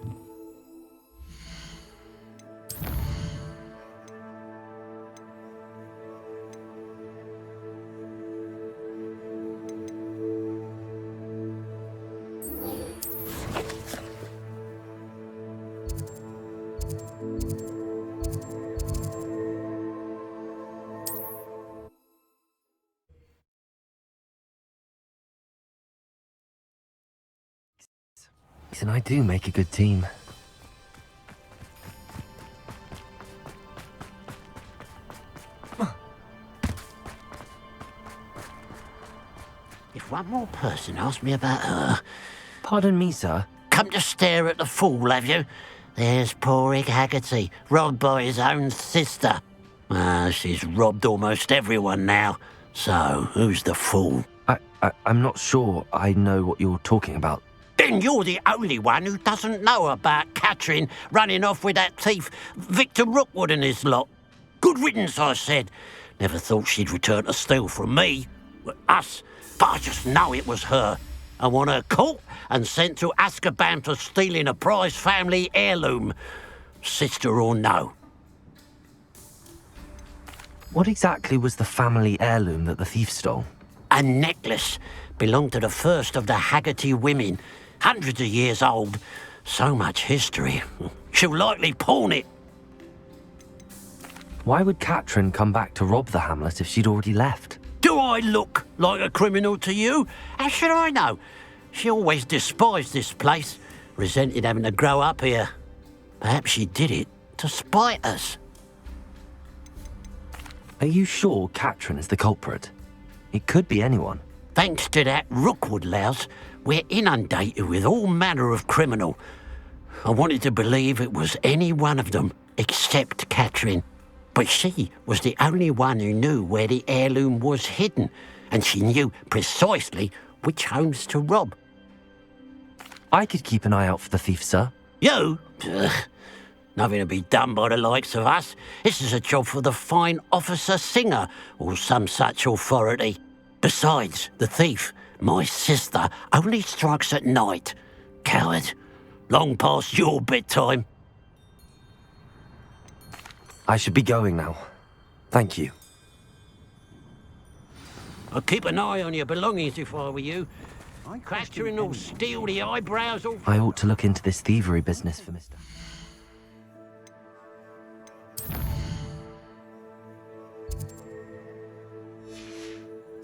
And I do make a good team. If one more person asks me about her... Pardon me, sir? Come to stare at the fool, have you? There's poor Ig Haggerty, robbed by his own sister. She's robbed almost everyone now. So, who's the fool? I'm not sure I know what you're talking about. Then you're the only one who doesn't know about Catherine running off with that thief Victor Rookwood and his lot. Good riddance, I said. Never thought she'd return to steal from me, us, but I just know it was her. I want her caught and sent to Azkaban for stealing a prize family heirloom, sister or no. What exactly was the family heirloom that the thief stole? A necklace. Belonged to the first of the Haggerty women. Hundreds of years old. So much history. She'll likely pawn it. Why would Catherine come back to rob the hamlet if she'd already left? Do I look like a criminal to you? How should I know? She always despised this place, resented having to grow up here. Perhaps she did it to spite us. Are you sure Catherine is the culprit? It could be anyone. Thanks to that Rookwood louse, we're inundated with all manner of criminal. I wanted to believe it was any one of them, except Catherine. But she was the only one who knew where the heirloom was hidden, and she knew precisely which homes to rob. I could keep an eye out for the thief, sir. You? Nothing to be done by the likes of us. This is a job for the fine officer Singer, or some such authority. Besides, the thief, my sister, only strikes at night. Coward. Long past your bedtime. I should be going now. Thank you. I'd keep an eye on your belongings if I were you. Catherine will steal the eyebrows off. I ought to look into this thievery business for Mr.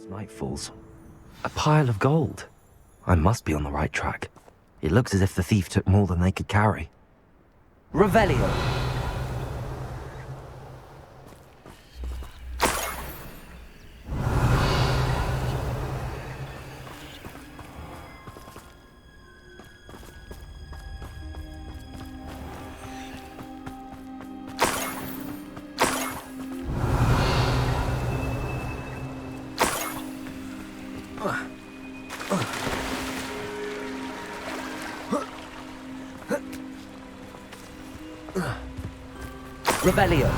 Night falls. A pile of gold. I must be on the right track. It looks as if the thief took more than they could carry. Revelio. Revelio.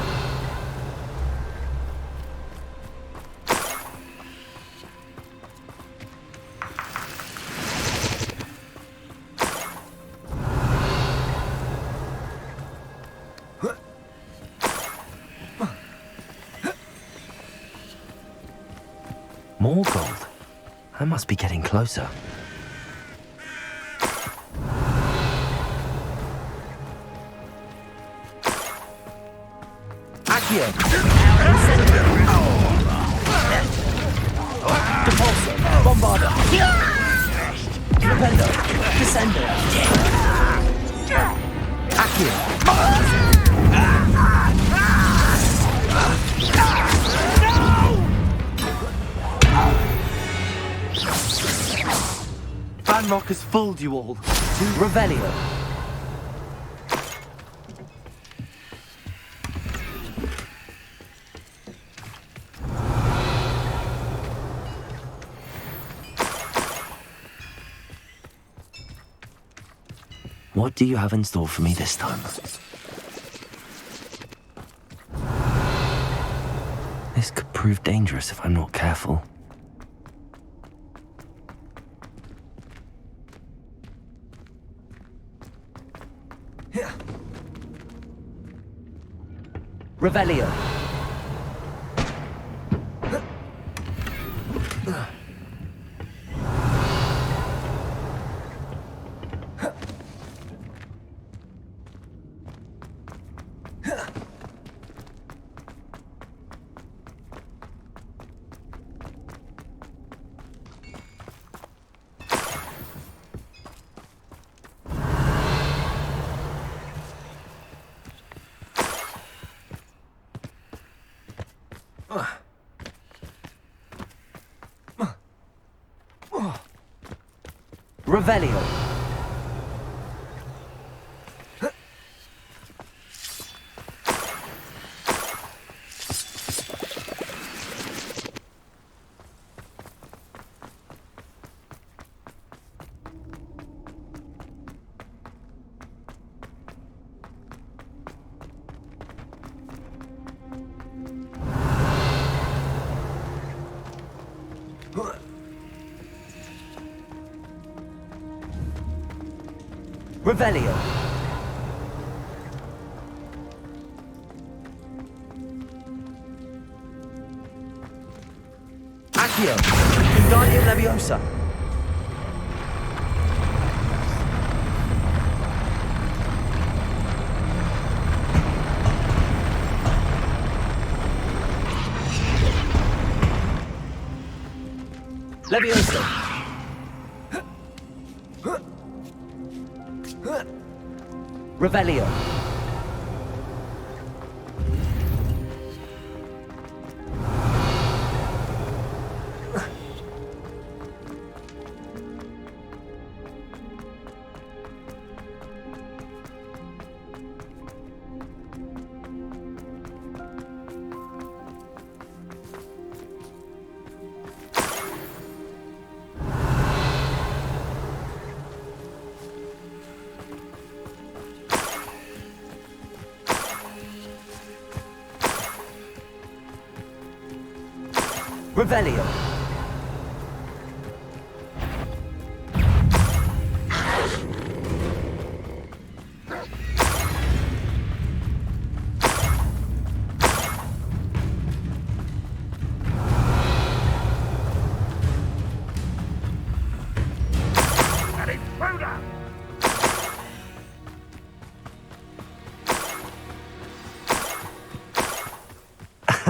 More gold. I must be getting closer. Accio! Depulso! Bombarda! Rependo! Descendo! Accio! Ranrock has fooled you all. Revelio. What do you have in store for me this time? This could prove dangerous if I'm not careful. Revelio. Revelio. Revelio. Accio. Wingardium Leviosa. Leviosa. Revelio. Revelio.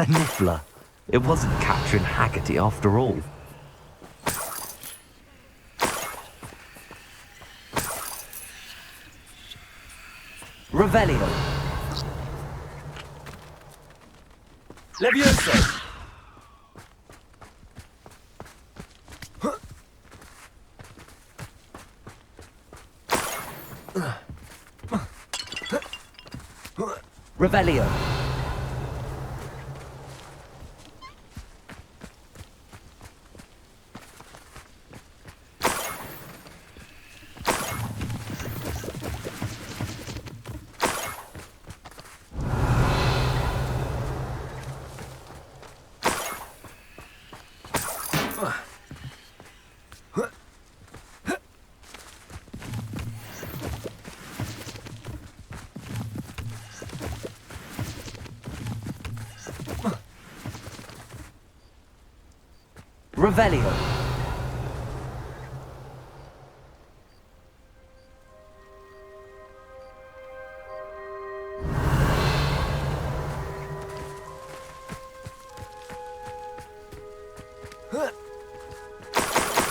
Niffler. It wasn't capturing Haggerty after all. Revelio. Leviosa. Revelio. Revelio.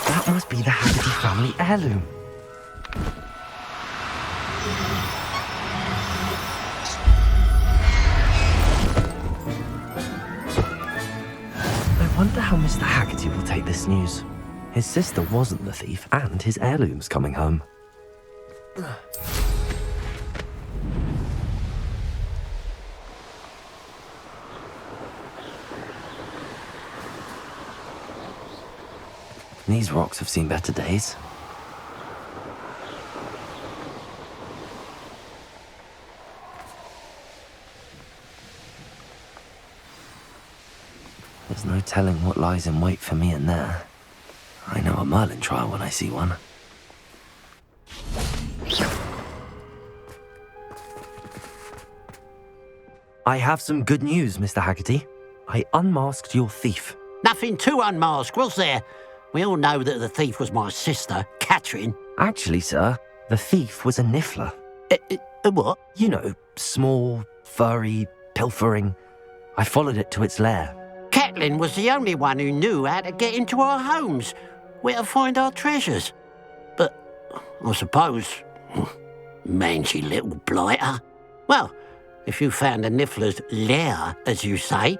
That must be the Haggerty family heirloom. I wonder how Mr. Haggerty will take this news. His sister wasn't the thief, and his heirloom's coming home. These rocks have seen better days. There's no telling what lies in wait for me in there. I know a Merlin trial when I see one. I have some good news, Mr. Haggerty. I unmasked your thief. Nothing to unmask, was there? We all know that the thief was my sister, Catherine. Actually, sir, the thief was a Niffler. A what? You know, small, furry, pilfering. I followed it to its lair. Catelyn was the only one who knew how to get into our homes, where to find our treasures. But I suppose, mangy little blighter. Well, if you found the Niffler's lair, as you say,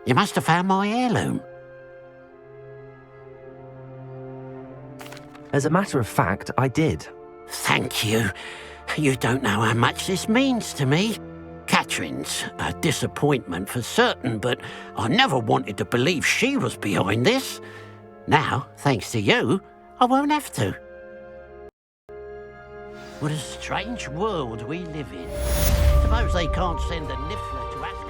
you must have found my heirloom. As a matter of fact, I did. Thank you. You don't know how much this means to me. Catherine's a disappointment for certain, but I never wanted to believe she was behind this. Now, thanks to you, I won't have to. What a strange world we live in. Suppose they can't send a Niffler to Azkaban.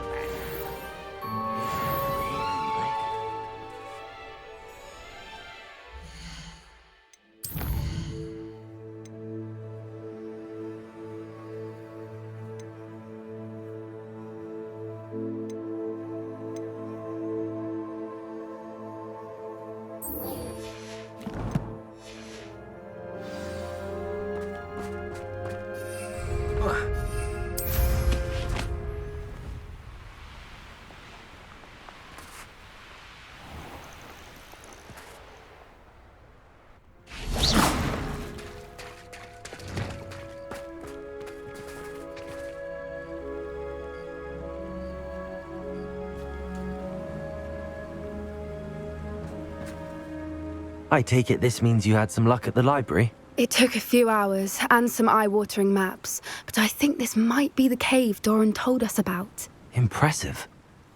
I take it this means you had some luck at the library? It took a few hours and some eye-watering maps, but I think this might be the cave Doran told us about. Impressive.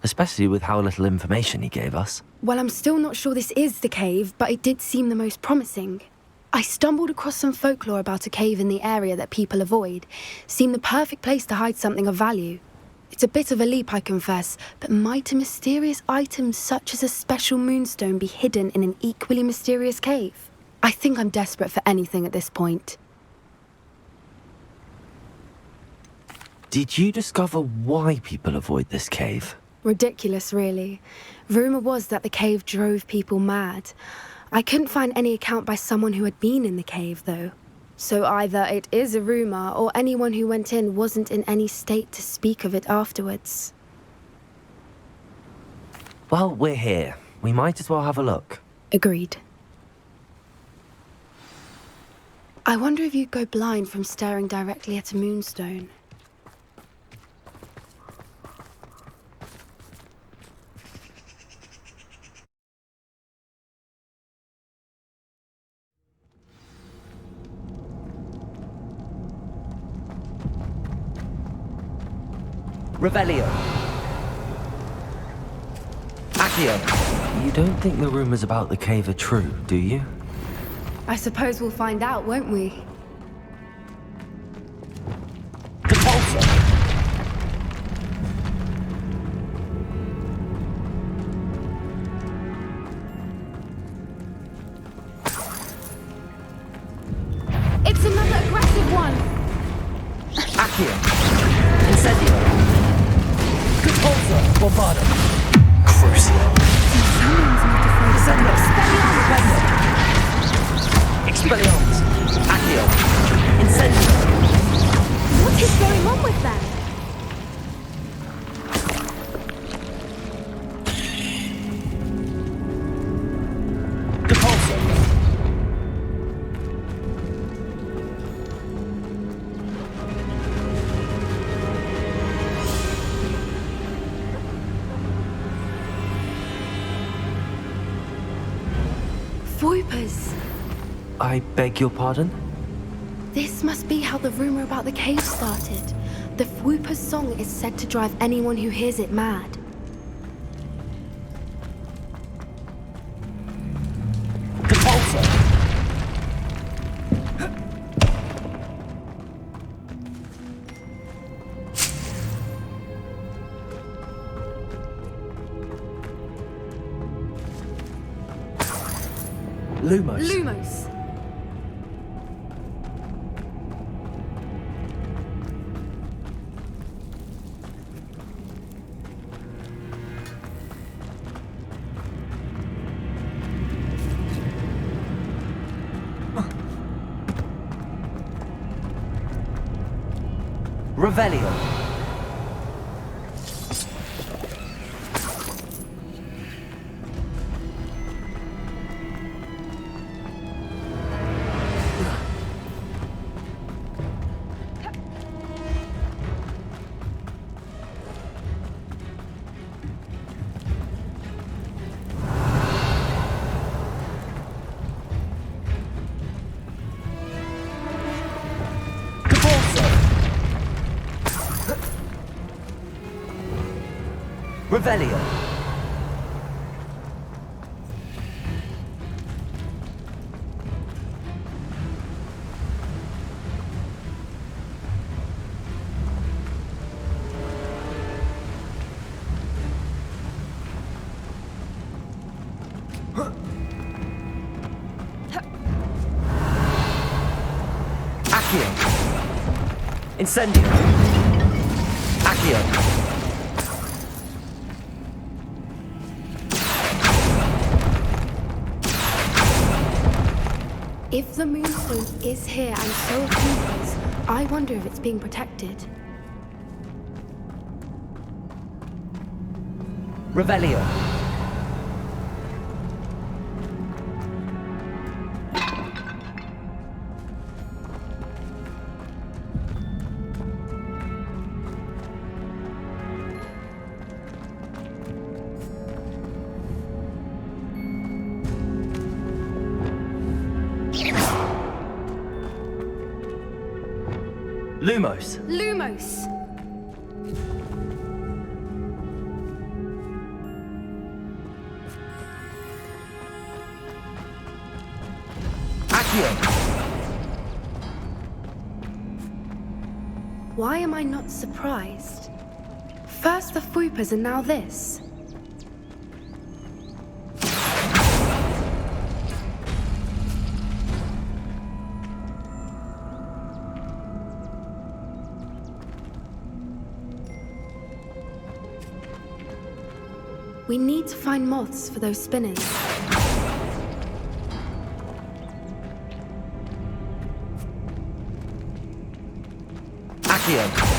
Especially with how little information he gave us. Well, I'm still not sure this is the cave, but it did seem the most promising. I stumbled across some folklore about a cave in the area that people avoid. Seemed the perfect place to hide something of value. It's a bit of a leap, I confess, but might a mysterious item such as a special moonstone be hidden in an equally mysterious cave? I think I'm desperate for anything at this point. Did you discover why people avoid this cave? Ridiculous, really. Rumour was that the cave drove people mad. I couldn't find any account by someone who had been in the cave, though. So either it is a rumour, or anyone who went in wasn't in any state to speak of it afterwards. Well, we're here. We might as well have a look. Agreed. I wonder if you'd go blind from staring directly at a moonstone. Revelio. Accio. You don't think the rumors about the cave are true, do you? I suppose we'll find out, won't we? It's another aggressive one! Accio. Incendio. Bombarda. Someone's not afraid of Expelliarmus! Accio! Incendio! What is going on with them? Depulso! Voipers! I beg your pardon? This must be how the rumor about the cave started. The Whooper's song is said to drive anyone who hears it mad. Depulso! Lumos. Lumos! Revelio. Revelio. Accio. Incendio. Accio. If the Moonstone is here and so are Whoopers, I wonder if it's being protected. Revelio. Lumos. Lumos! Accio. Why am I not surprised? First the Whoopers and now this. We need to find moths for those spinners. Accio.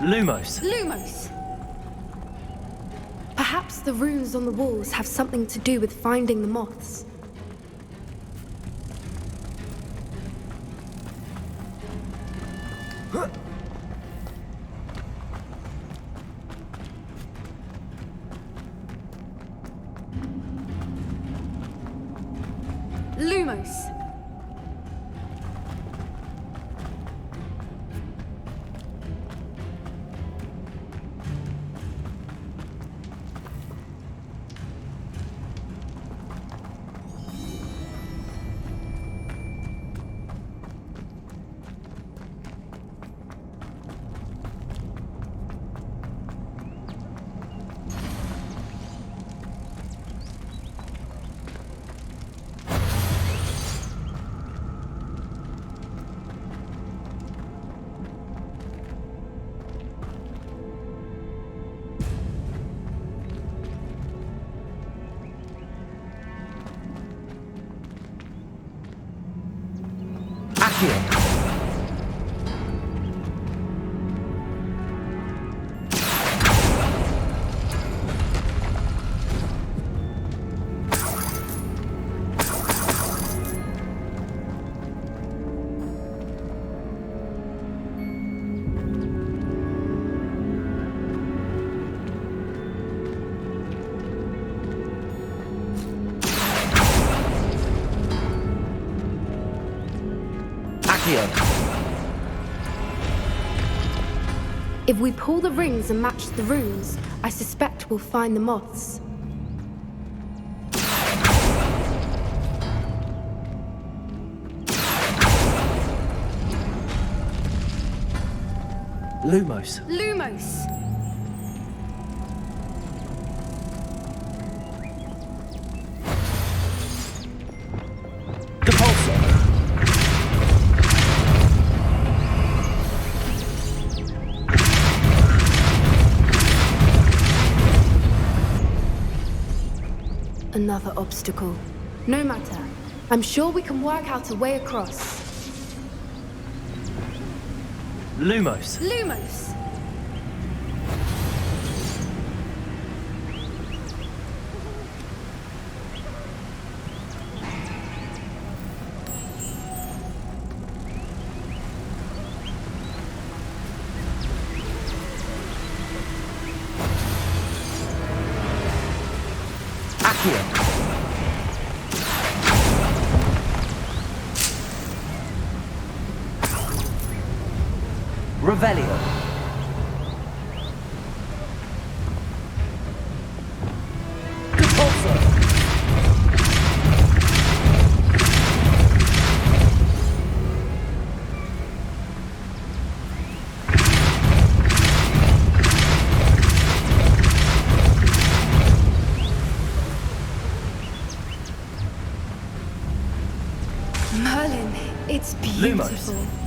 Lumos. Lumos! Perhaps the runes on the walls have something to do with finding the moths. Lumos! Accio. If we pull the rings and match the runes, I suspect we'll find the moths. Lumos. Lumos! Another obstacle. No matter. I'm sure we can work out a way across. Lumos. Lumos! Revelio. Merlin, it's beautiful. Lumos.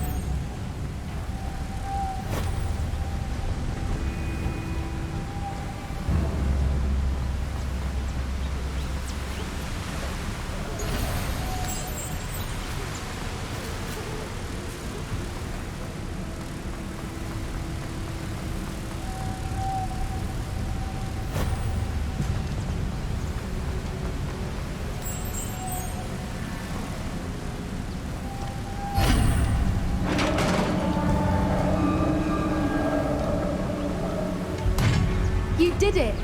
You did it!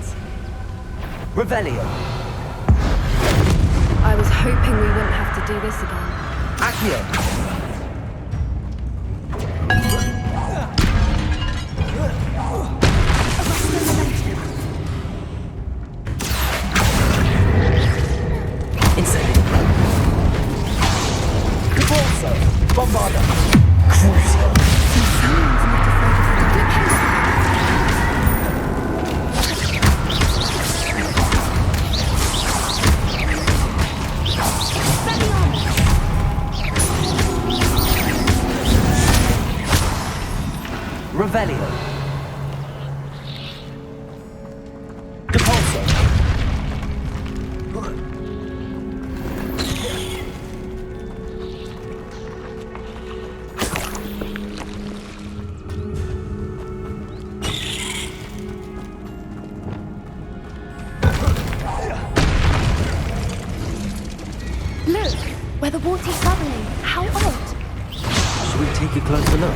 Revelio. I was hoping we wouldn't have to do this again. Accio. Incendio. Caporso. Bombarda. Crucio. Someone's not afraid of the duplicate. Revelio. Depulso. Look, where the water's bubbling. How odd. Should we take a closer look?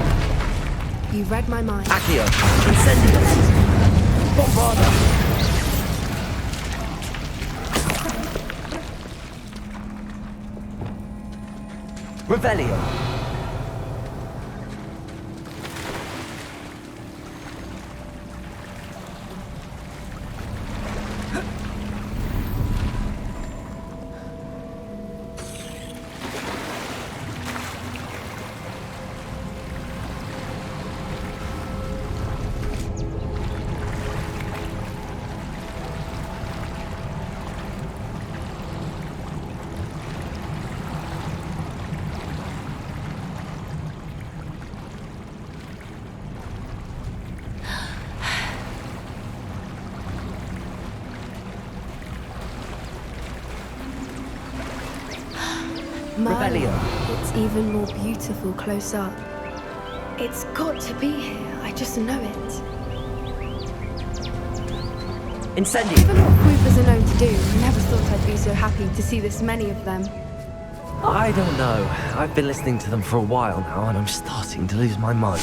You read my mind. Accio. Incendio. Bombarda. Revelio. Merlin. It's even more beautiful close up. It's got to be here. I just know it. Incendio! Given what Swoopers are known to do, I never thought I'd be so happy to see this many of them. I don't know. I've been listening to them for a while now, and I'm starting to lose my mind.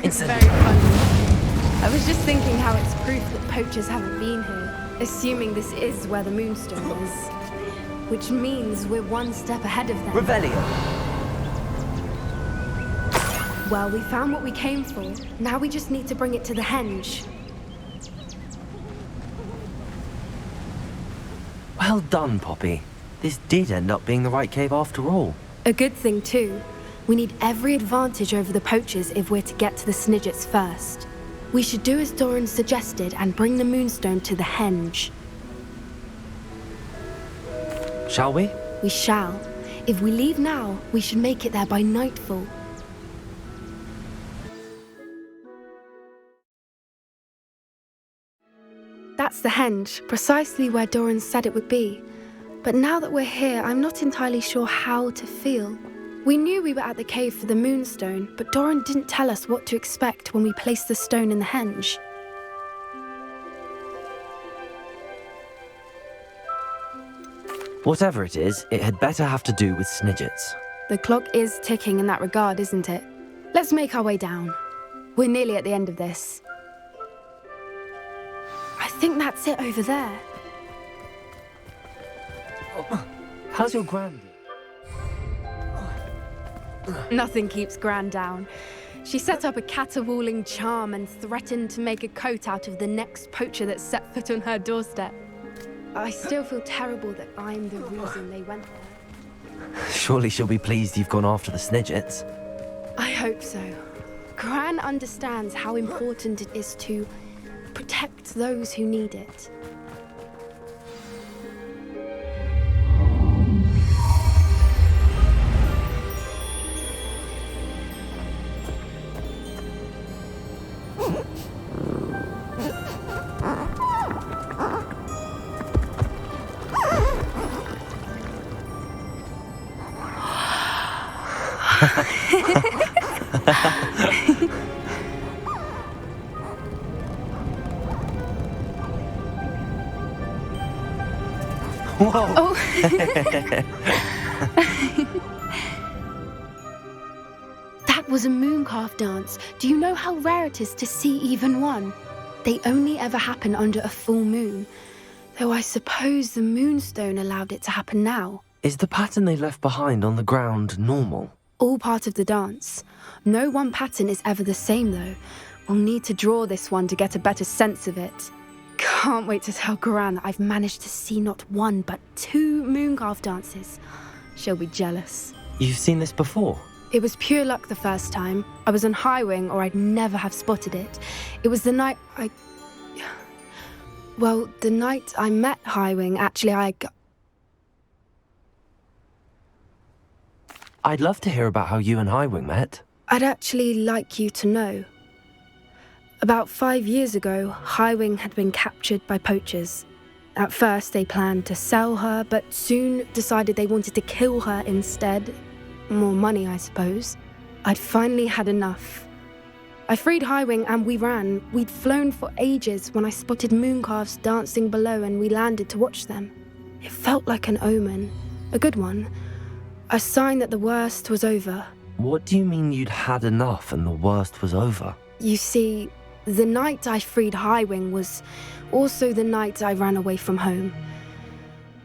It's very funny. I was just thinking how it's proof that poachers haven't been here, assuming this is where the Moonstone is. Which means we're one step ahead of them. Revelio! Well, we found what we came for. Now we just need to bring it to the henge. Well done, Poppy. This did end up being the right cave after all. A good thing, too. We need every advantage over the poachers if we're to get to the Snidgets first. We should do as Doran suggested and bring the Moonstone to the henge. Shall we? We shall. If we leave now, we should make it there by nightfall. That's the henge, precisely where Doran said it would be. But now that we're here, I'm not entirely sure how to feel. We knew we were at the cave for the Moonstone, but Doran didn't tell us what to expect when we placed the stone in the henge. Whatever it is, it had better have to do with Snidgets. The clock is ticking in that regard, isn't it? Let's make our way down. We're nearly at the end of this. I think that's it over there. How's your Gran? Nothing keeps Gran down. She set up a caterwauling charm and threatened to make a coat out of the next poacher that set foot on her doorstep. I still feel terrible that I'm the reason they went there. Surely she'll be pleased you've gone after the Snidgets. I hope so. Gran understands how important it is to protect those who need it. Whoa! Oh. That was a Moongalf dance. Do you know how rare it is to see even one? They only ever happen under a full moon. Though I suppose the Moonstone allowed it to happen now. Is the pattern they left behind on the ground normal? All part of the dance. No one pattern is ever the same, though. We'll need to draw this one to get a better sense of it. Can't wait to tell Gran that I've managed to see not one, but 2 Moongalf dances. She'll be jealous. You've seen this before? It was pure luck the first time. I was on Highwing, or I'd never have spotted it. It was the night Well, the night I met Highwing, actually, I'd love to hear about how you and Highwing met. I'd actually like you to know. About 5 years ago, Highwing had been captured by poachers. At first, they planned to sell her, but soon decided they wanted to kill her instead. More money, I suppose. I'd finally had enough. I freed Highwing and we ran. We'd flown for ages when I spotted Moongalfs dancing below and we landed to watch them. It felt like an omen. A good one. A sign that the worst was over. What do you mean you'd had enough and the worst was over? You see, the night I freed Highwing was also the night I ran away from home.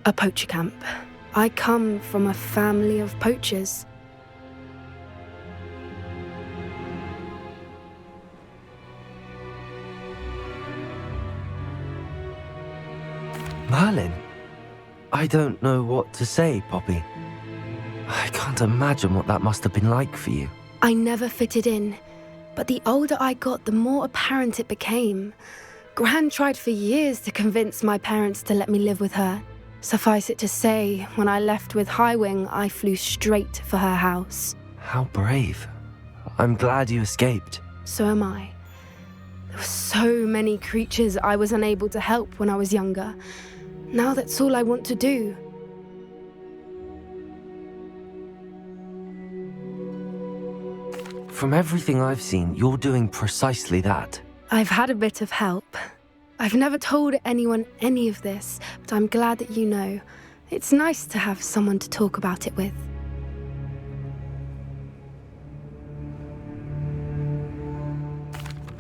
A poacher camp. I come from a family of poachers. Merlin? I don't know what to say, Poppy. I can't imagine what that must have been like for you. I never fitted in, but the older I got, the more apparent it became. Gran tried for years to convince my parents to let me live with her. Suffice it to say, when I left with Highwing, I flew straight for her house. How brave. I'm glad you escaped. So am I. There were so many creatures I was unable to help when I was younger. Now that's all I want to do. From everything I've seen, you're doing precisely that. I've had a bit of help. I've never told anyone any of this, but I'm glad that you know. It's nice to have someone to talk about it with.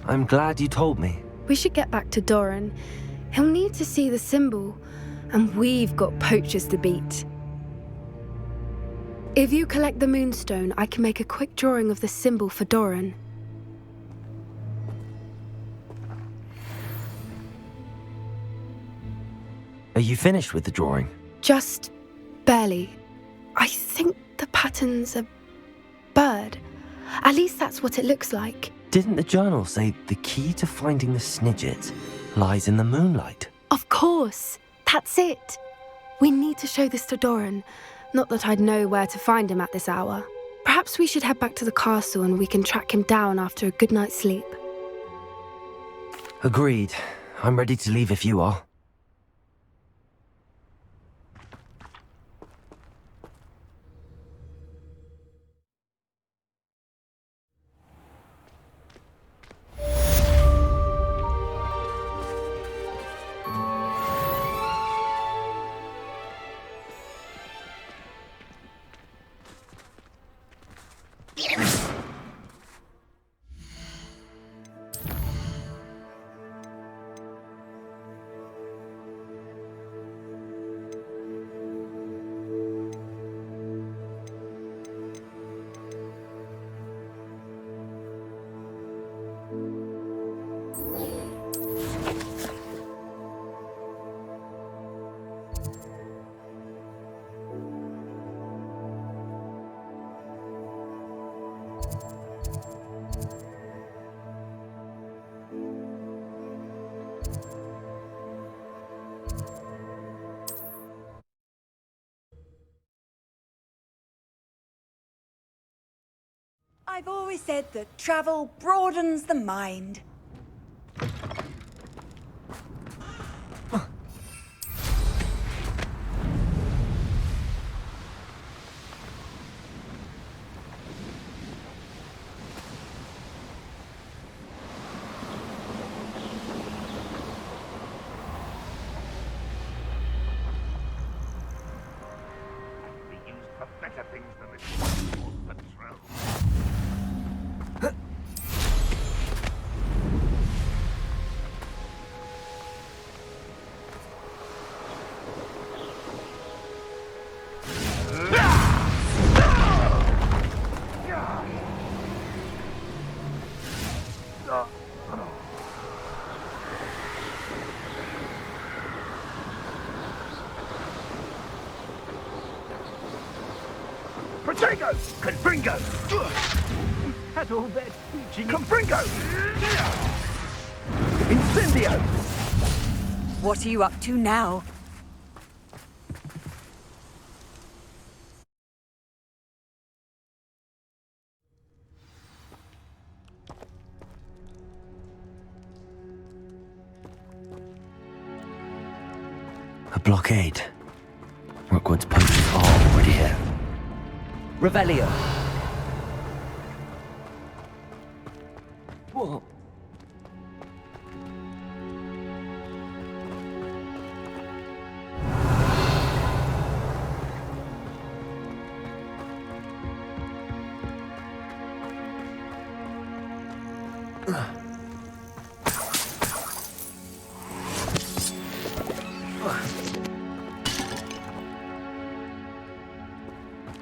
I'm glad you told me. We should get back to Doran. He'll need to see the symbol, and we've got poachers to beat. If you collect the Moonstone, I can make a quick drawing of the symbol for Doran. Are you finished with the drawing? Just barely. I think the pattern's a bird. At least that's what it looks like. Didn't the journal say the key to finding the Snidgets lies in the moonlight? Of course. That's it. We need to show this to Doran. Not that I'd know where to find him at this hour. Perhaps we should head back to the castle and we can track him down after a good night's sleep. Agreed. I'm ready to leave if you are. I've always said that travel broadens the mind. Confringo! Had all that teaching. Confringo! Incendio! What are you up to now? A blockade. Rookwood's poachers are already here. Revelio. Whoa.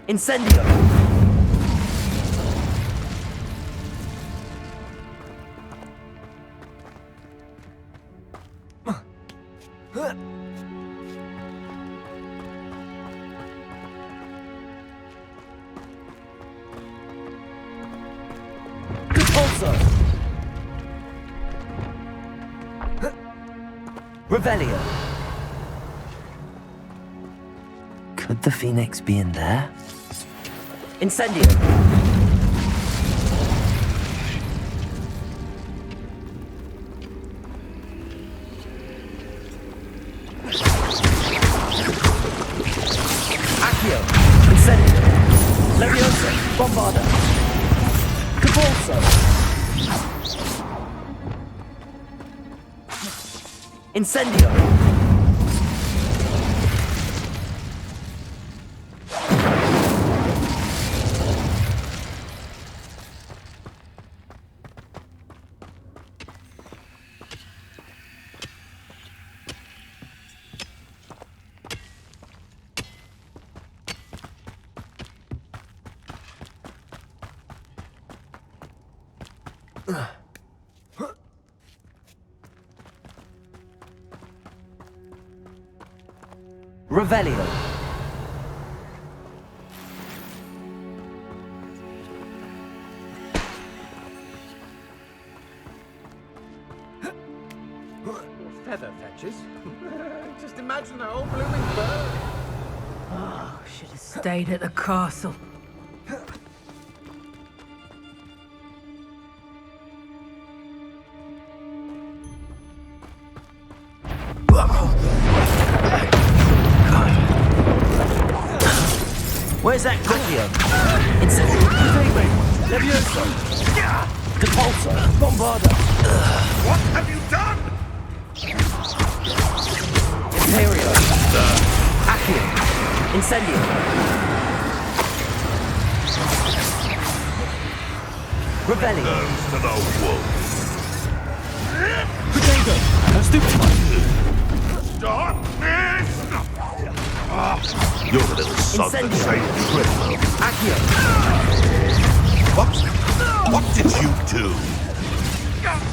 Incendio! Repulsor! Revelio! Could the Phoenix be in there? Incendio! Accio! Incendio! Leviosa! Bombarda! Repulsor! Incendio! Revelio. Feather fetchers? Just imagine the whole blooming bird. Oh, should have stayed at the castle. Where's that Cookie? Levioso! Depulso! Bombarda! What have you done? Imperio! Accio! Incendio! Rebellion! Those to the wolves. Potato! Stupefy! Darkness! You're the little sod that saved Triptych. Accio! What did you do?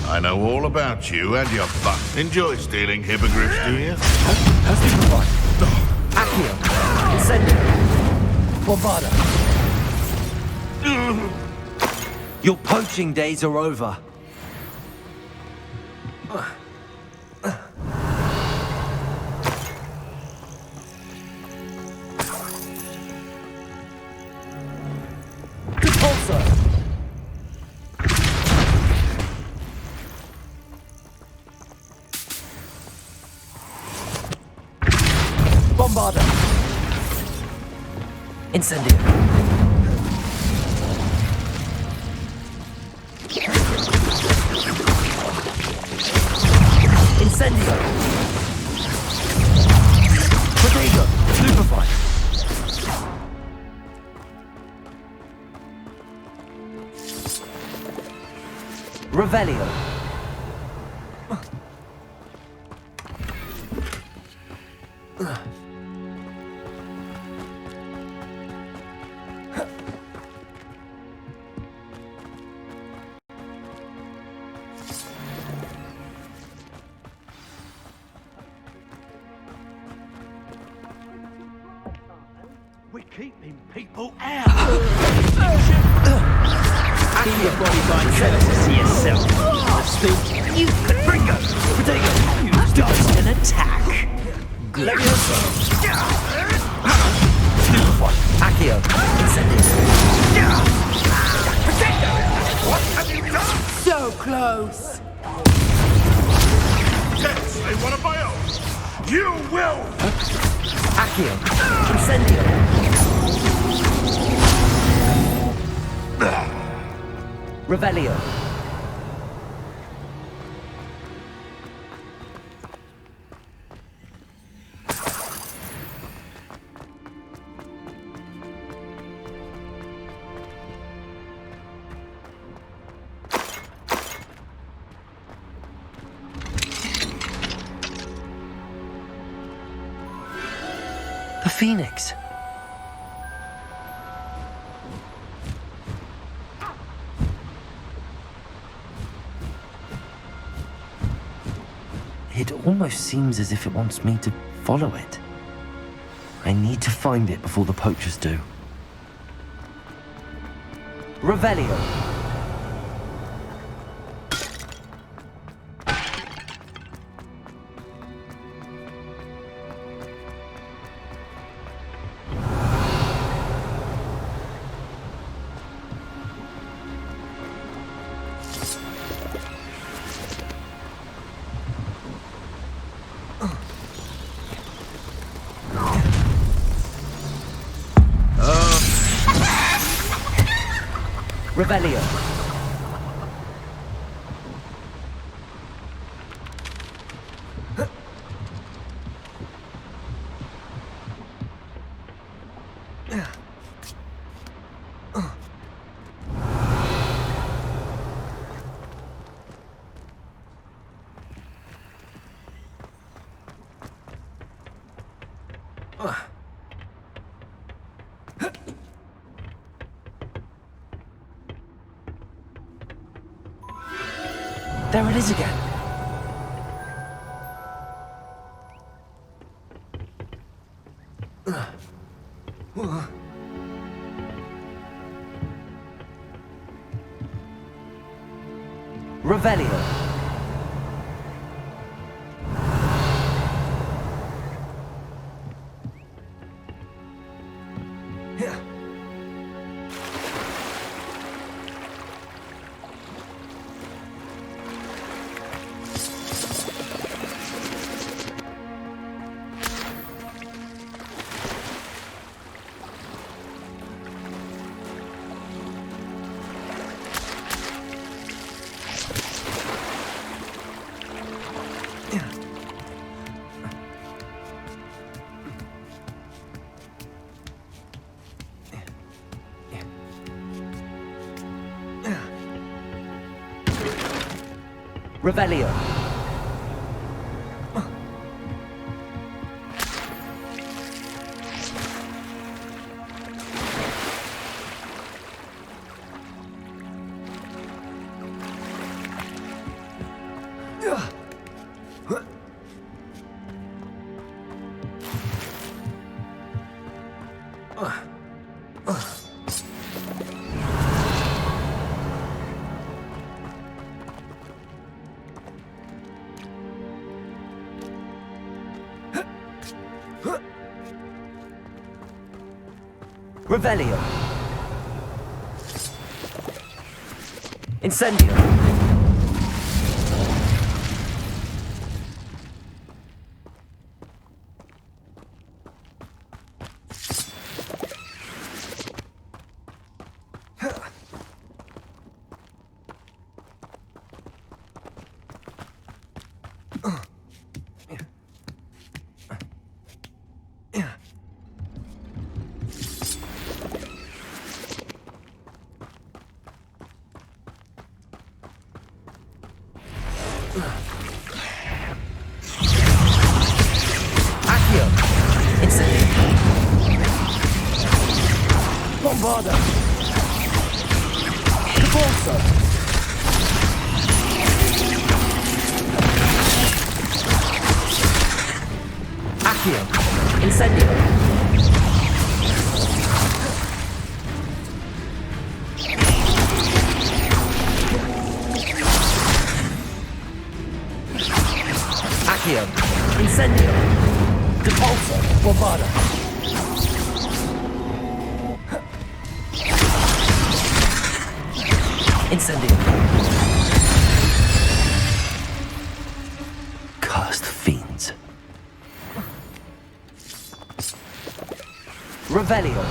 I know all about you and your butt. Enjoy stealing hippogriffs, do you? Stupefy! Accio! Incendio! Bombarda! Your poaching days are over. Bombarda! Incendio! Incendio! Potato! Stupefy! Revelio! We're keeping people out. Keep your body by courtesy yourself. Still, you could bring us. Potato, you dodged an attack. Good. Stupefy! Accio! Incendio! Potato! What have you done? So close. Yes, I'm one of my own. You will. Accio! Incendio! Revelio! The Phoenix! It almost seems as if it wants me to follow it. I need to find it before the poachers do. Revelio! Revelio! There it is again. Revelio. Revelio. Revelio. Incendio. Bombarda. Cabalsa. Accio. Incendio. Accio. Incendio. Depulso. Bombarda. Incendio. Cursed fiends. Revelio.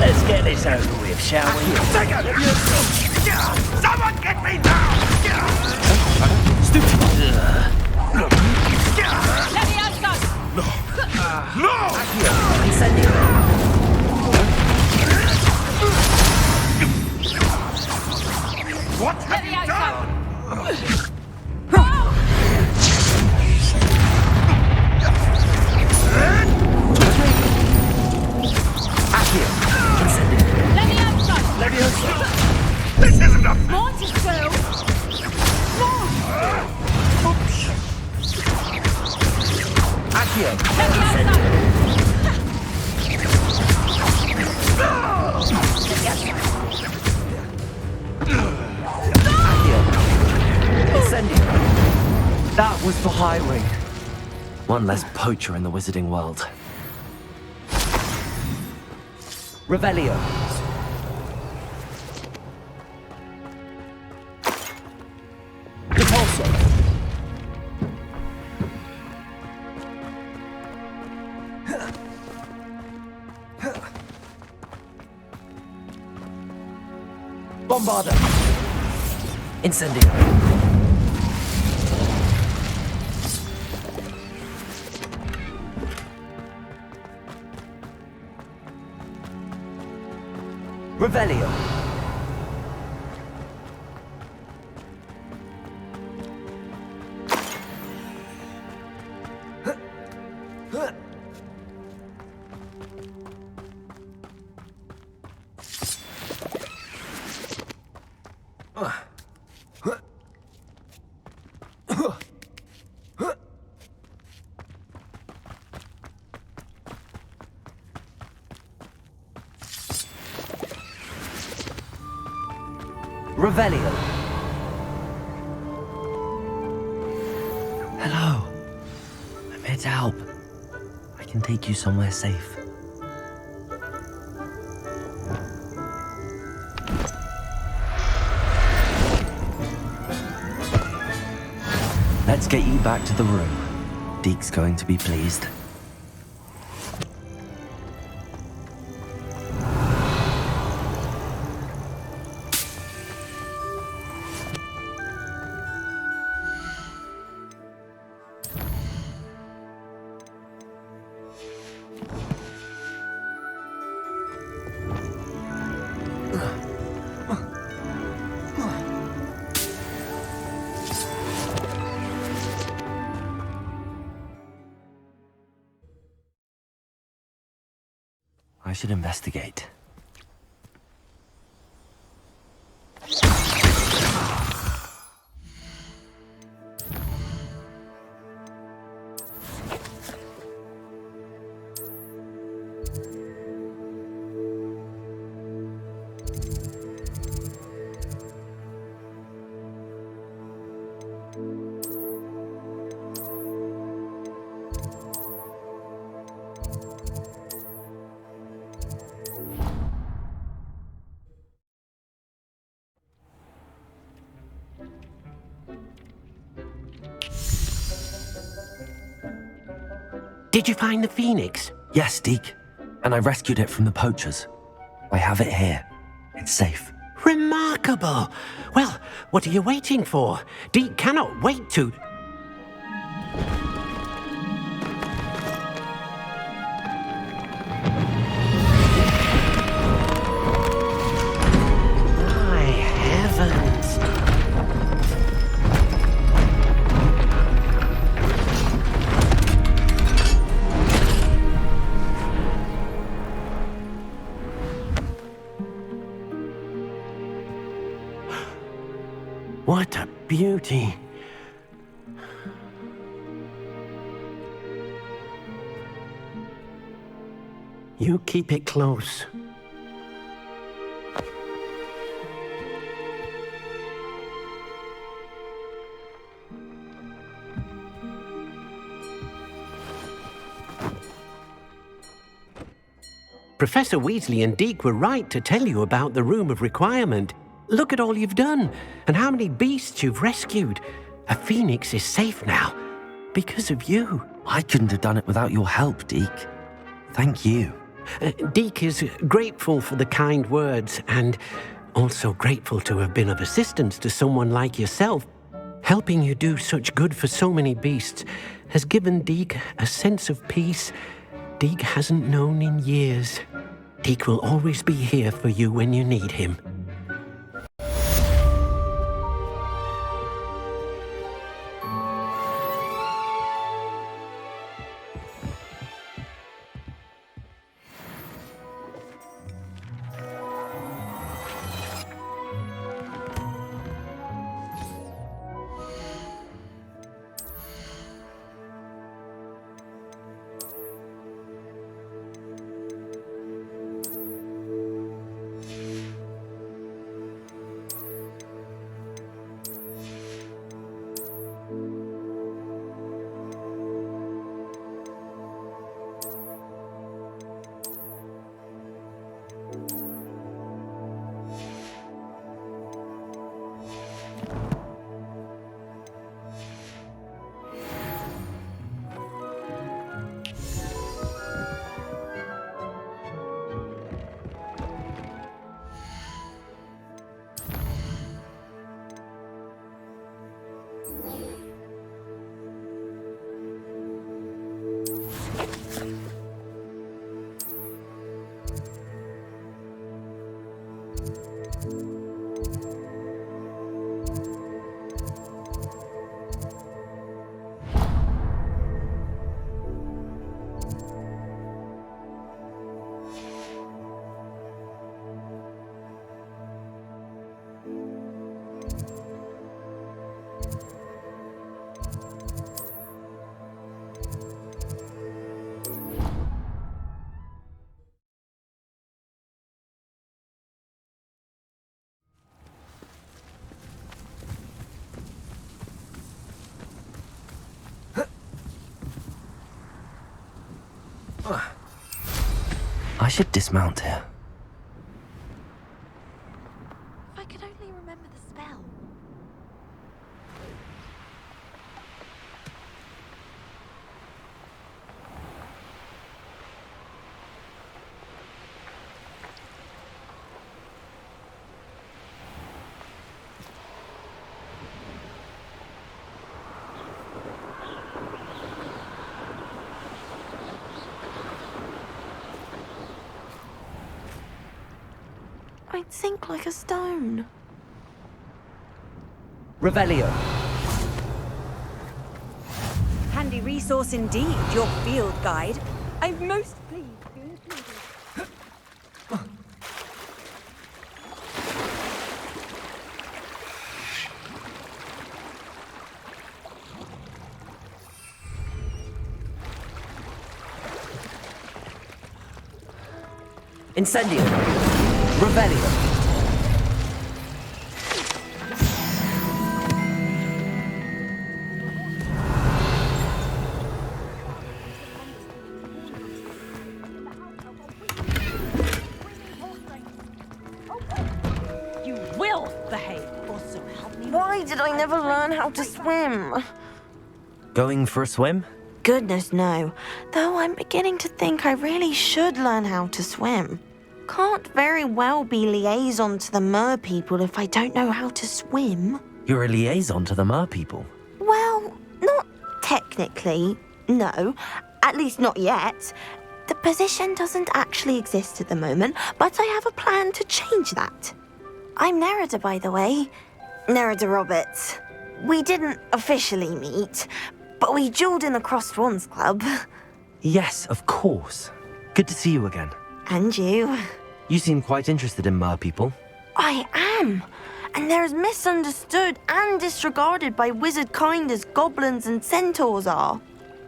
Let's get this over with, shall we? Someone get me now! Stupid! No! No! Incendio! What have you done? This isn't a... Monticello! Oops! Accio! Incendio! That was the highway. One less poacher in the wizarding world. Revelio. Repulso. Bombarda. Incendio. Revelio. Revelio. Hello. I'm here to help. I can take you somewhere safe. Let's get you back to the room. Deke's going to be pleased. I should investigate. Did you find the Phoenix? Yes, Deke. And I rescued it from the poachers. I have it here. It's safe. Remarkable! Well, what are you waiting for? Deke cannot wait to... My heavens! What a beauty! You keep it close. Professor Weasley and Deke were right to tell you about the Room of Requirement. Look at all you've done, and how many beasts you've rescued. A phoenix is safe now, because of you. I couldn't have done it without your help, Deke. Thank you. Deke is grateful for the kind words, and also grateful to have been of assistance to someone like yourself. Helping you do such good for so many beasts has given Deke a sense of peace Deke hasn't known in years. Deke will always be here for you when you need him. I should dismount here. If I could only remember the spell. I'd sink like a stone. Revelio. Handy resource indeed, your field guide. I'm most pleased to include it. Incendio. Revelio. You will behave, or so help me. Why did I never learn how to swim? Going for a swim? Goodness, no. Though I'm beginning to think I really should learn how to swim. Can't very well be liaison to the Merpeople if I don't know how to swim. You're a liaison to the Merpeople. Well, not technically, no. At least not yet. The position doesn't actually exist at the moment, but I have a plan to change that. I'm Nerida, by the way. Nerida Roberts. We didn't officially meet, but we duelled in the Crossed Swans Club. Yes, of course. Good to see you again. And you. You seem quite interested in Merpeople. I am. And they're as misunderstood and disregarded by wizard kind as goblins and centaurs are.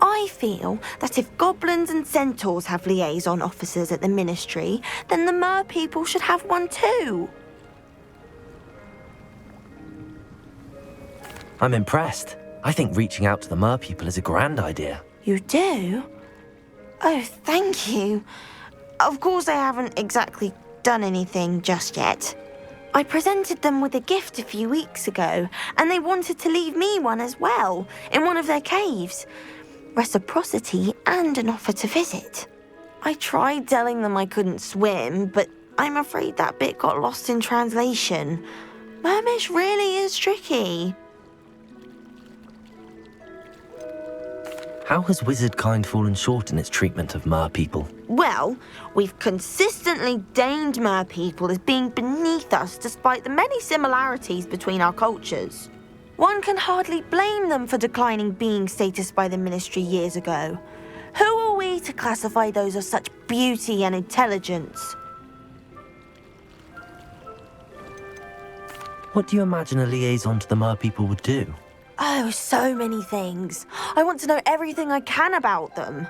I feel that if goblins and centaurs have liaison officers at the Ministry, then the Merpeople should have one too. I'm impressed. I think reaching out to the Merpeople is a grand idea. You do? Oh, thank you. Of course I haven't exactly done anything just yet. I presented them with a gift a few weeks ago, and they wanted to leave me one as well, in one of their caves. Reciprocity and an offer to visit. I tried telling them I couldn't swim, but I'm afraid that bit got lost in translation. Mermish really is tricky. How has wizard kind fallen short in its treatment of Merpeople? Well, we've consistently deigned Merpeople as being beneath us despite the many similarities between our cultures. One can hardly blame them for declining being status by the Ministry years ago. Who are we to classify those of such beauty and intelligence? What do you imagine a liaison to the Merpeople would do? Oh, so many things. I want to know everything I can about them.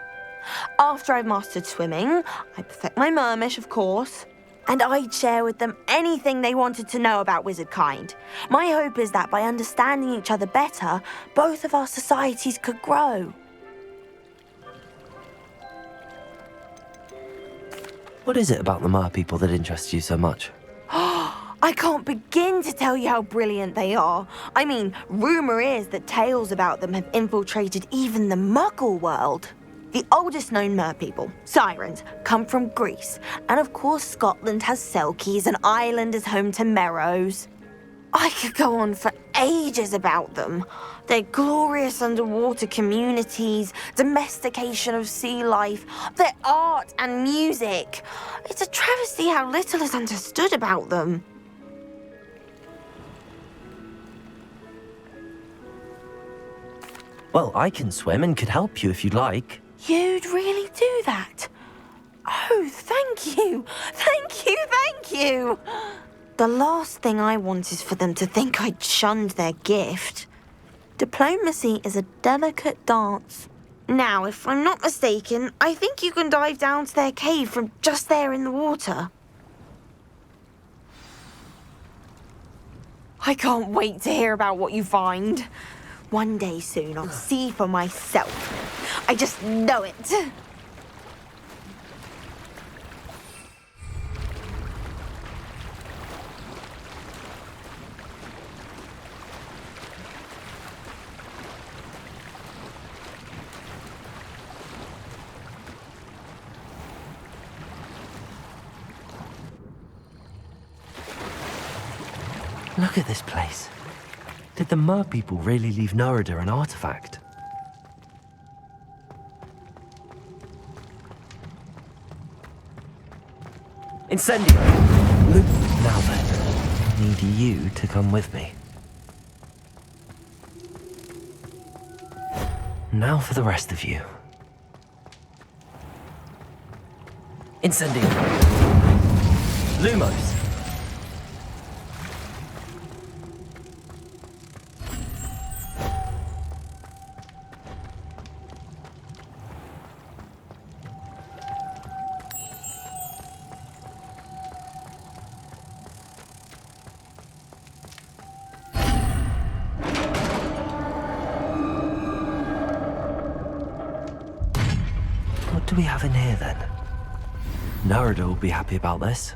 After I've mastered swimming, I perfect my Mermish, of course, and I'd share with them anything they wanted to know about wizard kind. My hope is that by understanding each other better, both of our societies could grow. What is it about the Merpeople that interests you so much? I can't begin to tell you how brilliant they are. I mean, rumour is that tales about them have infiltrated even the Muggle world. The oldest known Merpeople, Sirens, come from Greece. And of course Scotland has Selkies and Ireland is home to Merrows. I could go on for ages about them. Their glorious underwater communities, domestication of sea life, their art and music. It's a travesty how little is understood about them. Well, I can swim and could help you if you'd like. You'd really do that? Oh, thank you! Thank you, thank you! The last thing I want is for them to think I'd shunned their gift. Diplomacy is a delicate dance. Now, if I'm not mistaken, I think you can dive down to their cave from just there in the water. I can't wait to hear about what you find. One day soon, I'll see for myself. I just know it. Look at this place. Did the Merpeople really leave Nerida an artifact? Incendio! Now then, need you to come with me. Now for the rest of you. Incendio! Lumos! What do we have in here then? Nerida will be happy about this.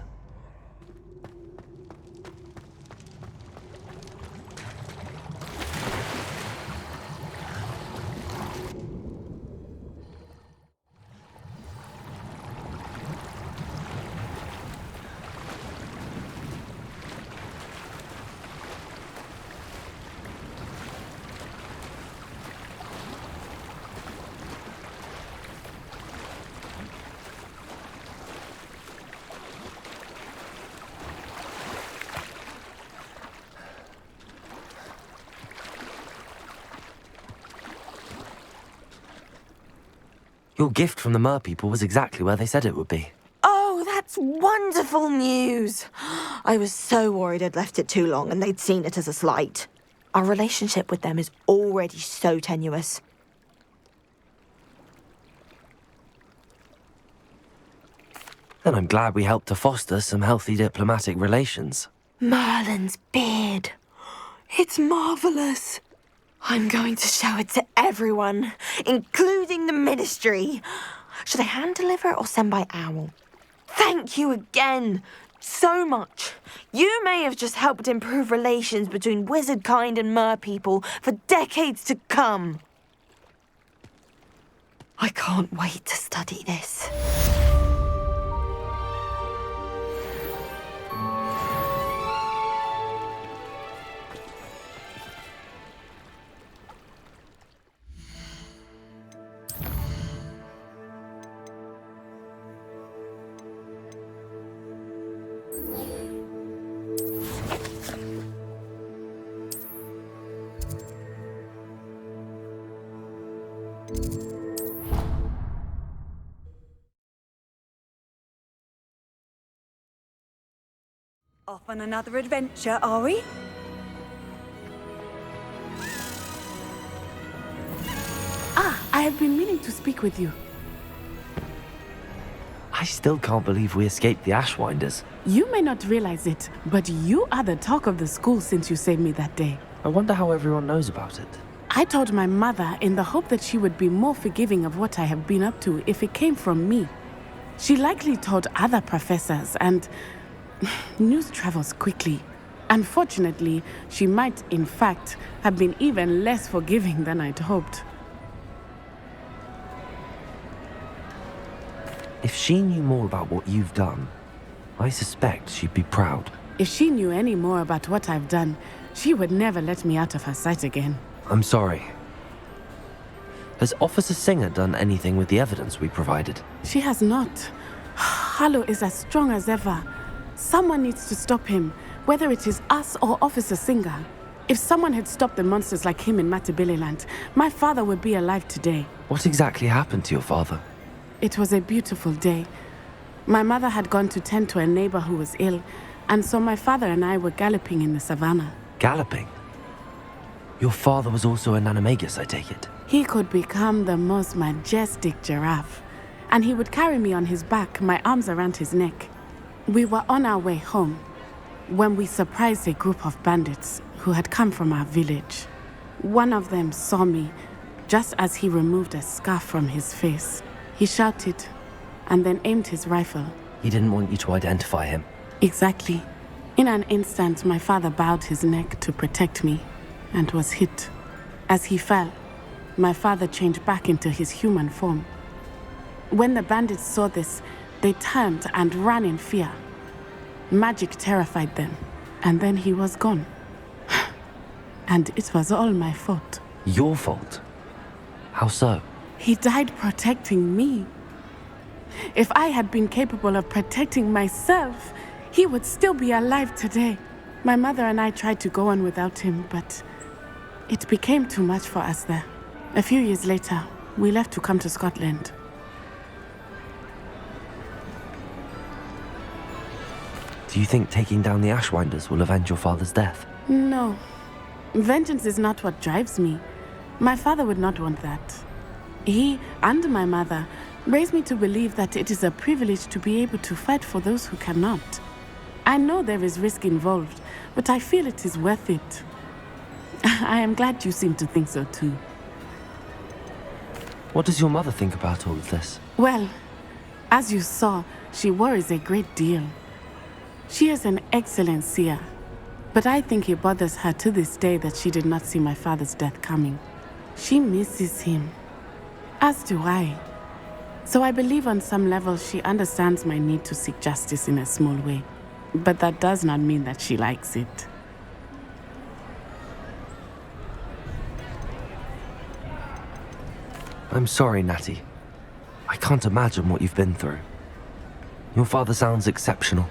Your gift from the Merpeople was exactly where they said it would be. Oh, that's wonderful news. I was so worried I'd left it too long and they'd seen it as a slight. Our relationship with them is already so tenuous. And I'm glad we helped to foster some healthy diplomatic relations. Merlin's beard. It's marvelous. I'm going to show it to everyone, including the Ministry. Should I hand deliver it or send by owl? Thank you again, so much. You may have just helped improve relations between wizard kind and Merpeople for decades to come. I can't wait to study this. Off on another adventure, are we? I have been meaning to speak with you. I still can't believe we escaped the Ashwinders. You may not realize it, but you are the talk of the school since you saved me that day. I wonder how everyone knows about it. I told my mother in the hope that she would be more forgiving of what I have been up to if it came from me. She likely told other professors, and news travels quickly. Unfortunately, she might, in fact, have been even less forgiving than I'd hoped. If she knew more about what you've done, I suspect she'd be proud. If she knew any more about what I've done, she would never let me out of her sight again. I'm sorry. Has Officer Singer done anything with the evidence we provided? She has not. Harlow is as strong as ever. Someone needs to stop him, whether it is us or Officer Singer. If someone had stopped the monsters like him in Matabeleland, my father would be alive today. What exactly happened to your father? It was a beautiful day. My mother had gone to tend to a neighbor who was ill, and so my father and I were galloping in the savannah. Galloping? Your father was also an animagus, I take it? He could become the most majestic giraffe, and he would carry me on his back, my arms around his neck. We were on our way home when we surprised a group of bandits who had come from our village. One of them saw me just as he removed a scarf from his face. He shouted and then aimed his rifle. He didn't want you to identify him. Exactly. In an instant, my father bowed his neck to protect me and was hit. As he fell, my father changed back into his human form. When the bandits saw this, they turned and ran in fear. Magic terrified them, And then he was gone. And it was all my fault. Your fault? How so? He died protecting me. If I had been capable of protecting myself, he would still be alive today. My mother and I tried to go on without him, but it became too much for us there. A few years later, we left to come to Scotland. Do you think taking down the Ashwinders will avenge your father's death? No. Vengeance is not what drives me. My father would not want that. He and my mother raised me to believe that it is a privilege to be able to fight for those who cannot. I know there is risk involved, but I feel it is worth it. I am glad you seem to think so too. What does your mother think about all of this? Well, as you saw, she worries a great deal. She is an excellent seer, but I think it bothers her to this day that she did not see my father's death coming. She misses him, as do I. So I believe on some level she understands my need to seek justice in a small way, but that does not mean that she likes it. I'm sorry, Natty. I can't imagine what you've been through. Your father sounds exceptional.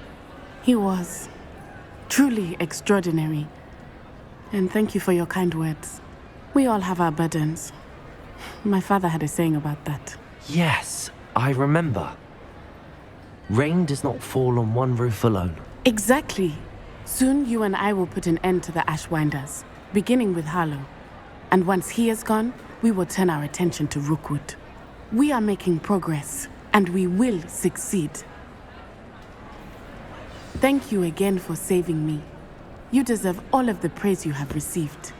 He was. Truly extraordinary. And thank you for your kind words. We all have our burdens. My father had a saying about that. Yes, I remember. Rain does not fall on one roof alone. Exactly. Soon you and I will put an end to the Ashwinders, beginning with Harlow. And once he is gone, we will turn our attention to Rookwood. We are making progress, and we will succeed. Thank you again for saving me. You deserve all of the praise you have received.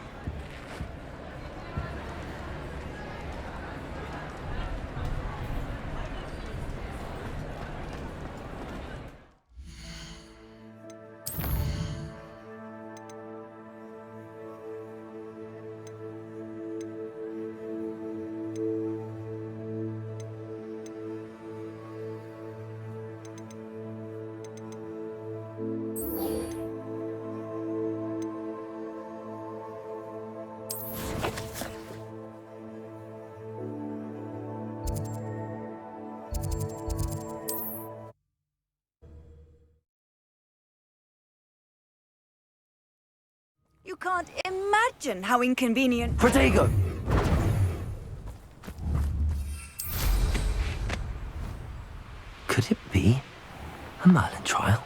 You can't imagine how inconvenient. Protego! Could it be a Merlin trial?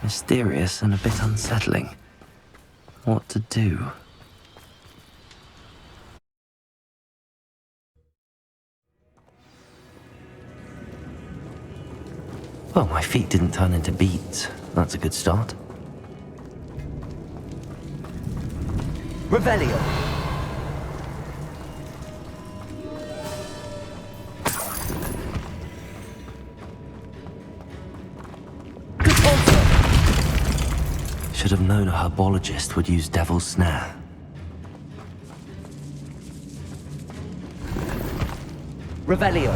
Mysterious and a bit unsettling. What to do? Well, my feet didn't turn into beads. That's a good start. Revelio! Should have known a herbologist would use Devil's Snare. Revelio.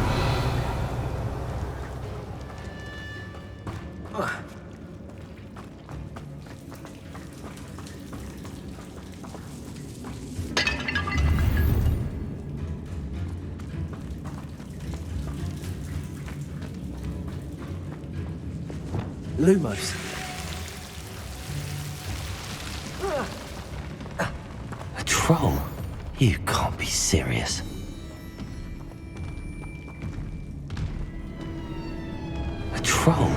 Lumos. A troll? You can't be serious. A troll?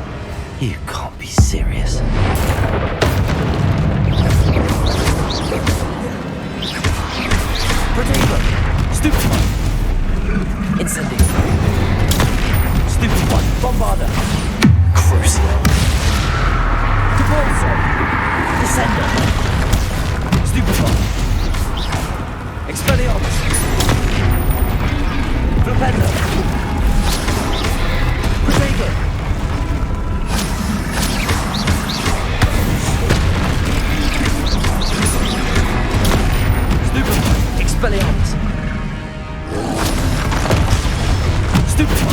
You can't be serious. Protego! Stupid one! Incendio! Stupid one! Bombarda! Crucio! Caporzo! Descender! Stupid one! Expelliarmus! Flipendo! Expelliarmus! Stupefy!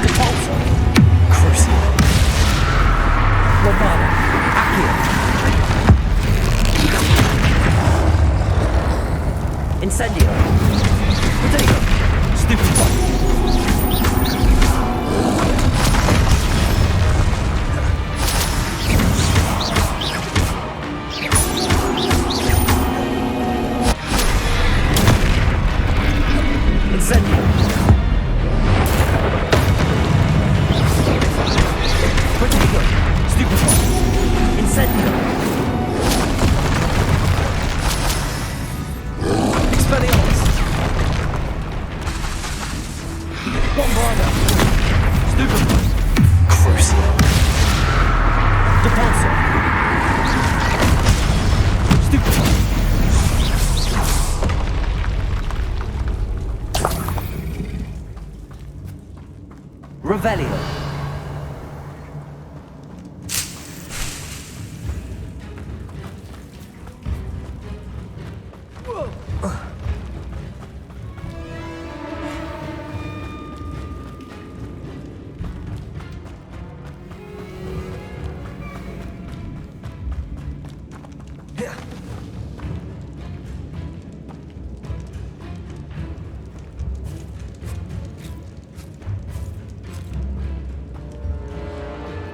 Repulsor! Crucial! Bombarda! Accio! Incendio! Potato! Stupefy! Incendio! Potato! Stupefy! Incendio! Expelliarmus! Bombarda! Stupefy! Crucial! Repulsor! Stupefy! Revelio.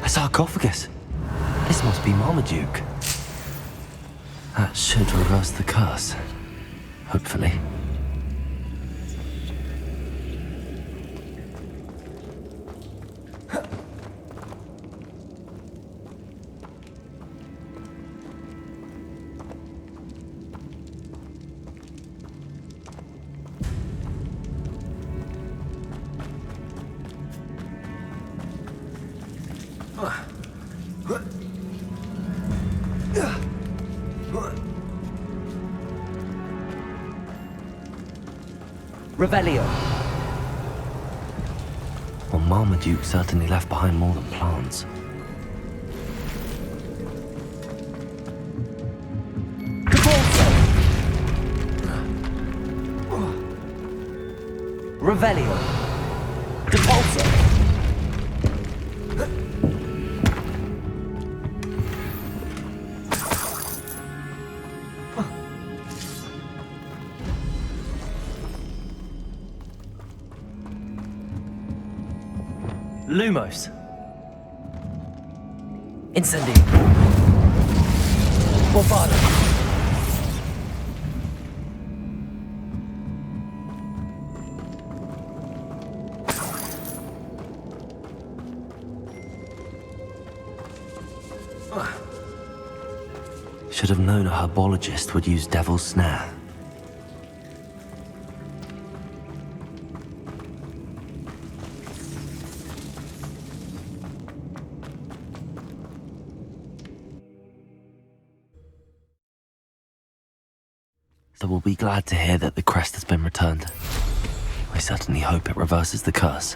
A sarcophagus. This must be Marmaduke. That should reverse the curse. Hopefully. Revelio. Well, Marmaduke certainly left behind more than plants. Revelio. Depulso. Lumos. Incendio. Bombarda. Should have known a herbologist would use Devil's Snare. So we'll be glad to hear that the crest has been returned. I certainly hope it reverses the curse.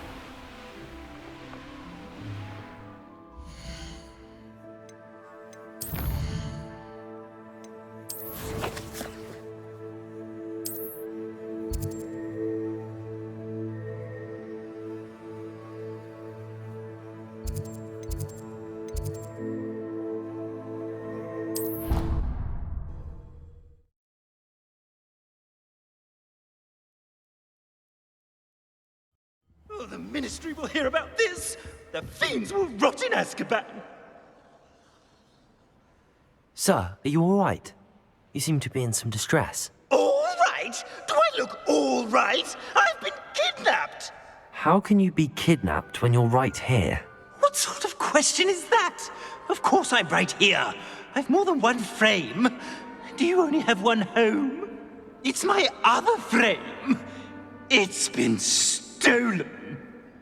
Oh, the Ministry will hear about this! The fiends will rot in Azkaban! Sir, are you all right? You seem to be in some distress. All right? Do I look all right? I've been kidnapped! How can you be kidnapped when you're right here? What sort of question is that? Of course I'm right here. I've more than one frame. Do you only have one home? It's my other frame. It's been stolen.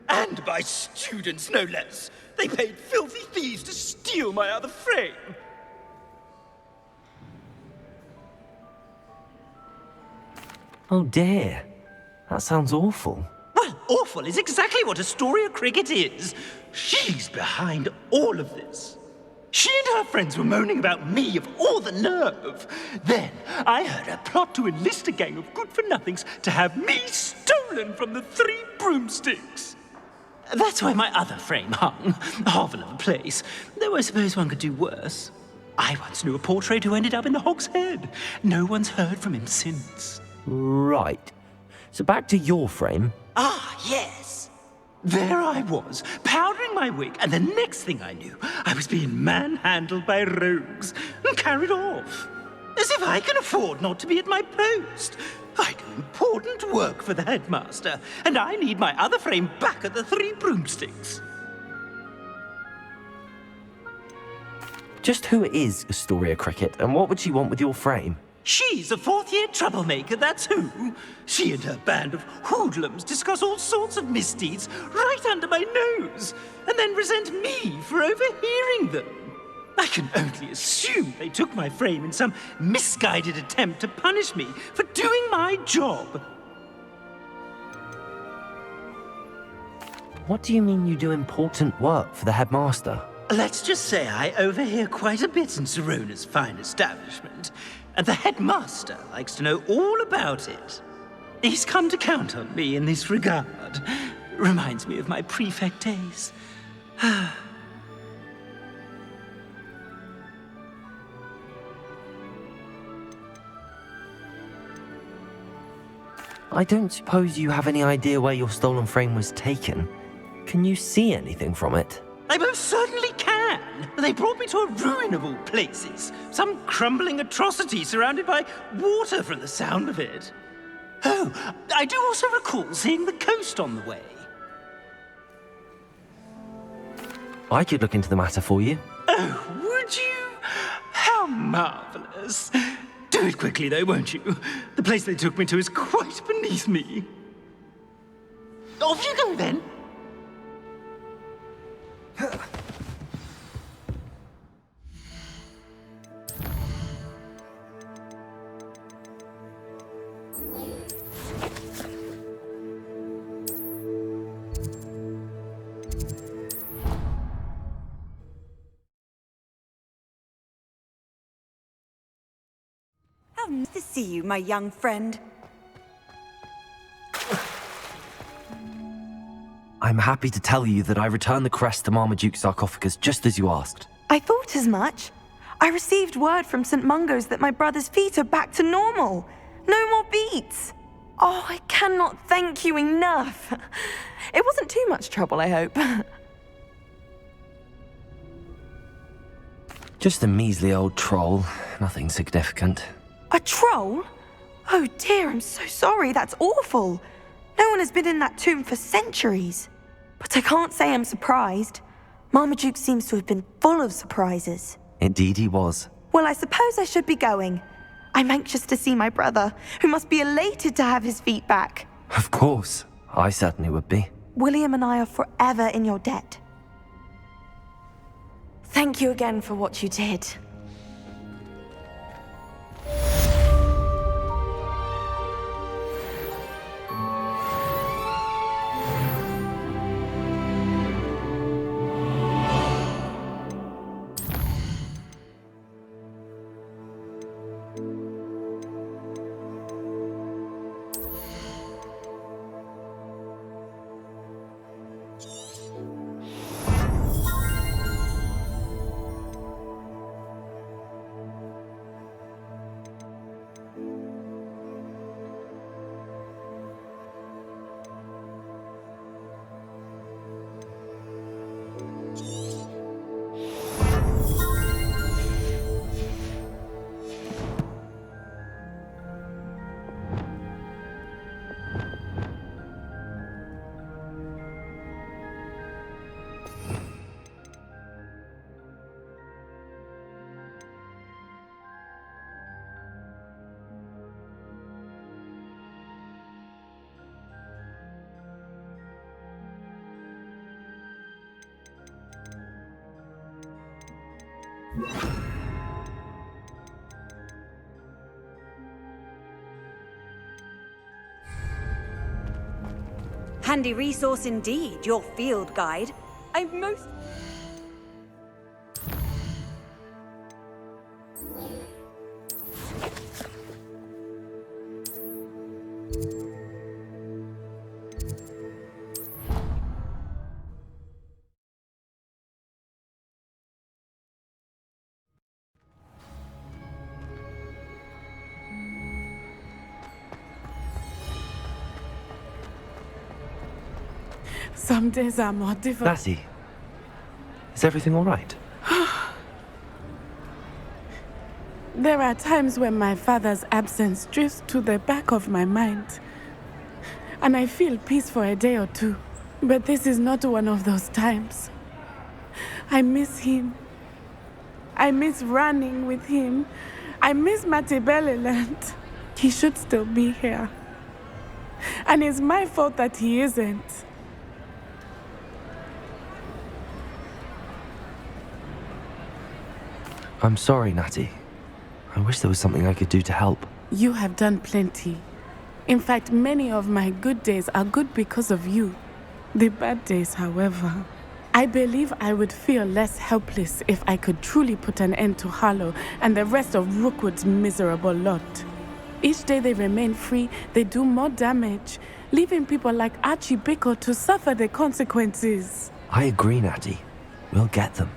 And by students, no less. They paid filthy thieves to steal my other frame. Oh dear. That sounds awful. Well, awful is exactly what Astoria Cricket is. She's behind all of this. She and her friends were moaning about me, of all the nerve. Then I heard her plot to enlist a gang of good-for-nothings to have me stolen from the 3 broomsticks. That's where my other frame hung, a hovel of a place, though I suppose one could do worse. I once knew a portrait who ended up in the Hog's Head. No one's heard from him since. Right. So back to your frame. Ah, yes. There I was, powdering my wig, and the next thing I knew, I was being manhandled by rogues and carried off. As if I can afford not to be at my post. I do important work for the headmaster, and I need my other frame back at the 3 broomsticks. Just who is Astoria Cricket, and what would she want with your frame? She's a 4th-year troublemaker, that's who. She and her band of hoodlums discuss all sorts of misdeeds right under my nose, and then resent me for overhearing them. I can only assume they took my frame in some misguided attempt to punish me for doing my job. What do you mean you do important work for the headmaster? Let's just say I overhear quite a bit in Serona's fine establishment, and the headmaster likes to know all about it. He's come to count on me in this regard. Reminds me of my prefect days. I don't suppose you have any idea where your stolen frame was taken. Can you see anything from it? I most certainly can. They brought me to a ruin of all places. Some crumbling atrocity surrounded by water from the sound of it. Oh, I do also recall seeing the coast on the way. I could look into the matter for you. Oh, would you? How marvelous. Do it quickly, though, won't you? The place they took me to is quite beneath me. Off you go, then. How nice to see you, my young friend. I'm happy to tell you that I returned the crest to Marmaduke's sarcophagus just as you asked. I thought as much. I received word from St. Mungo's that my brother's feet are back to normal. No more beats. Oh, I cannot thank you enough. It wasn't too much trouble, I hope. Just a measly old troll. Nothing significant. A troll? Oh dear, I'm so sorry. That's awful. No one has been in that tomb for centuries. But I can't say I'm surprised. Marmaduke seems to have been full of surprises. Indeed he was. Well, I suppose I should be going. I'm anxious to see my brother, who must be elated to have his feet back. Of course. I certainly would be. William and I are forever in your debt. Thank you again for what you did. Handy resource indeed, your field guide. Some days are more difficult. Natty, is everything all right? There are times when my father's absence drifts to the back of my mind, and I feel peace for a day or two. But this is not one of those times. I miss him. I miss running with him. I miss Merpeople. He should still be here. And it's my fault that he isn't. I'm sorry, Natty. I wish there was something I could do to help. You have done plenty. In fact, many of my good days are good because of you. The bad days, however, I believe I would feel less helpless if I could truly put an end to Harlow and the rest of Rookwood's miserable lot. Each day they remain free, they do more damage, leaving people like Archie Bickle to suffer the consequences. I agree, Natty. We'll get them.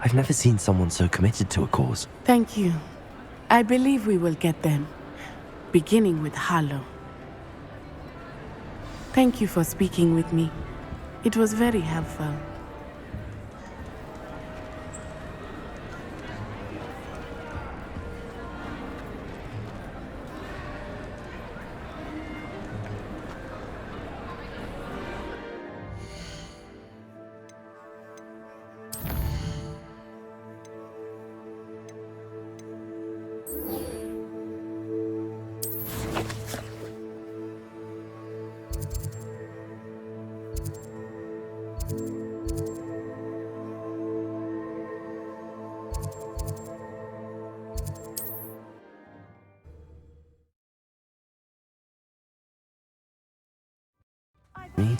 I've never seen someone so committed to a cause. Thank you. I believe we will get them, beginning with Harlow. Thank you for speaking with me. It was very helpful.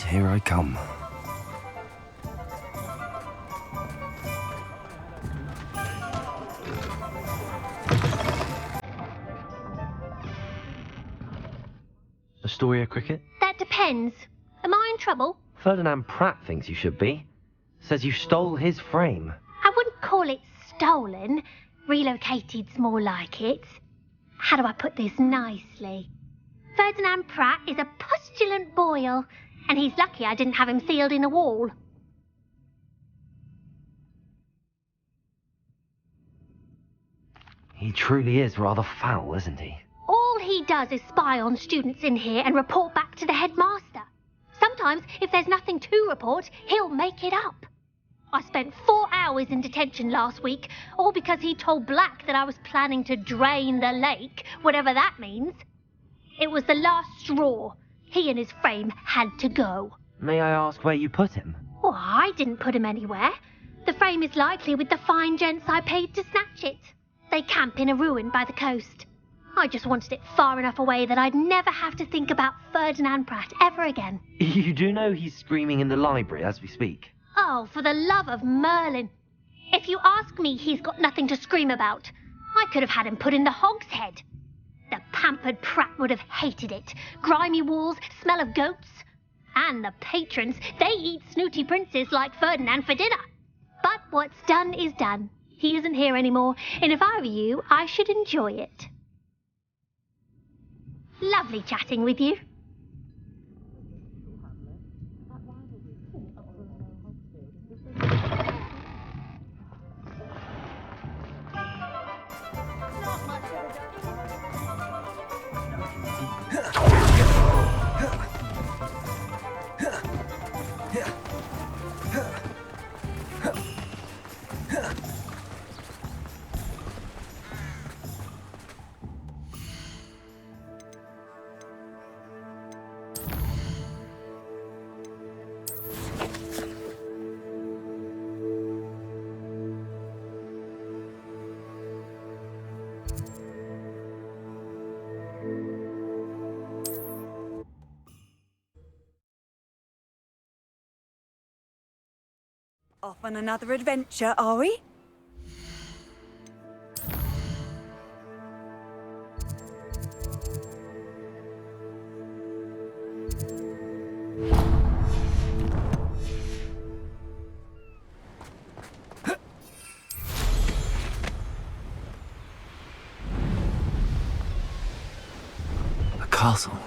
Here I come. Astoria Cricket? That depends. Am I in trouble? Ferdinand Pratt thinks you should be. Says you stole his frame. I wouldn't call it stolen. Relocated's more like it. How do I put this nicely? Ferdinand Pratt is a postulant boil, and he's lucky I didn't have him sealed in a wall. He truly is rather foul, isn't he? All he does is spy on students in here and report back to the headmaster. Sometimes, if there's nothing to report, he'll make it up. I spent 4 hours in detention last week, all because he told Black that I was planning to drain the lake, whatever that means. It was the last straw. He and his frame had to go. May I ask where you put him? Well, I didn't put him anywhere. The frame is likely with the fine gents I paid to snatch it. They camp in a ruin by the coast. I just wanted it far enough away that I'd never have to think about Ferdinand Pratt ever again. You do know he's screaming in the library as we speak? Oh, for the love of Merlin. If you ask me, he's got nothing to scream about. I could have had him put in the hogshead. The pampered Pratt would have hated it. Grimy walls, smell of goats. And the patrons, they eat snooty princes like Ferdinand for dinner. But what's done is done. He isn't here anymore, and if I were you, I should enjoy it. Lovely chatting with you. Off on another adventure, are we? The castle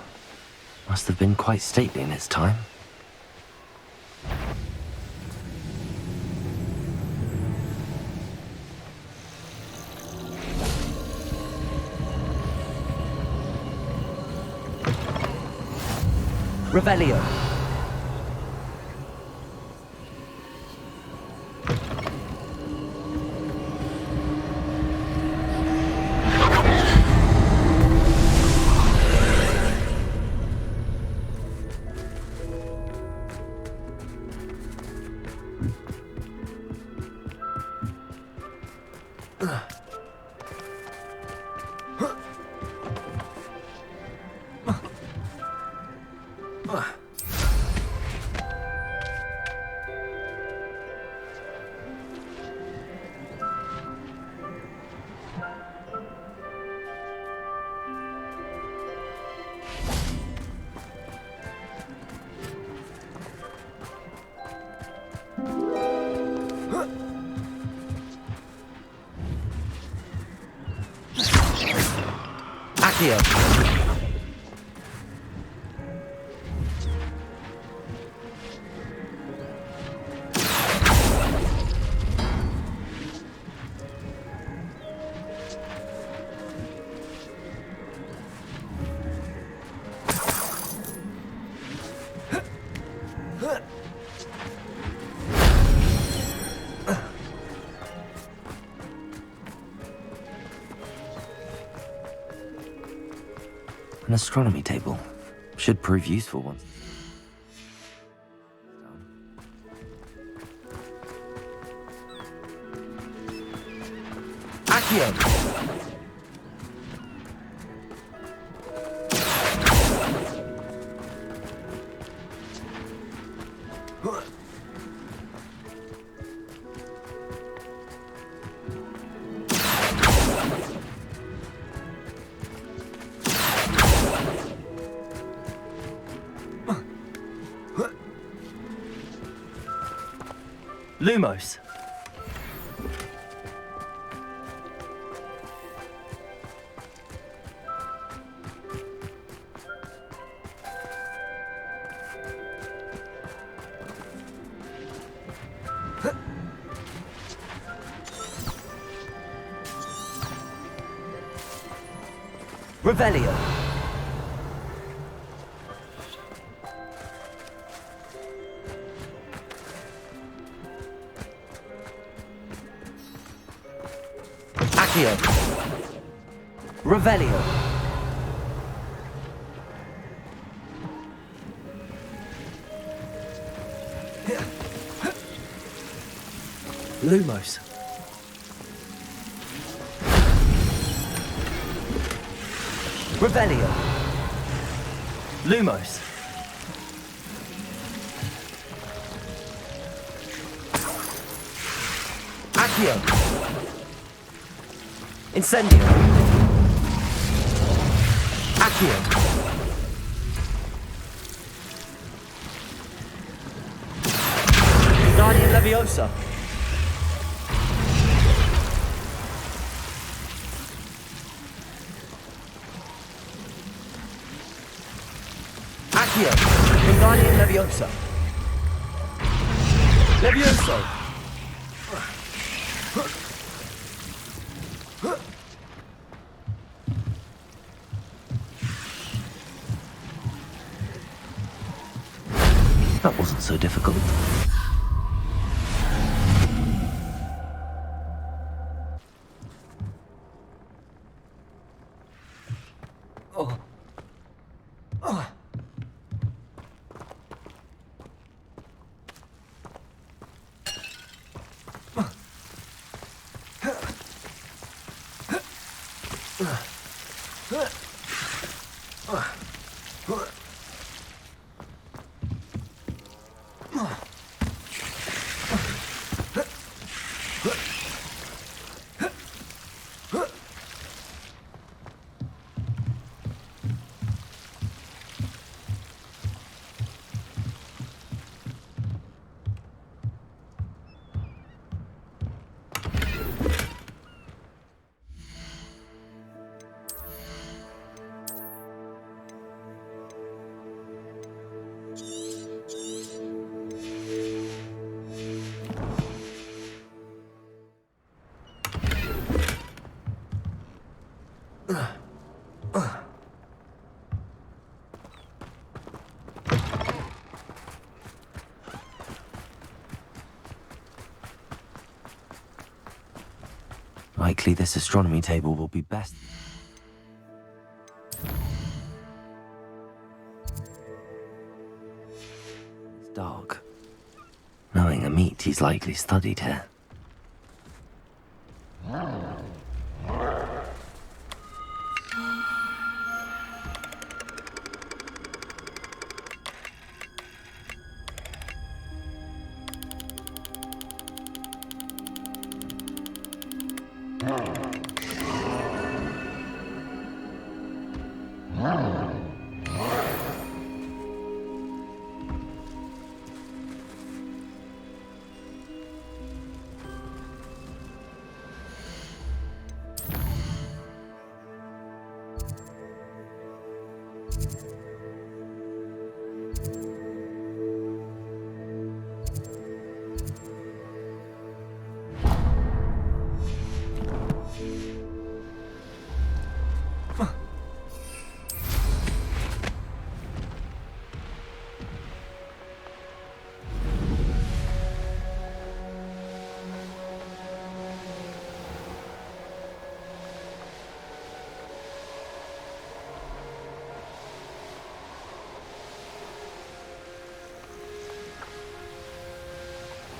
must have been quite stately in its time. Revelio. An astronomy table. Should prove useful once. Accio! Lumos. Revelio. Accio. Revelio. Lumos. Revelio. Lumos. Accio. Incendio. Accio. Guardian Leviosa. Accio. Guardian Leviosa. Levioso. That wasn't so difficult. Oh. Oh. Likely this astronomy table will be best. It's dark. Knowing a meat, he's likely studied here.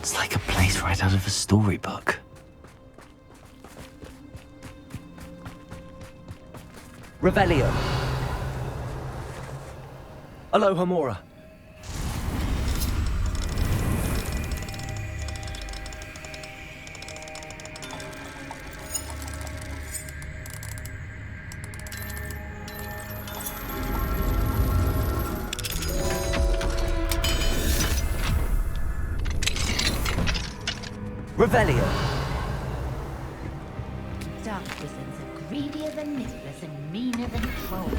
It's like a place right out of a storybook. Revelio. Aloha Mora. Revelio. Dark wizards are greedier than Nifflers and meaner than trolls.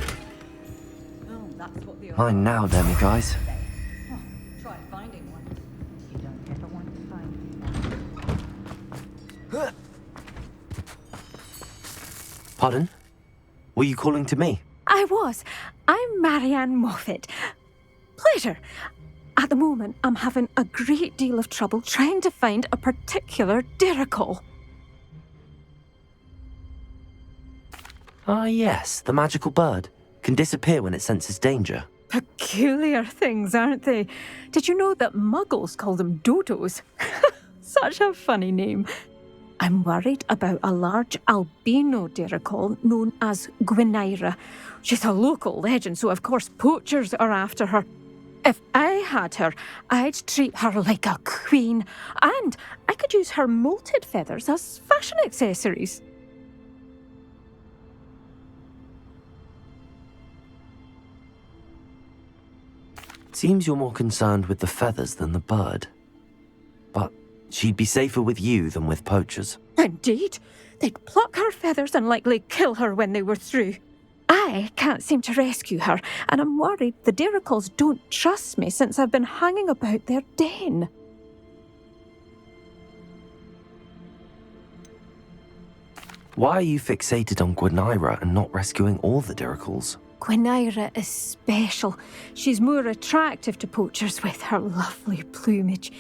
Oh, that's what the Mine now, then, guys. Oh, try finding one. You don't ever want to find Pardon? Were you calling to me? I was. I'm Marianne Moffat. Pleasure. At the moment, I'm having a great deal of trouble trying to find a particular Derical. Ah, yes, the magical bird. Can disappear when it senses danger. Peculiar things, aren't they? Did you know that muggles call them dodos? Such a funny name. I'm worried about a large albino Derical known as Gwynaira. She's a local legend, so of course poachers are after her. If I had her, I'd treat her like a queen, and I could use her molted feathers as fashion accessories. Seems you're more concerned with the feathers than the bird. But she'd be safer with you than with poachers. Indeed. They'd pluck her feathers and likely kill her when they were through. I can't seem to rescue her, and I'm worried the Dericals don't trust me since I've been hanging about their den. Why are you fixated on Gwynaira and not rescuing all the Dericals? Gwynaira is special. She's more attractive to poachers with her lovely plumage.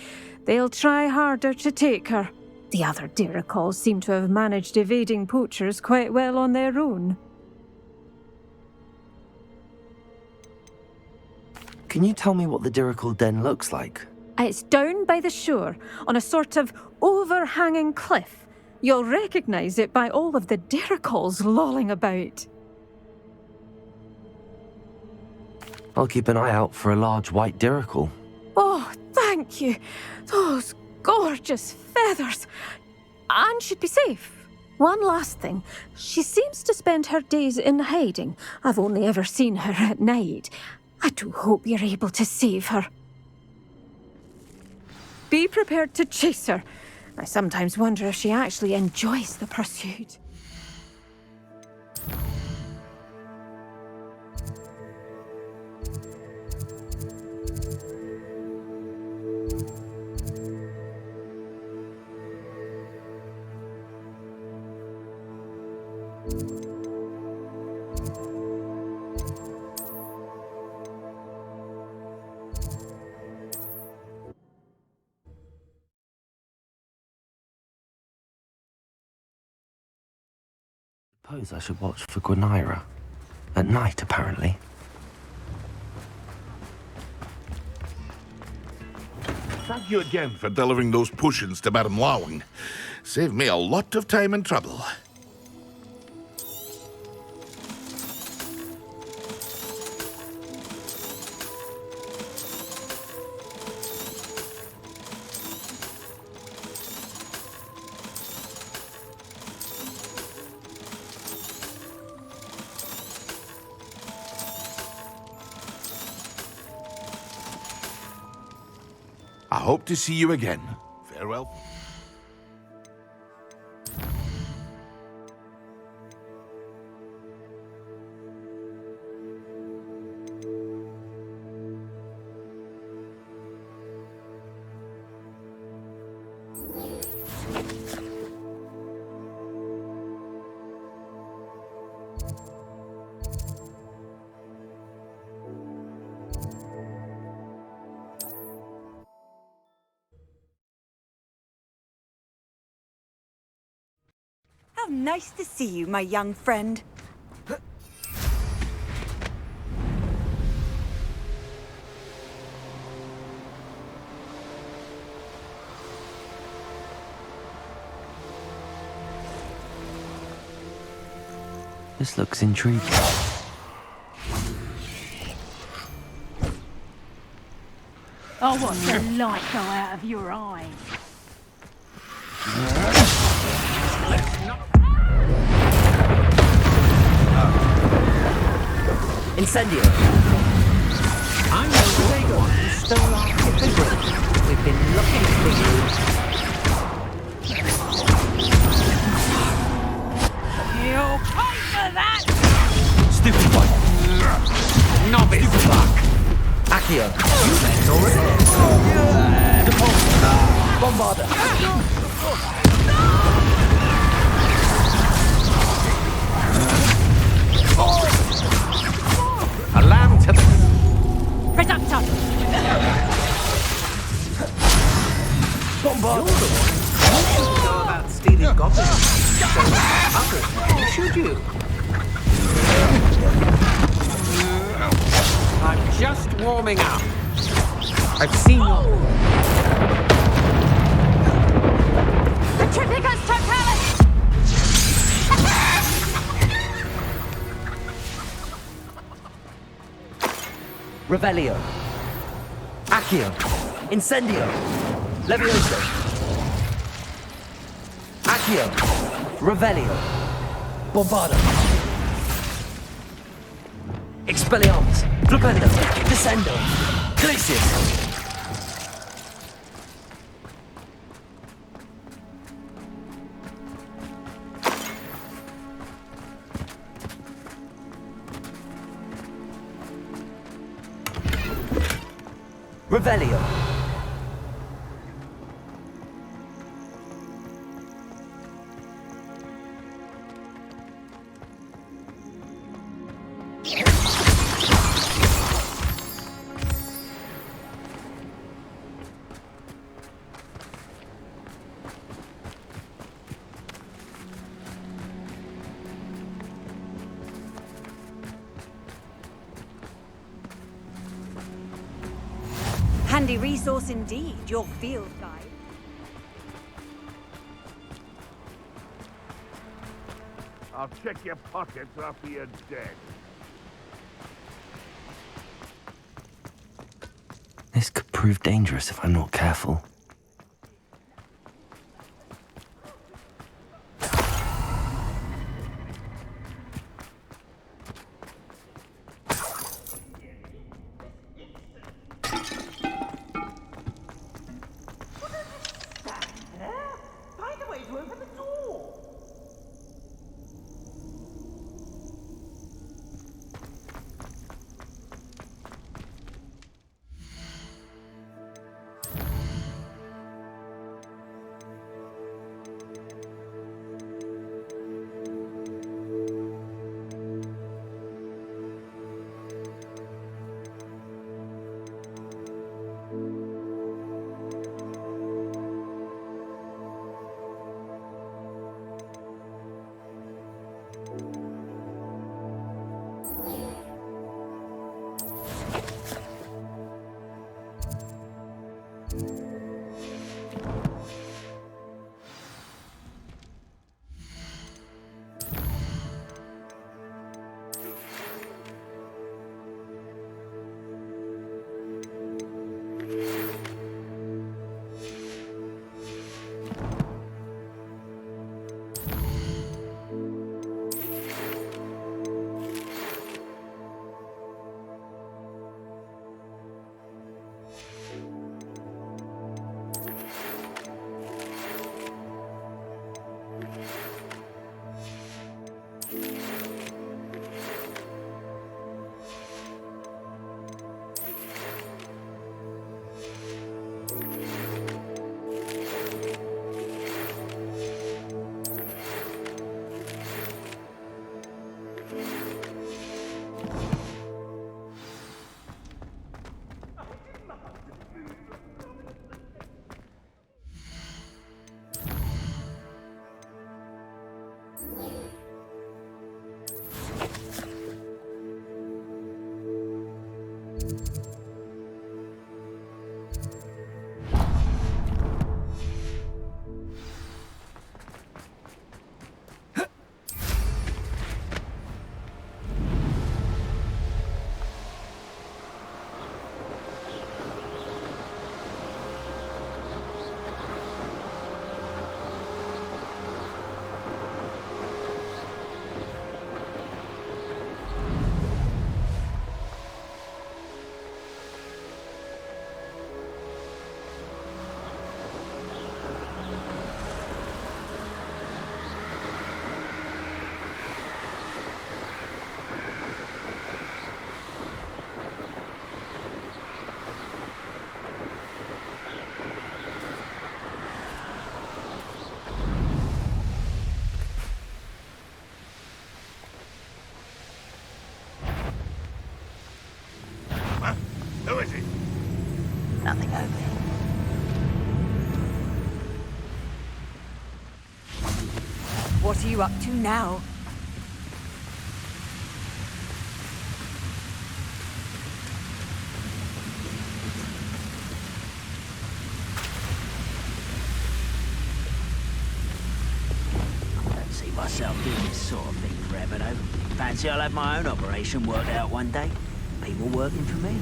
They'll try harder to take her. The other Dericals seem to have managed evading poachers quite well on their own. Can you tell me what the Derical den looks like? It's down by the shore, on a sort of overhanging cliff. You'll recognise it by all of the Dericals lolling about. I'll keep an eye out for a large white Derical. Oh, thank you. Those gorgeous feathers. And she'd be safe. One last thing. She seems to spend her days in hiding. I've only ever seen her at night. I do hope you're able to save her. Be prepared to chase her. I sometimes wonder if she actually enjoys the pursuit. Suppose I should watch for Gwynaira. At night, apparently. Thank you again for delivering those potions to Madame Lawing. Saved me a lot of time and trouble. I hope to see you again. Farewell. How nice to see you, my young friend. This looks intriguing. Oh, watch the light go out of your eyes. Incendio. I know the one who stole our Broom. We've been looking for you. You'll pay for that! Stupid one. Novice. Stupid fuck. Accio. You met already. Default. Bombarda. A lamb to the... Reductor! Bombarda! You don't know about stealing goblins. Others, should you? I'm just warming up. I've seen your... The Triptych's totalis! Revelio. Accio. Incendio. Levioso. Accio. Revelio. Bombarda. Expelliarmus. Flipendo. Descendo. Glacius. Revelio. Handy resource indeed, your field guide. I'll check your pockets after you're dead. This could prove dangerous if I'm not careful. Who is it? Nothing over there. What are you up to now? I don't see myself doing this sort of thing forever, though. Fancy I'll have my own operation worked out one day. People working for me.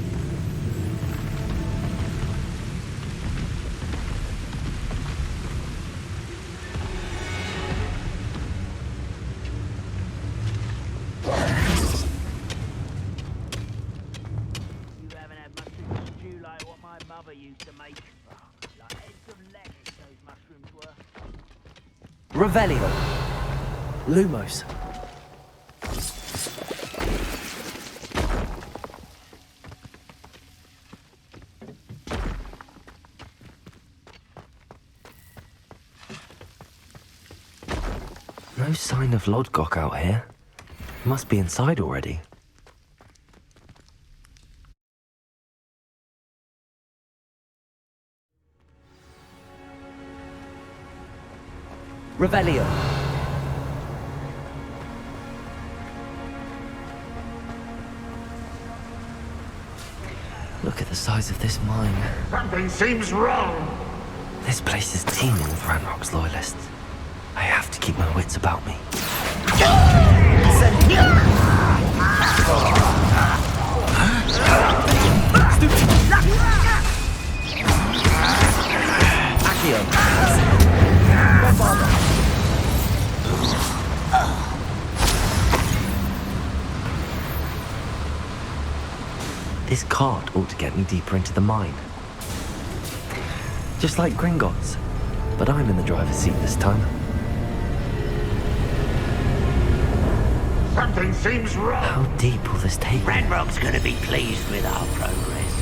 Revelio. Lumos. No sign of Lodgok out here. Must be inside already. Revelio. Look at the size of this mine. Something seems wrong. This place is teeming with Ranrock's loyalists. I have to keep my wits about me. This cart ought to get me deeper into the mine. Just like Gringotts, but I'm in the driver's seat this time. Something seems wrong. How deep will this take me? Ranrock's gonna be pleased with our progress.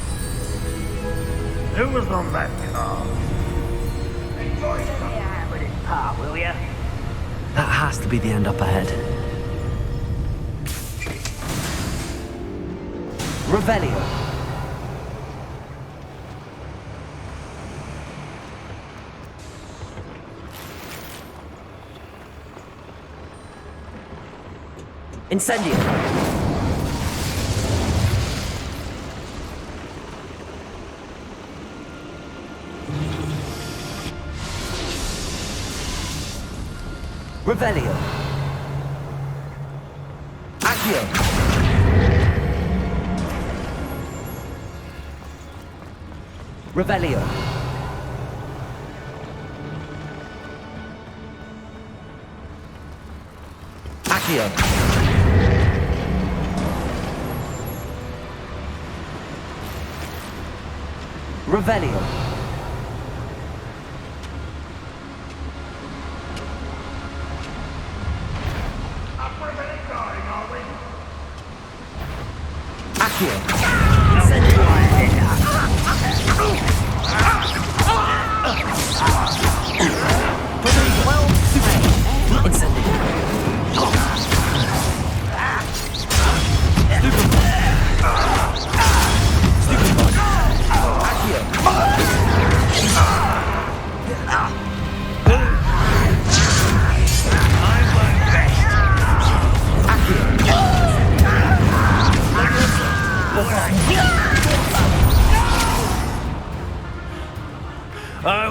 Who was on that car? Enjoy the hand with his part, will ya? That has to be the end up ahead. Revelio. Incendio. Revelio. Accio. Revelio. Accio. Revelio. Accio.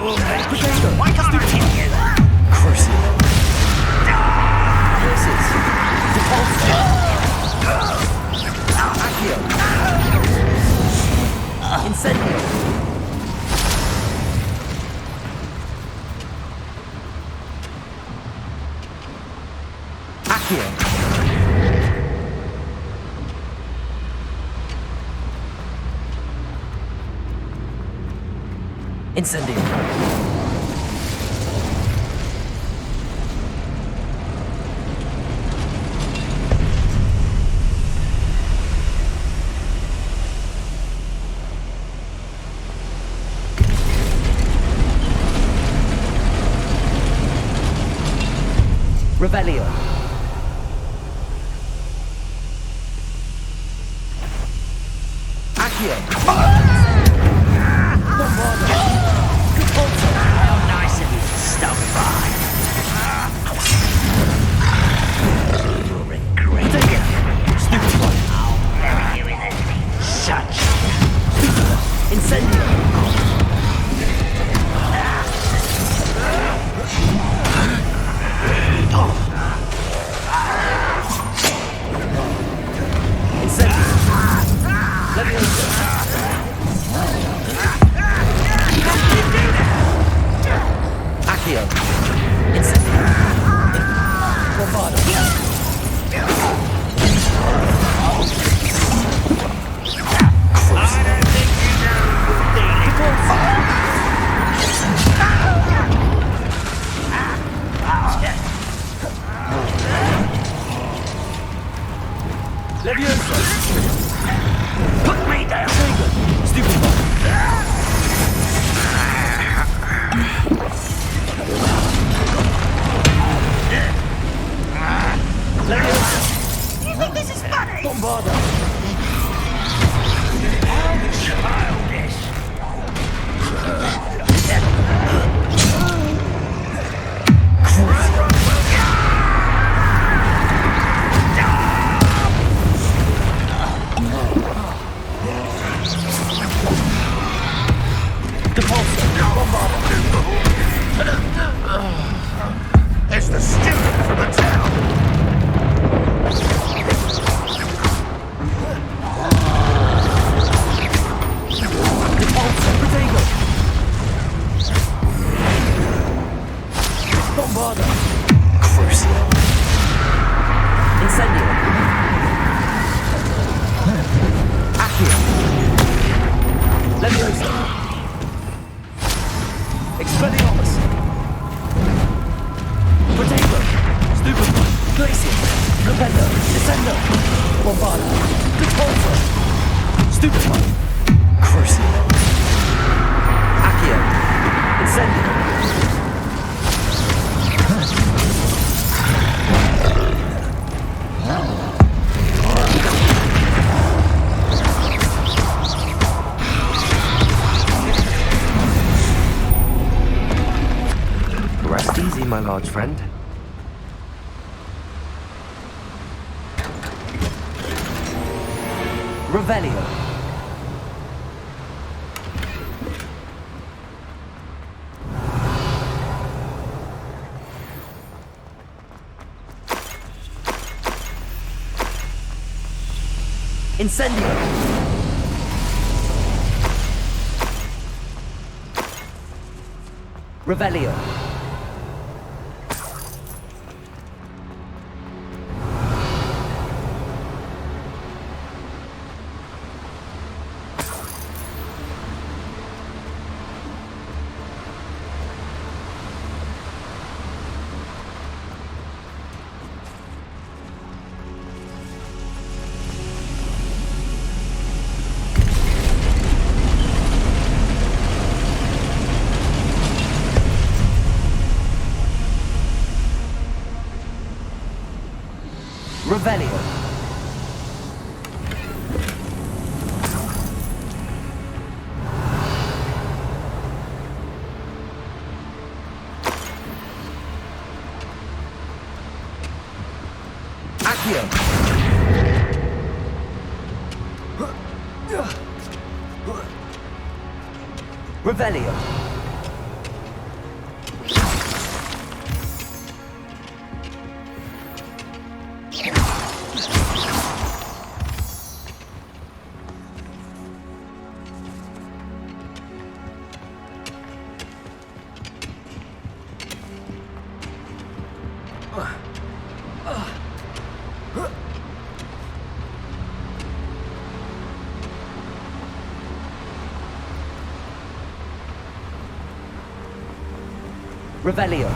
will make you. Why can't I hit you? Crucial. Curses. Repulsor. Accio. Incendio. Accio. Incendio. Revelio. Accio. Bombarda. How nice of you to stop by. You'll regret it. Stupid one. I'll bury you in it. Such. Stupid one. Incendio. Incendio. Leviosa. Accio. Incendio. Bombarda. I don't think you know who you're dealing with. Leviosa. Put me down. Stupid one. Leviosa. You think this is funny? Bombarda. How childish. It's the student from the town. Bombarda. Crucial. Incendio. Accio. Leviosa. Expelliarmus. Potato. Stupid. Glacier. Capello. Descendo. Bombarda. Repulsor. Stupid one. Crucial. Accio. Incendio. Rest easy, my large friend. Revelio. Incendio. Revelio. Revelio. Accio. Revelio. Revelio.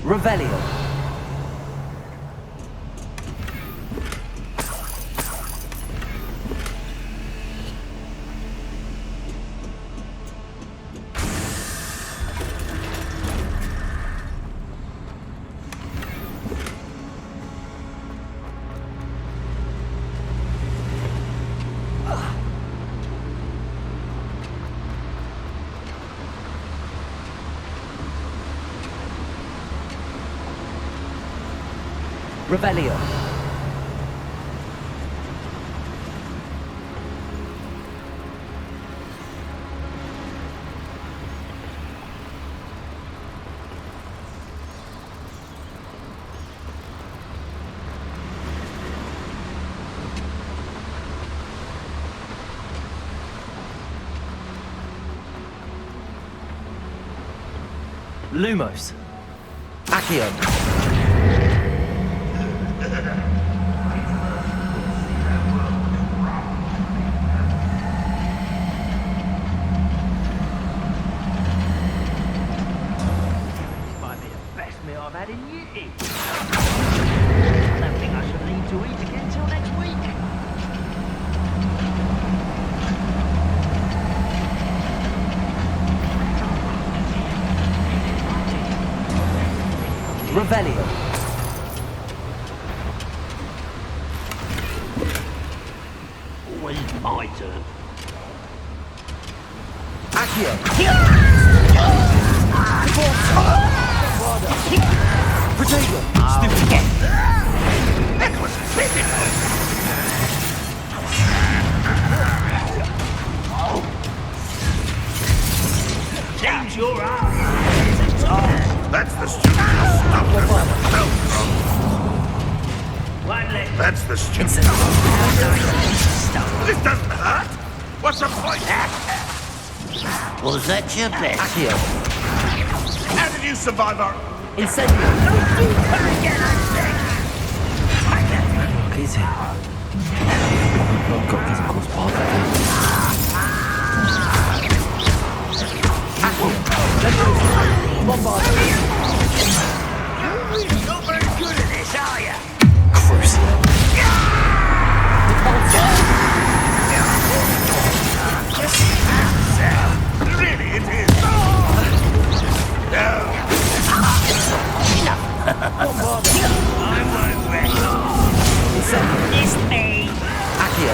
Revelio. Revelio. Lumos. Accio. I've had in years. I don't think I should leave to eat again till next week. Revelio. Always my turn. Accio. Potato! Stupid! That was physical! Change your arms! That's the stupidest stuff I've ever felt from. One left. That's the stupidest. This doesn't hurt! What's the point? Was that your best? Accio. How did you survive our... Incendio. What is it? Lodgok doesn't cause part of it. Bombarda. You're really not very good at this, are you? Crucial. Really, it is. No. I won't rest. It's me. Accio.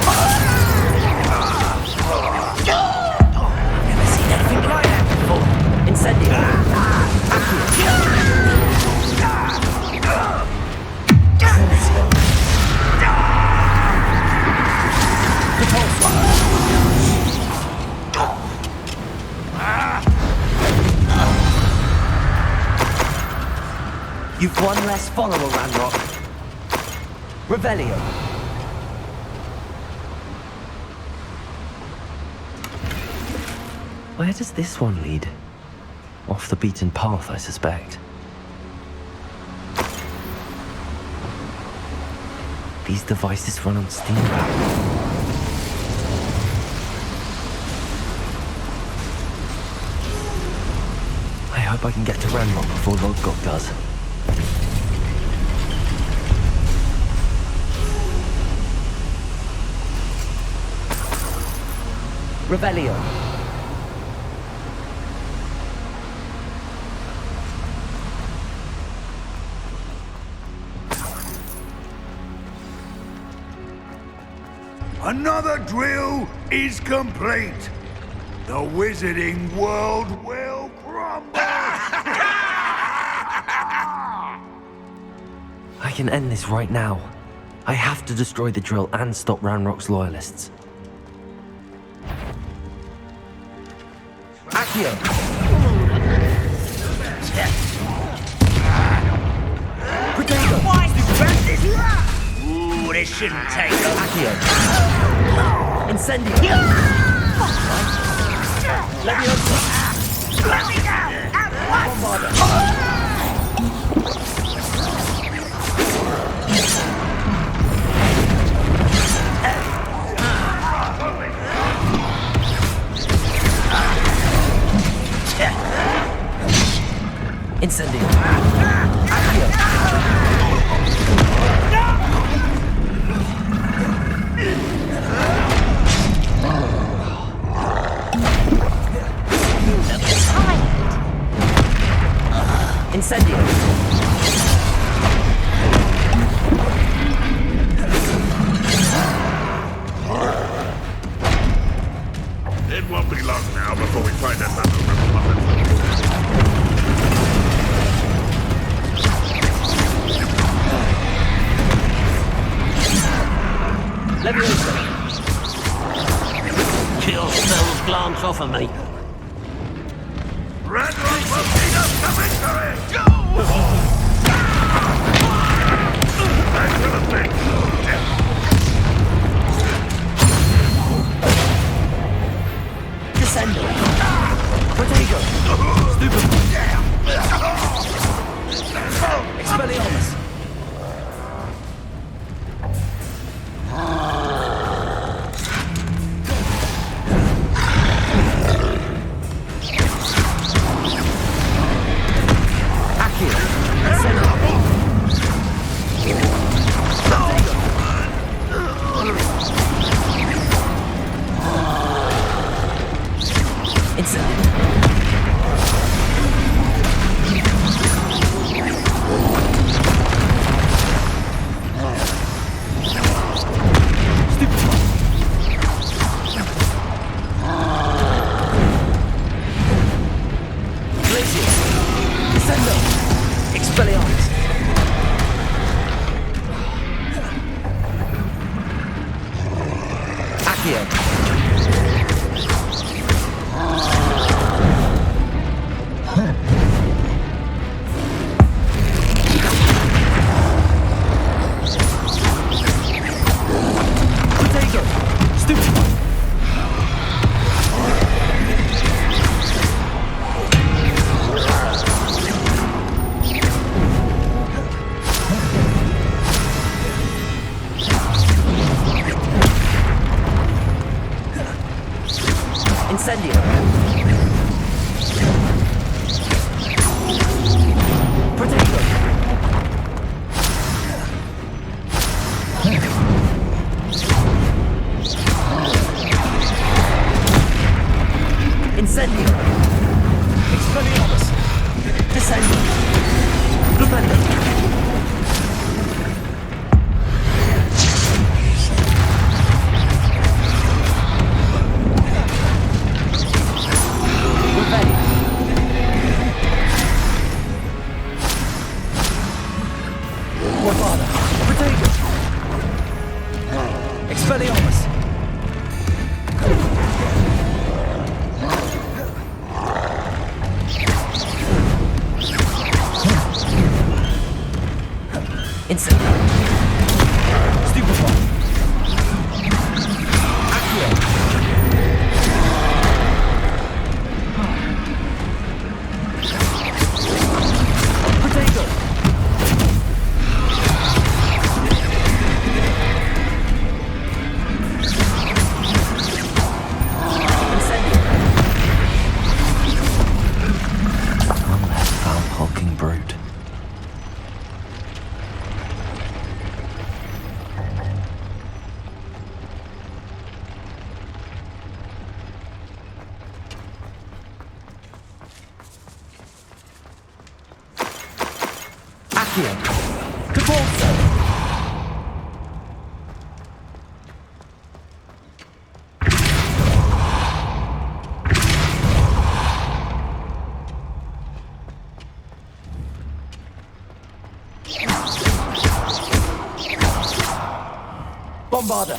I've never seen anything like that before. Incendio. You've one less follower, Ranrock. Revelio. Where does this one lead? Off the beaten path, I suspect. These devices run on steam power. I hope I can get to Ranrock before Lodgok does. Revelio. Another drill is complete. The wizarding world will crumble. I can end this right now. I have to destroy the drill and stop Ranrock's loyalists. Accio! Potato! Ooh, this shouldn't take long. Accio! Incendio! Leviosa! Let me go! Bombarda! Incendio! Accio! Incendio! It won't be long now before we find another Republic. Leviosa! Kill spells glance off of me. Ranrock will lead us to victory! Go! Back to the thing! Descendo! Protego! Stupid! Expelliarmus! Here. To Borso! Bombarda!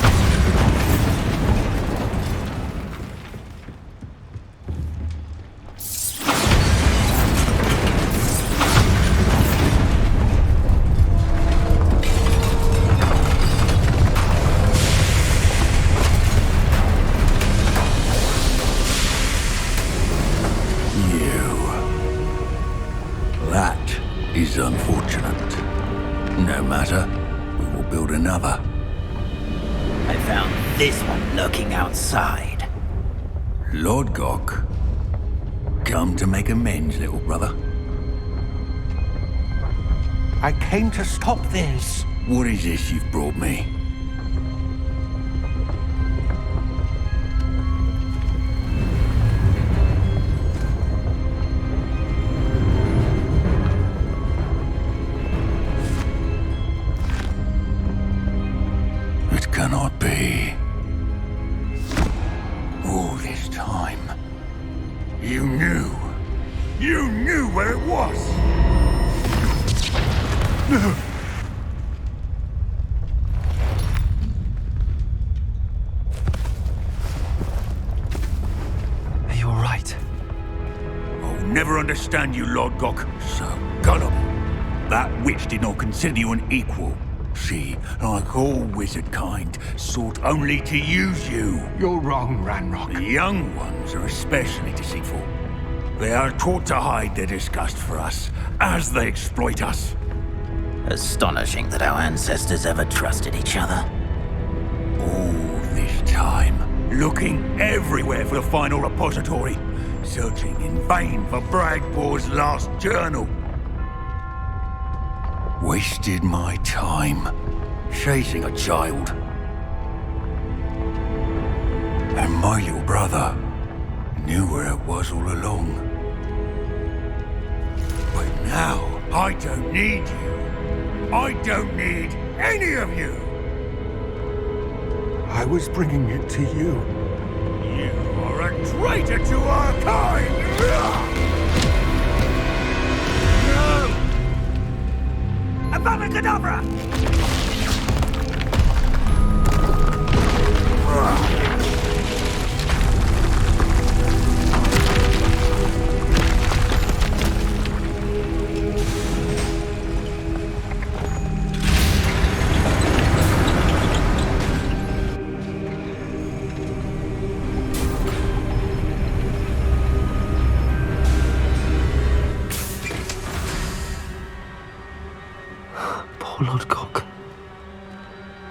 That is unfortunate. No matter, we will build another. I found this one lurking outside. Lodgok. Come to make amends, little brother. I came to stop this. What is this you've brought me? It cannot be. All this time, you knew. You knew where it was! Are you alright? I'll never understand you, Lodgok. So gullible. That witch did not consider you an equal. She, like all wizard kind, sought only to use you. You're wrong, Ranrock. The young ones are especially deceitful. They are taught to hide their disgust for us, as they exploit us. Astonishing that our ancestors ever trusted each other. All this time, looking everywhere for the final repository, searching in vain for Bragbor's last journal. Wasted my time, chasing a child. And my little brother knew where it was all along. But now, I don't need you. I don't need any of you. I was bringing it to you. You are a traitor to our kind! No! Abacadabra! Poor Lodgok.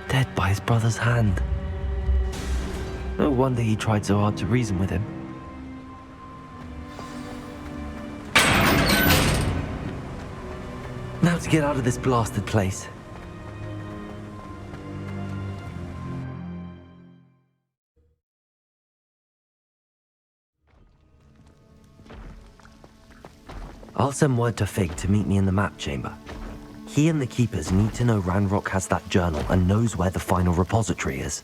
Dead by his brother's hand. No wonder he tried so hard to reason with him. Now to get out of this blasted place. I'll send word to Fig to meet me in the map chamber. He and the Keepers need to know Ranrock has that journal and knows where the final repository is.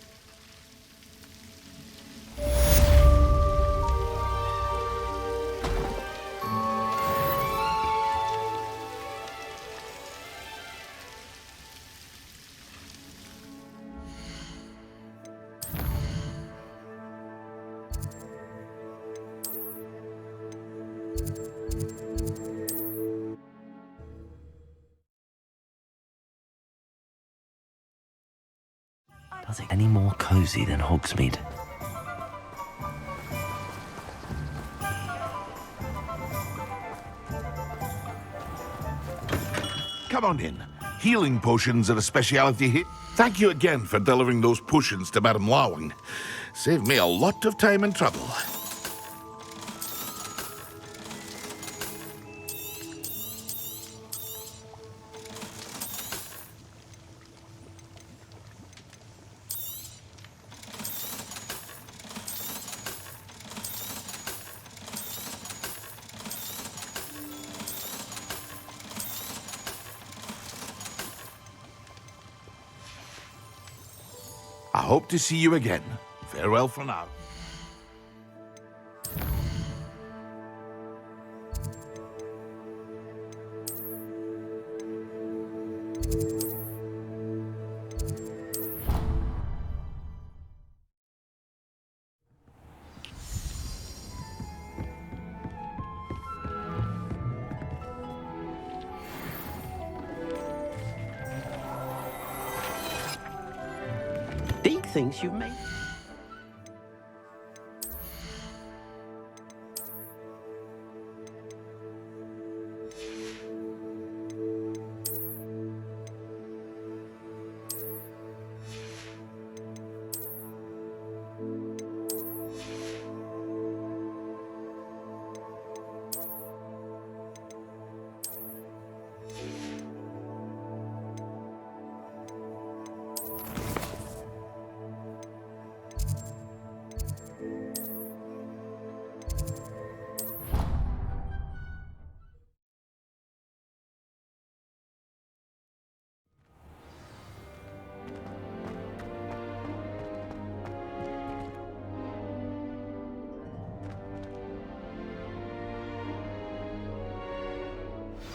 Does it any more cozy than Hogsmeade? Come on in. Healing potions are a speciality here. Thank you again for delivering those potions to Madame Lawing. Saved me a lot of time and trouble. I hope to see you again. Farewell for now. Deke thinks you've made...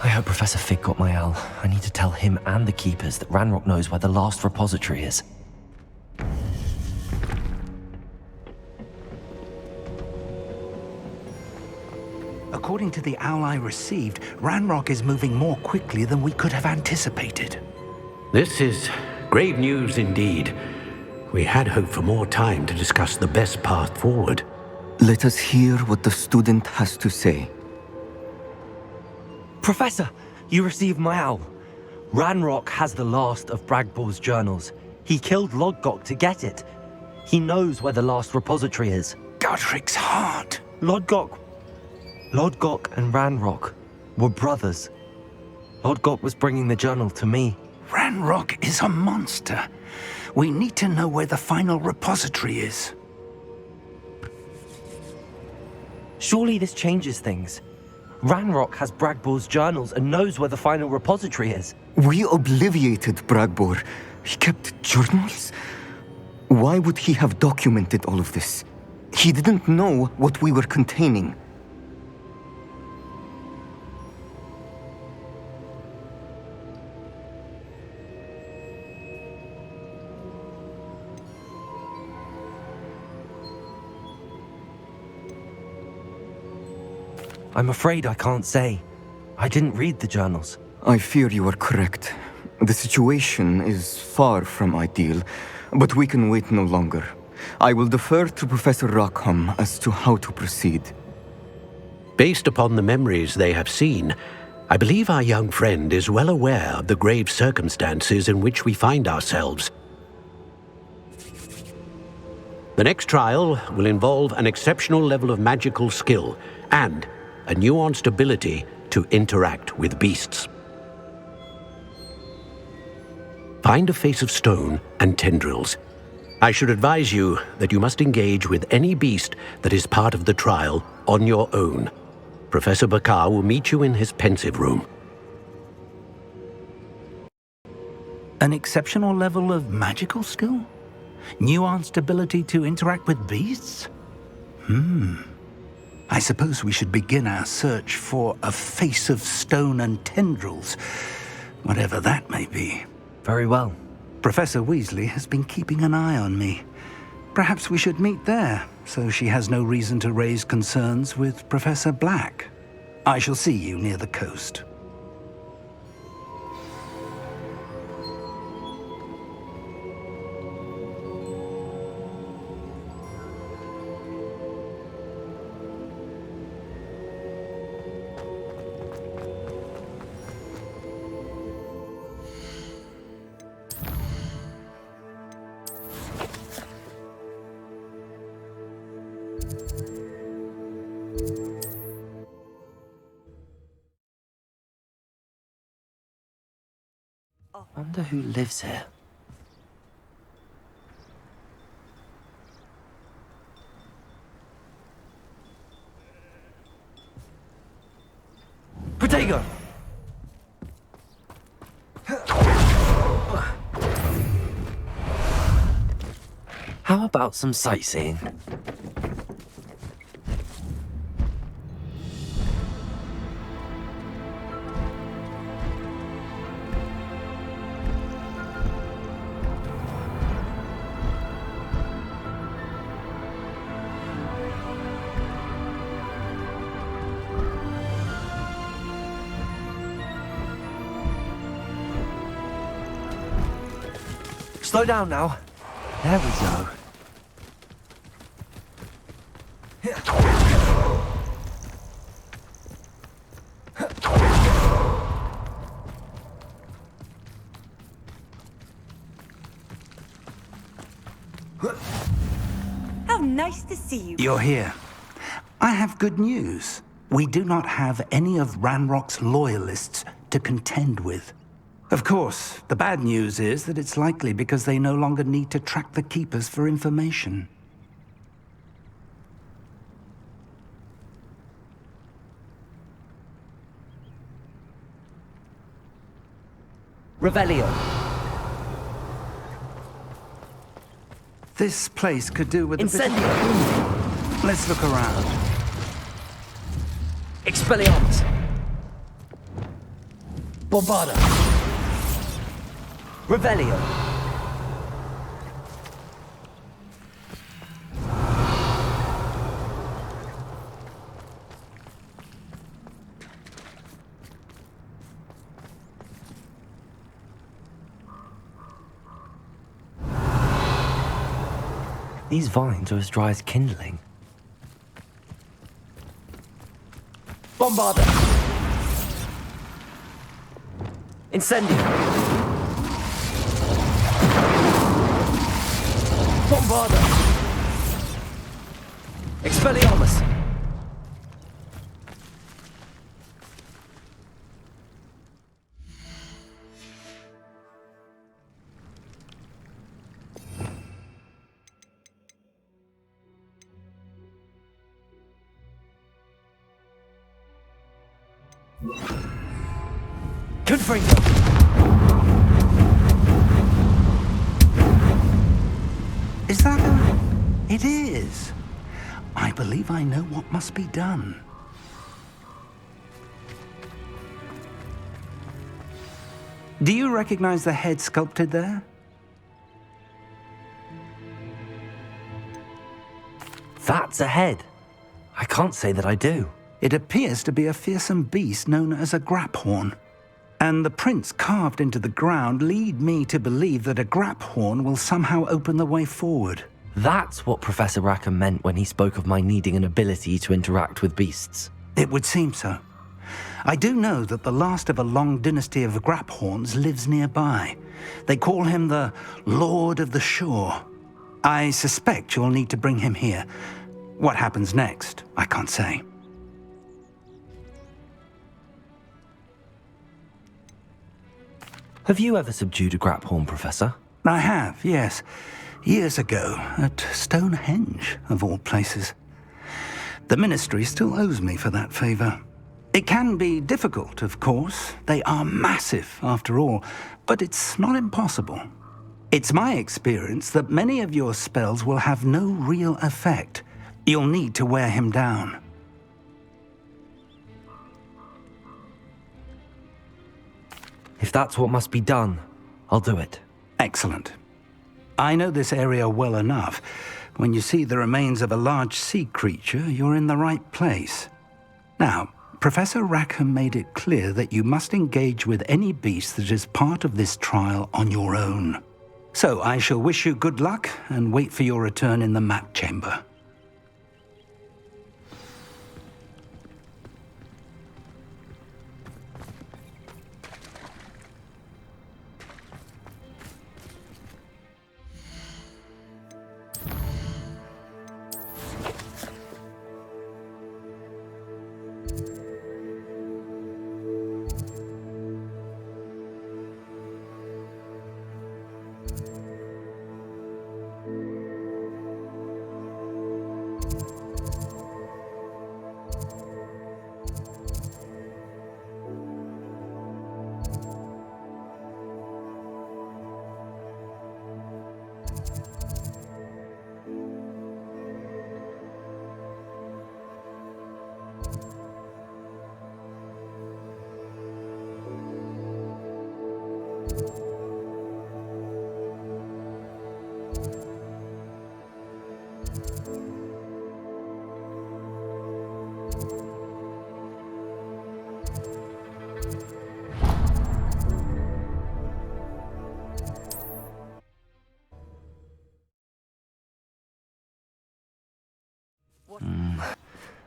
I hope Professor Fig got my owl. I need to tell him and the Keepers that Ranrock knows where the last repository is. According to the owl I received, Ranrock is moving more quickly than we could have anticipated. This is grave news indeed. We had hoped for more time to discuss the best path forward. Let us hear what the student has to say. Professor, you received my owl. Ranrock has the last of Bragbor's journals. He killed Lodgok to get it. He knows where the last repository is. Godric's heart. Lodgok and Ranrock were brothers. Lodgok was bringing the journal to me. Ranrock is a monster. We need to know where the final repository is. Surely this changes things. Ranrock has Bragbor's journals and knows where the final repository is. We obliviated Bragbor. He kept journals? Why would he have documented all of this? He didn't know what we were containing. I'm afraid I can't say. I didn't read the journals. I fear you are correct. The situation is far from ideal, but we can wait no longer. I will defer to Professor Rockham as to how to proceed. Based upon the memories they have seen, I believe our young friend is well aware of the grave circumstances in which we find ourselves. The next trial will involve an exceptional level of magical skill and a nuanced ability to interact with beasts. Find a face of stone and tendrils. I should advise you that you must engage with any beast that is part of the trial on your own. Professor Bakar will meet you in his pensive room. An exceptional level of magical skill? Nuanced ability to interact with beasts? I suppose we should begin our search for a face of stone and tendrils, whatever that may be. Very well. Professor Weasley has been keeping an eye on me. Perhaps we should meet there, so she has no reason to raise concerns with Professor Black. I shall see you near the coast. I wonder who lives here. Protego! How about some sightseeing? Slow down now. There we go. How nice to see you. You're here. I have good news. We do not have any of Ranrock's Loyalists to contend with. Of course, the bad news is that it's likely because they no longer need to track the Keepers for information. Revelio. This place could do with a bit Incendio. of... Let's look around. Expelliarmus. Bombarda. Revelio. These vines are as dry as kindling. Bombarda. Incendio. Bombarda. Expelliarmus. Confringo. Is that a... It is. I believe I know what must be done. Do you recognize the head sculpted there? That's a head. I can't say that I do. It appears to be a fearsome beast known as a Graphorn. And the prints carved into the ground lead me to believe that a Graphorn will somehow open the way forward. That's what Professor Rackham meant when he spoke of my needing an ability to interact with beasts. It would seem so. I do know that the last of a long dynasty of Graphorns lives nearby. They call him the Lord of the Shore. I suspect you'll need to bring him here. What happens next, I can't say. Have you ever subdued a Graphorn, Professor? I have, yes. Years ago, at Stonehenge, of all places. The Ministry still owes me for that favor. It can be difficult, of course. They are massive, after all, but it's not impossible. It's my experience that many of your spells will have no real effect. You'll need to wear him down. If that's what must be done, I'll do it. Excellent. I know this area well enough. When you see the remains of a large sea creature, you're in the right place. Now, Professor Rackham made it clear that you must engage with any beast that is part of this trial on your own. So I shall wish you good luck and wait for your return in the map chamber.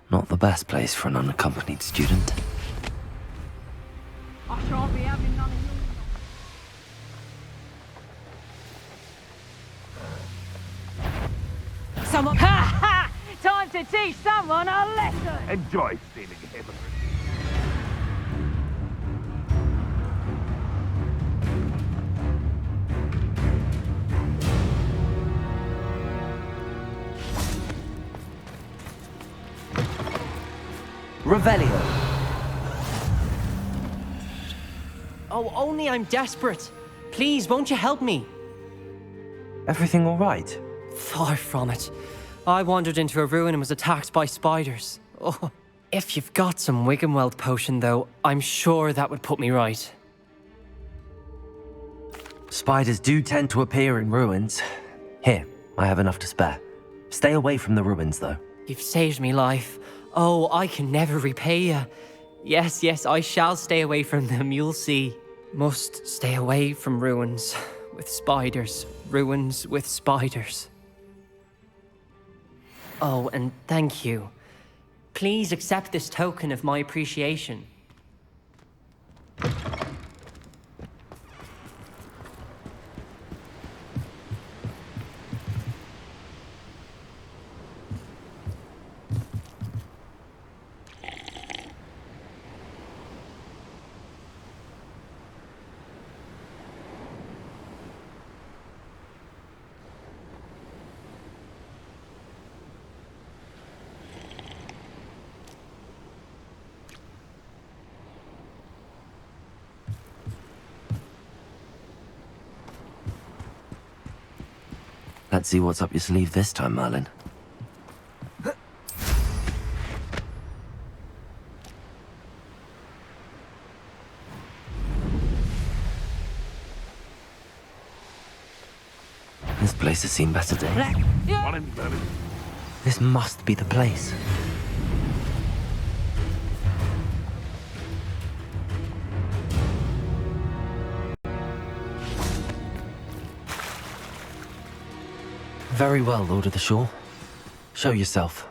Not the best place for an unaccompanied student. I shan't be having none of you. Someone. Ha ha! Time to teach someone a lesson! Enjoy stealing heaven. Revelio. Oh, only I'm desperate. Please, won't you help me? Everything all right? Far from it. I wandered into a ruin and was attacked by spiders. Oh, if you've got some Wiggenweld potion, though, I'm sure that would put me right. Spiders do tend to appear in ruins. Here, I have enough to spare. Stay away from the ruins, though. You've saved me life. Oh, I can never repay you. Yes, yes, I shall stay away from them, you'll see. Must stay away from ruins with spiders. Ruins with spiders. Oh, and thank you. Please accept this token of my appreciation. Let's see what's up your sleeve this time, Merlin. This place has seen better days. This must be the place. Very well, Lord of the Shore. Show yourself.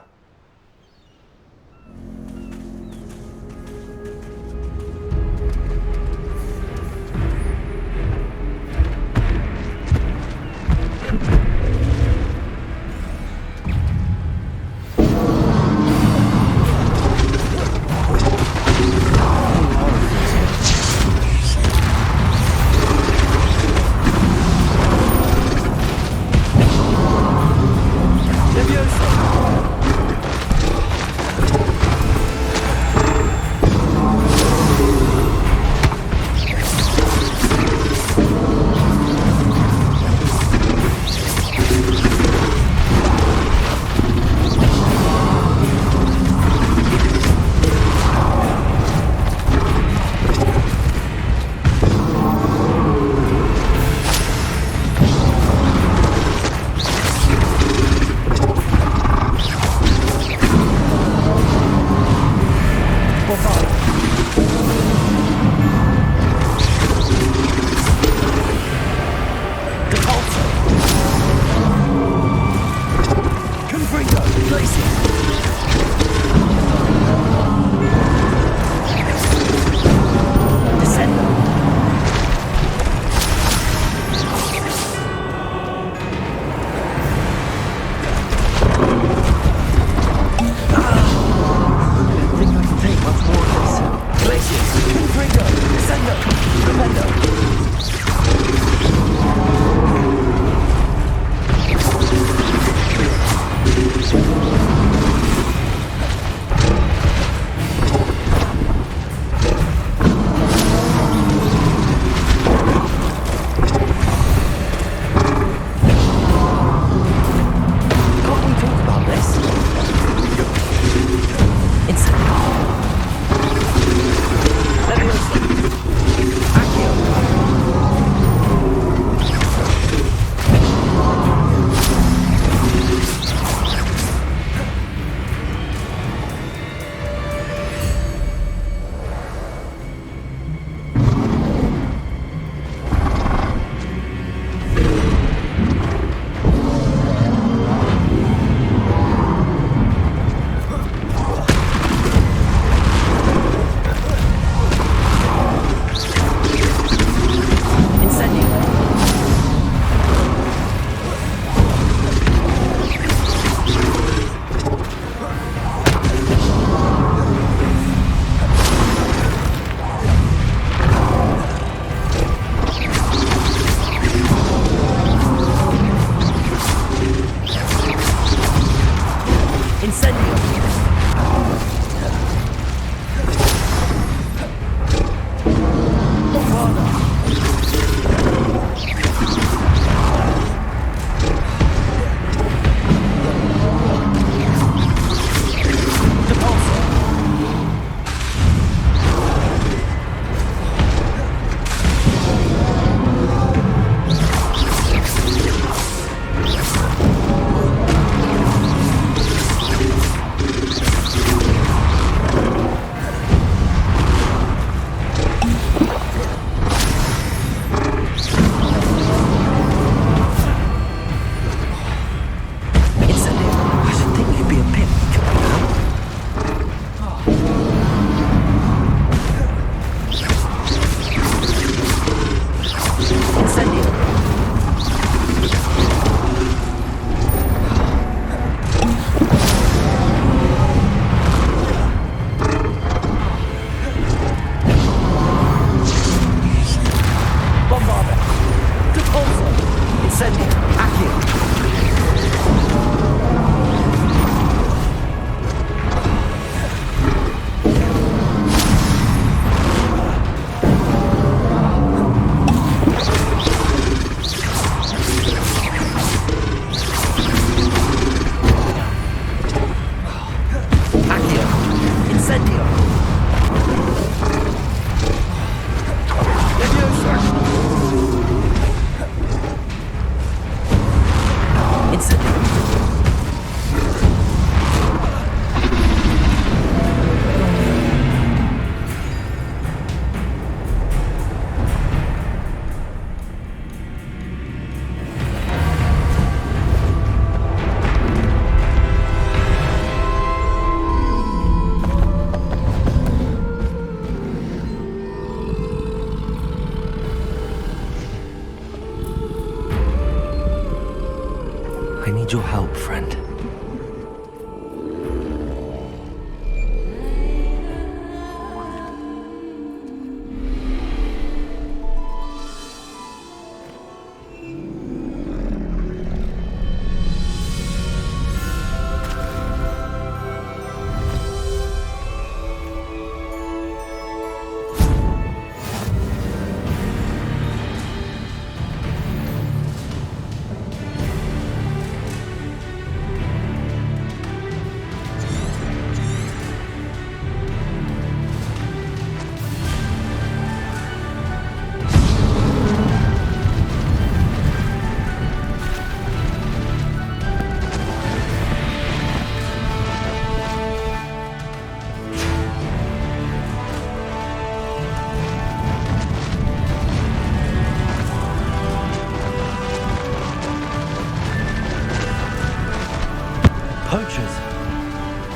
Bombarda! Repulsor! Incendio! Accio! I need your help, friend.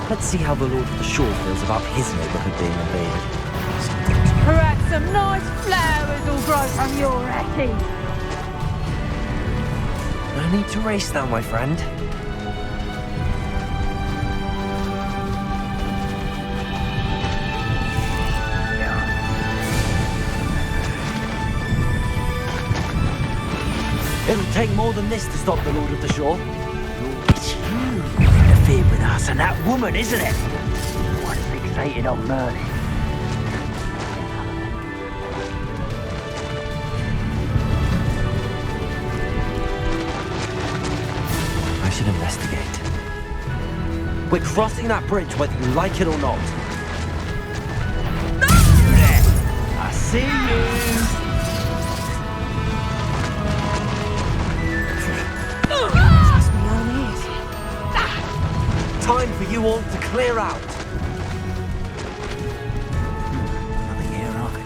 Let's see how the Lord of the Shore feels about his neighborhood being invaded. Perhaps some nice flowers will grow from your attic. No need to race now, my friend. It'll take more than this to stop the Lord of the Shore. It's you who interfered with us and that woman, isn't it? One fixated on Merlin. I should investigate. We're crossing that bridge whether you like it or not. You there! I see you! Time for you all to clear out.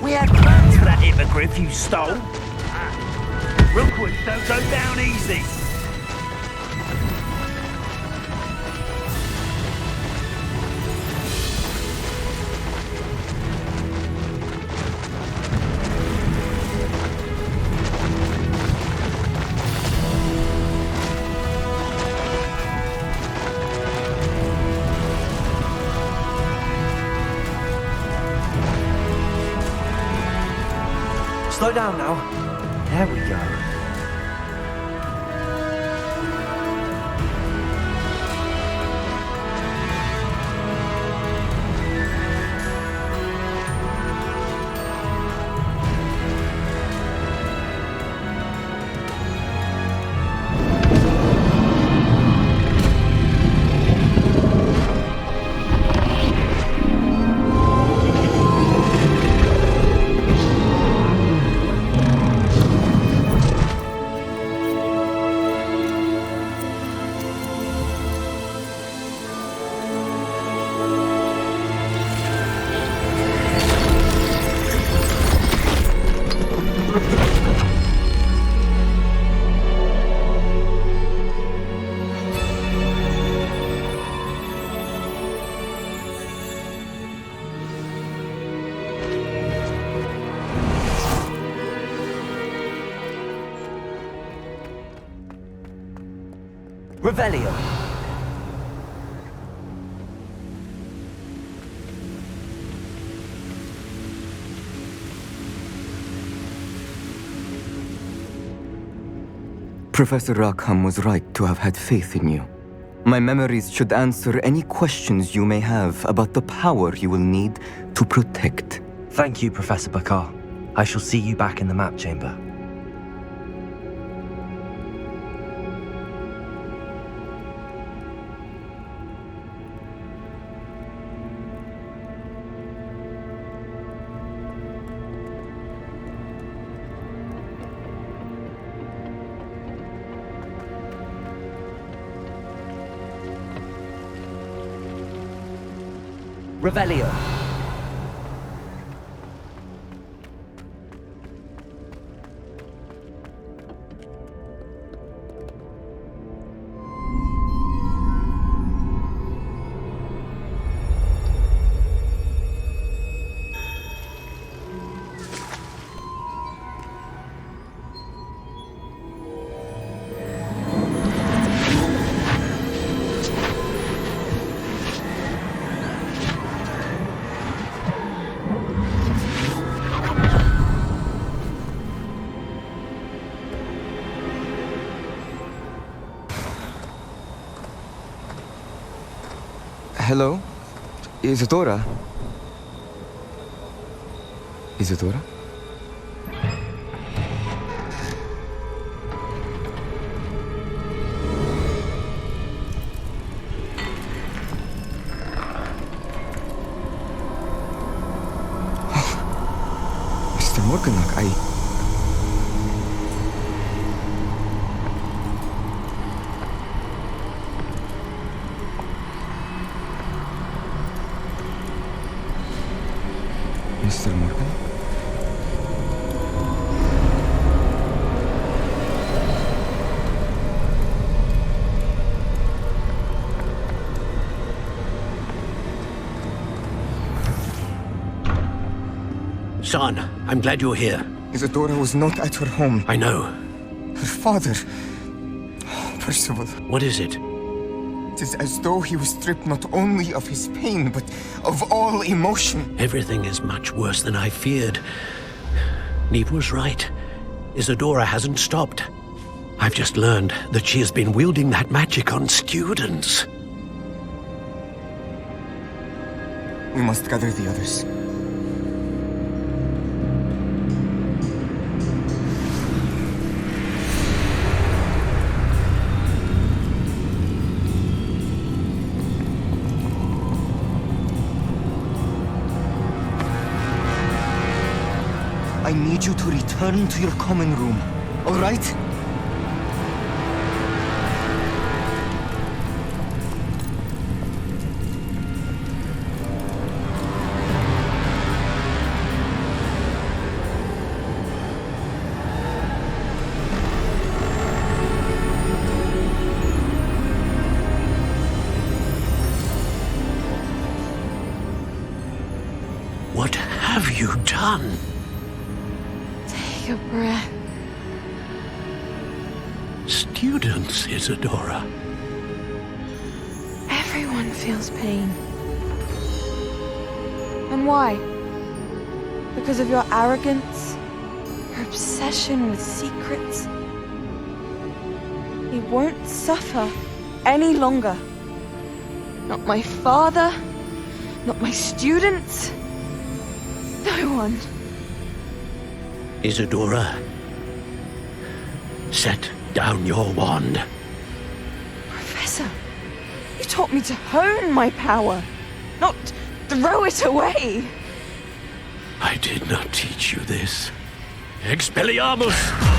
We had plans for that hippogriff you stole. Rookwoods don't go down easy. Slow down now. There we go. Revelio. Professor Rackham was right to have had faith in you. My memories should answer any questions you may have about the power you will need to protect. Thank you, Professor Bakar. I shall see you back in the map chamber. Revelio. Hello? Isadora? Isadora? Mr. Morganach, Mr. Morgan? Son, I'm glad you're here. Isadora was not at her home. I know. Her father... Percival. What is it? It is as though he was stripped not only of his pain, but of all emotion. Everything is much worse than I feared. Neve was right. Isadora hasn't stopped. I've just learned that she has been wielding that magic on students. We must gather the others. I need you to return to your common room, all right? What have you done? Take a breath. Students, Isadora. Everyone feels pain. And why? Because of your arrogance? Your obsession with secrets? He won't suffer any longer. Not my father, not my students, no one. Isadora, set down your wand. Professor, you taught me to hone my power, not throw it away. I did not teach you this. Expelliarmus!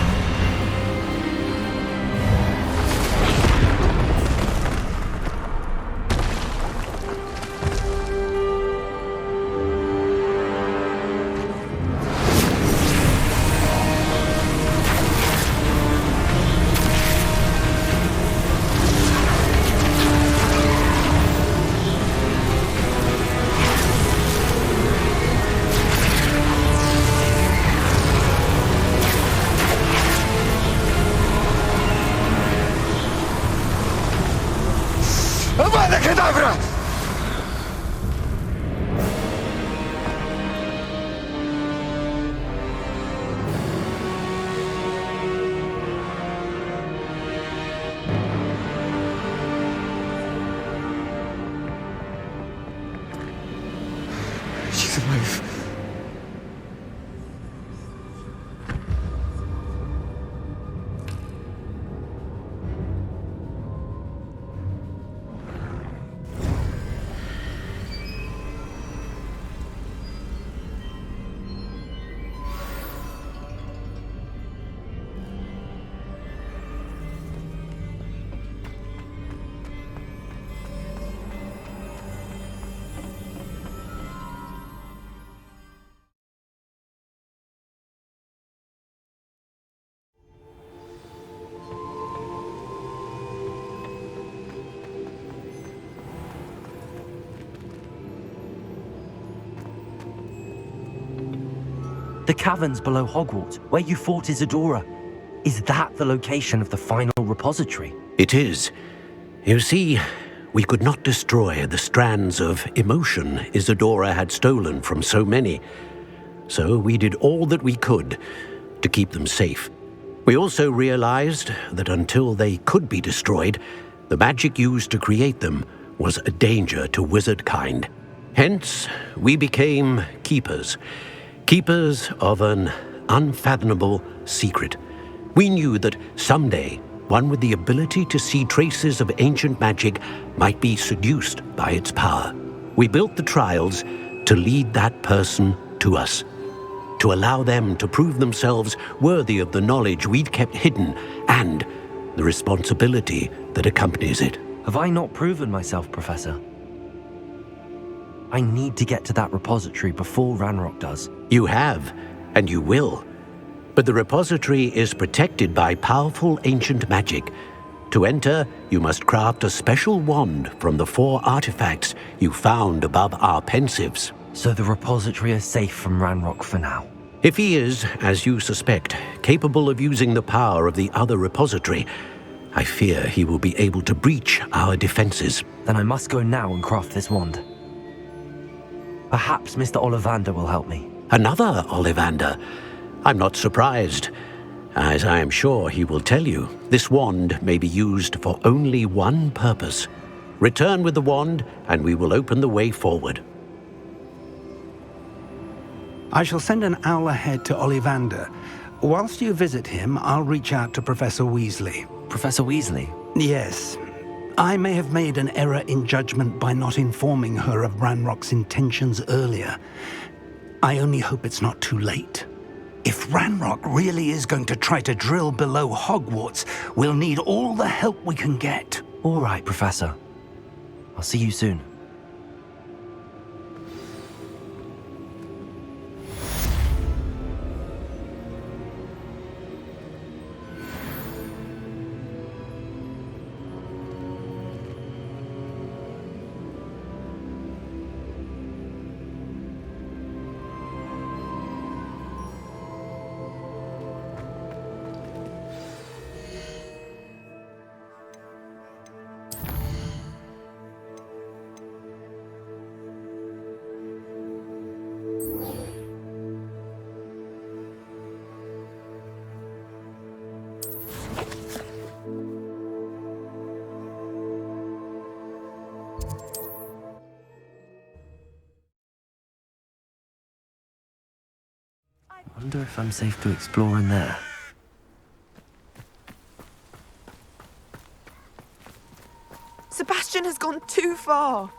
is alive. The caverns below Hogwarts, where you fought Isadora. Is that the location of the final repository? It is. You see, we could not destroy the strands of emotion Isadora had stolen from so many. So we did all that we could to keep them safe. We also realized that until they could be destroyed, the magic used to create them was a danger to wizard kind. Hence, we became keepers. Keepers of an unfathomable secret. We knew that someday, one with the ability to see traces of ancient magic might be seduced by its power. We built the trials to lead that person to us, to allow them to prove themselves worthy of the knowledge we'd kept hidden and the responsibility that accompanies it. Have I not proven myself, Professor? I need to get to that repository before Ranrock does. You have, and you will. But the repository is protected by powerful ancient magic. To enter, you must craft a special wand from the 4 artifacts you found above our pensives. So the repository is safe from Ranrock for now? If he is, as you suspect, capable of using the power of the other repository, I fear he will be able to breach our defenses. Then I must go now and craft this wand. Perhaps Mr. Ollivander will help me. Another Ollivander? I'm not surprised. As I am sure he will tell you, this wand may be used for only one purpose. Return with the wand, and we will open the way forward. I shall send an owl ahead to Ollivander. Whilst you visit him, I'll reach out to Professor Weasley. Professor Weasley? Yes. I may have made an error in judgment by not informing her of Ranrock's intentions earlier. I only hope it's not too late. If Ranrock really is going to try to drill below Hogwarts, we'll need all the help we can get. All right, Professor. I'll see you soon. I wonder if I'm safe to explore in there. Sebastian has gone too far.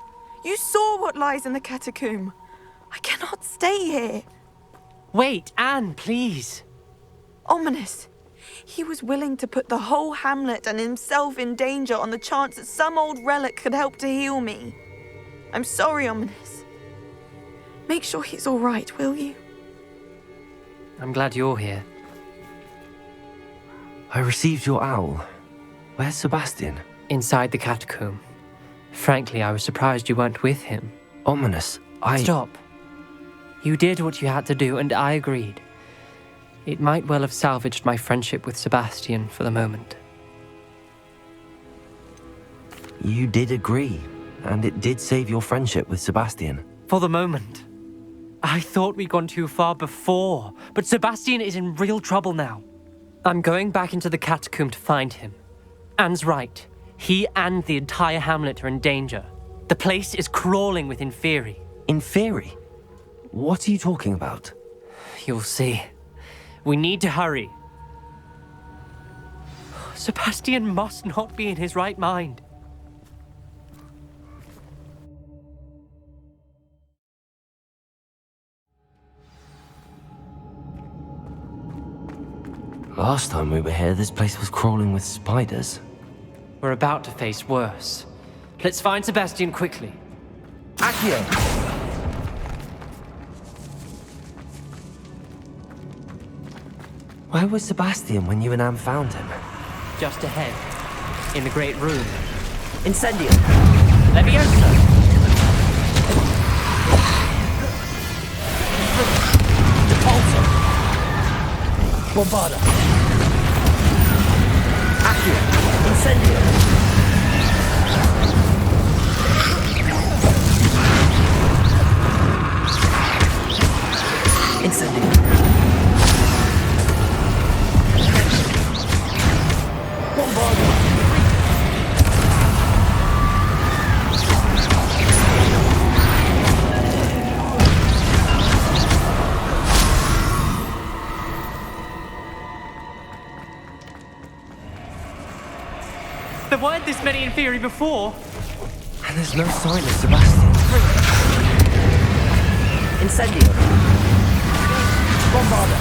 You saw what lies in the catacomb. I cannot stay here. Wait, Anne, please. Ominous. He was willing to put the whole hamlet and himself in danger on the chance that some old relic could help to heal me. I'm sorry, Ominous. Make sure he's all right, will you? I'm glad you're here. I received your owl. Where's Sebastian? Inside the catacomb. Frankly, I was surprised you weren't with him. Ominous, Stop. You did what you had to do, and I agreed. It might well have salvaged my friendship with Sebastian for the moment. You did agree, and it did save your friendship with Sebastian. For the moment. I thought we'd gone too far before, but Sebastian is in real trouble now. I'm going back into the catacomb to find him. Anne's right. He and the entire hamlet are in danger. The place is crawling with Inferi. Inferi? What are you talking about? You'll see. We need to hurry. Sebastian must not be in his right mind. Last time we were here, this place was crawling with spiders. We're about to face worse. Let's find Sebastian quickly. Accio! Where was Sebastian when you and Anne found him? Just ahead, in the great room. Incendio! Leviosa! Repulsor! Bombarda! Accio! Incendio! Incendio! Bombarda! There weren't this many in theory before. And there's no sign of Sebastian. Incendio! Bombarda!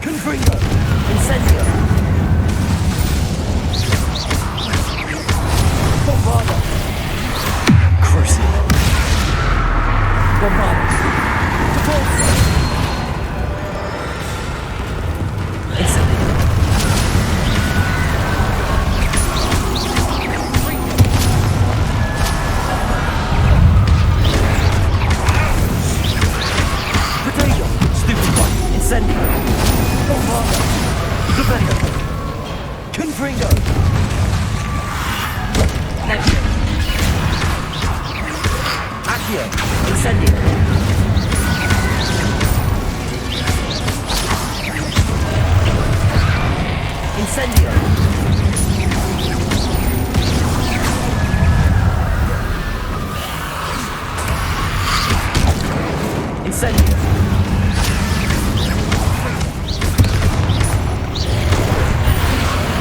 Confringo! Incendio! Bombarda! Crucial! Bombarda! Repulsor! Incendio! Potato! Stupid one! Incendio! Bombarda! Subduing! Confringo! Accio! Accio! Incendio! Incendio! Incendio!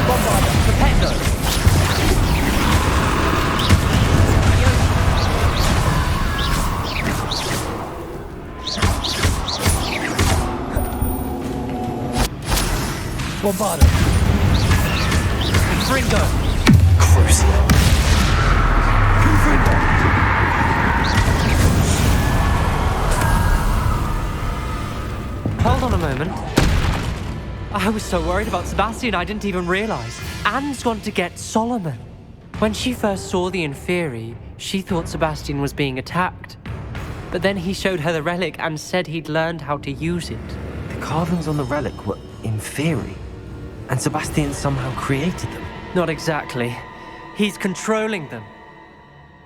Bombarda! Rependo! Bombarda! Confringo! Crucial! Confringo! Hold on a moment. I was so worried about Sebastian I didn't even realize. Anne's gone to get Solomon. When she first saw the Inferi, she thought Sebastian was being attacked. But then he showed her the relic and said he'd learned how to use it. The carvings on the relic were Inferi, and Sebastian somehow created them. Not exactly. He's controlling them.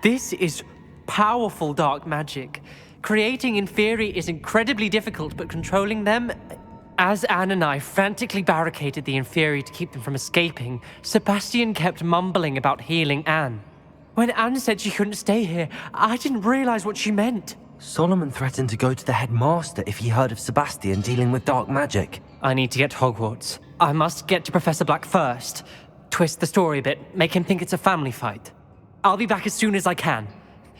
This is powerful dark magic. Creating Inferi is incredibly difficult, but controlling them... As Anne and I frantically barricaded the Inferi to keep them from escaping, Sebastian kept mumbling about healing Anne. When Anne said she couldn't stay here, I didn't realize what she meant. Solomon threatened to go to the headmaster if he heard of Sebastian dealing with dark magic. I need to get to Hogwarts. I must get to Professor Black first. Twist the story a bit, make him think it's a family fight. I'll be back as soon as I can.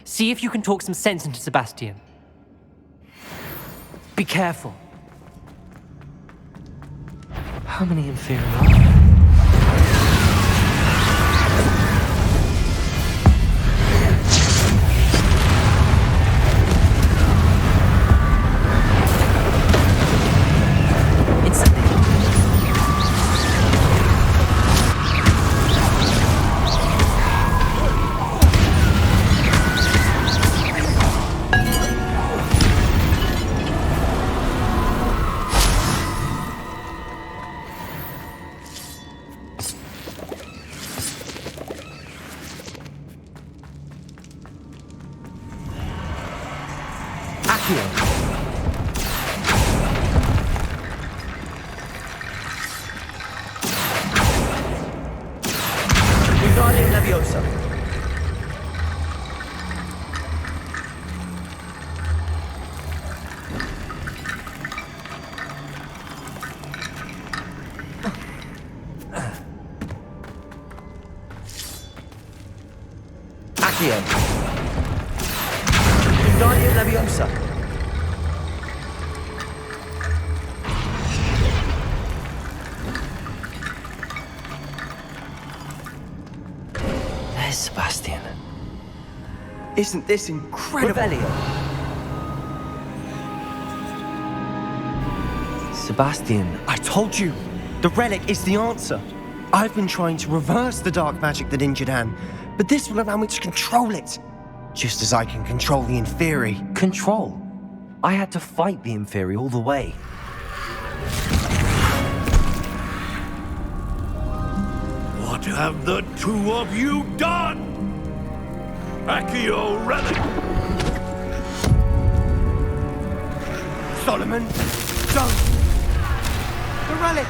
See if you can talk some sense into Sebastian. Be careful. How many Inferi are there? Leviosa. Accio. Wingardium Leviosa. There's Sebastian. Isn't this incredible? Revelio. Sebastian, I told you, the relic is the answer. I've been trying to reverse the dark magic that injured Anne, but this will allow me to control it. Just as I can control the Inferi. Control? I had to fight the Inferi all the way. What have the two of you done? Accio relic! Solomon, don't! The relic!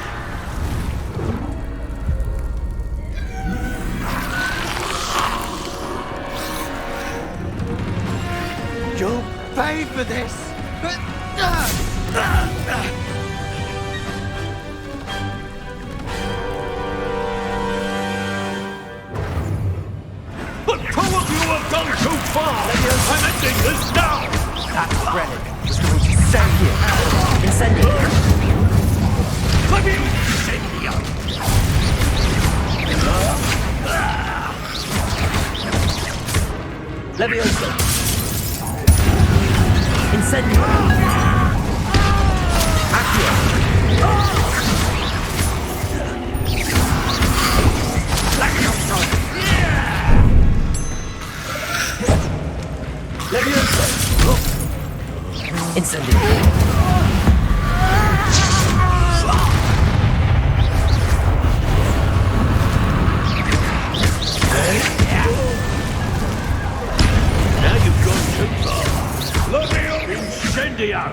You'll pay for this! But two of you have gone too far! I'm ending this now! That relic is going to save you. Incendio. Let me incendio! Leviosa. Incendio. Accio. Leviosa. Incendio. Now you've gone too far. Levio incendio!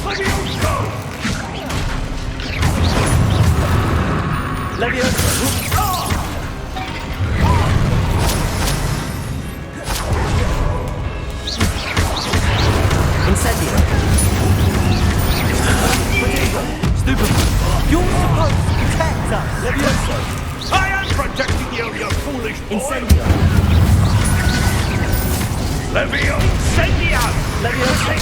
Levioso! Leviosa. Incendio. Stupid. You're supposed to protect us. Leviosa. I am protecting you, you foolish boy! Incendio. Levio incendio! Leviosa.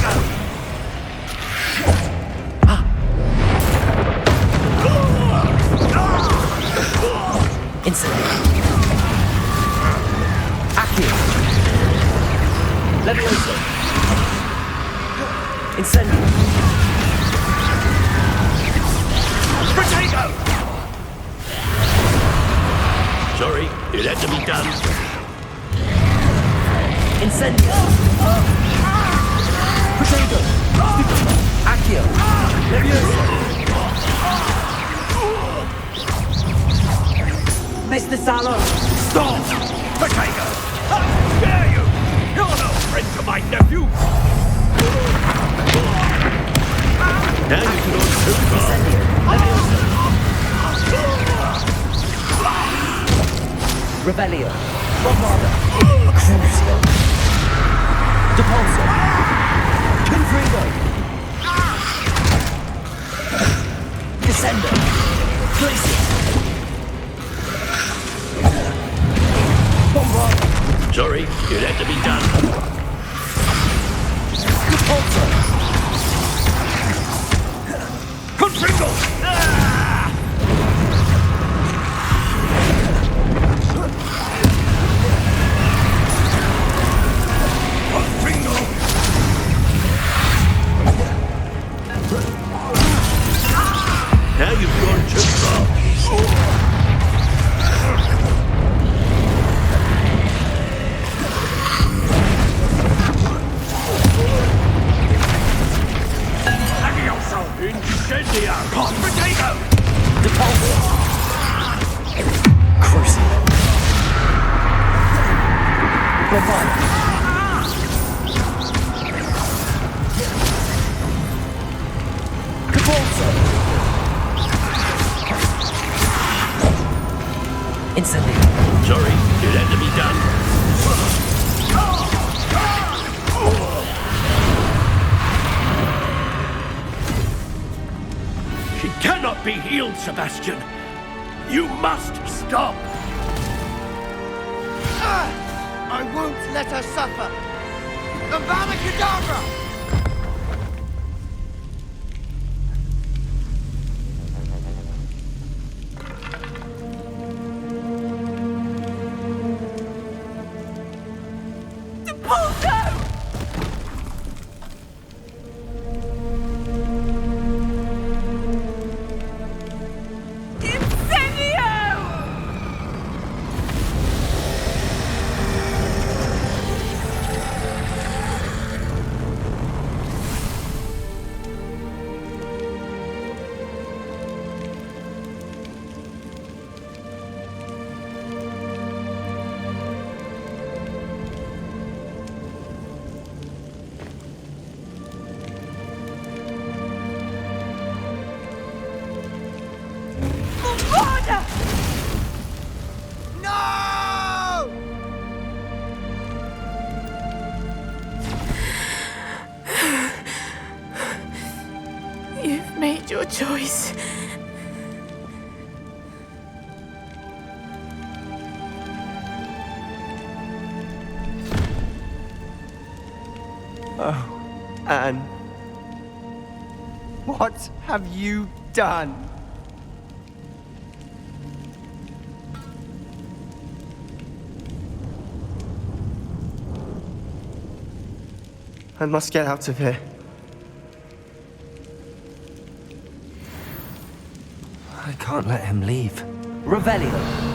Incendio. Accio. Leviosa. Incendio. Potato! Sorry, it had to be done. Incendio. Potato. Accio. Leviosa. Mr. Sallow. Stop! Potato! How dare you! You're no friend to my nephew! Now you can go too far. Rebellion. Bombarda. Crucio. Depulso. Confringo. Descendo. Glacier. Bombarda. Sorry, it had to be done. Depulso. Confringo! Now you've gone too far. Incendio! Potato! Depulso. Crucio. Bombarda. Depulso. Incendio. Sorry, It had to be done. She cannot be healed, Sebastian. You must stop. I won't let her suffer. Avada You've made your choice. Oh, Anne. What have you done? I must get out of here. I can't let him leave. Revelio!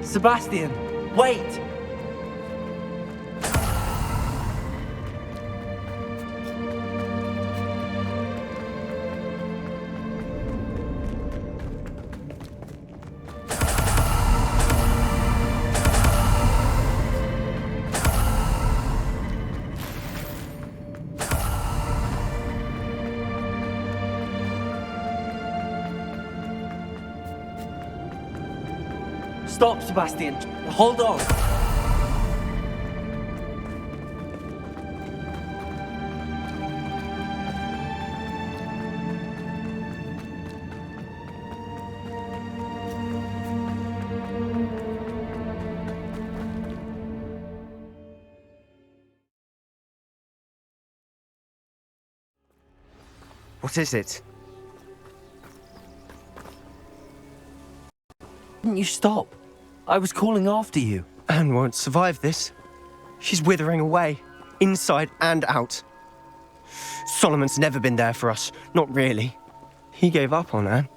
Sebastian, wait! Stop, Sebastian. Hold on. What is it? Didn't you stop? I was calling after you. Anne won't survive this. She's withering away, inside and out. Solomon's never been there for us, not really. He gave up on Anne.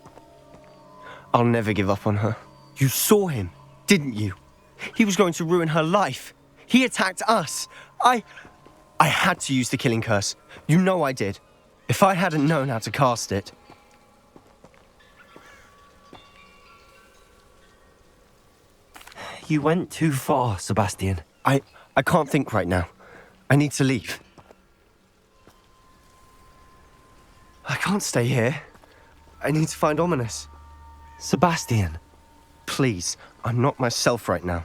I'll never give up on her. You saw him, didn't you? He was going to ruin her life. He attacked us. I had to use the killing curse. You know I did. If I hadn't known how to cast it... You went too far, Sebastian. I can't think right now. I need to leave. I can't stay here. I need to find Ominous. Sebastian. Please, I'm not myself right now.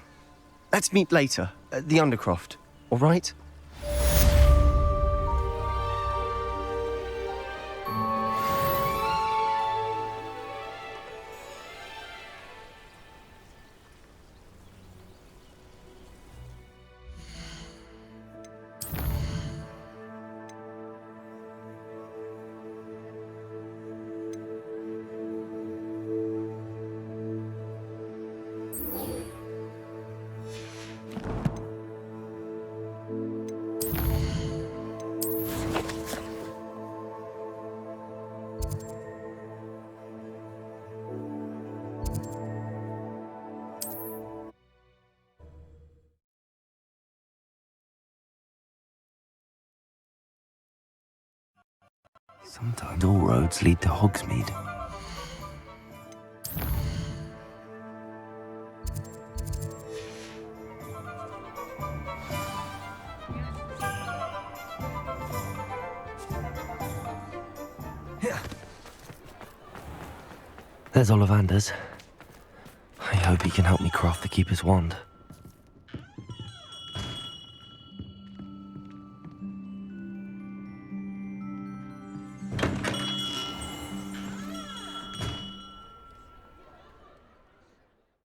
Let's meet later, at the Undercroft, all right? Sometimes all roads lead to Hogsmeade. There's Ollivanders. I hope he can help me craft the Keeper's Wand.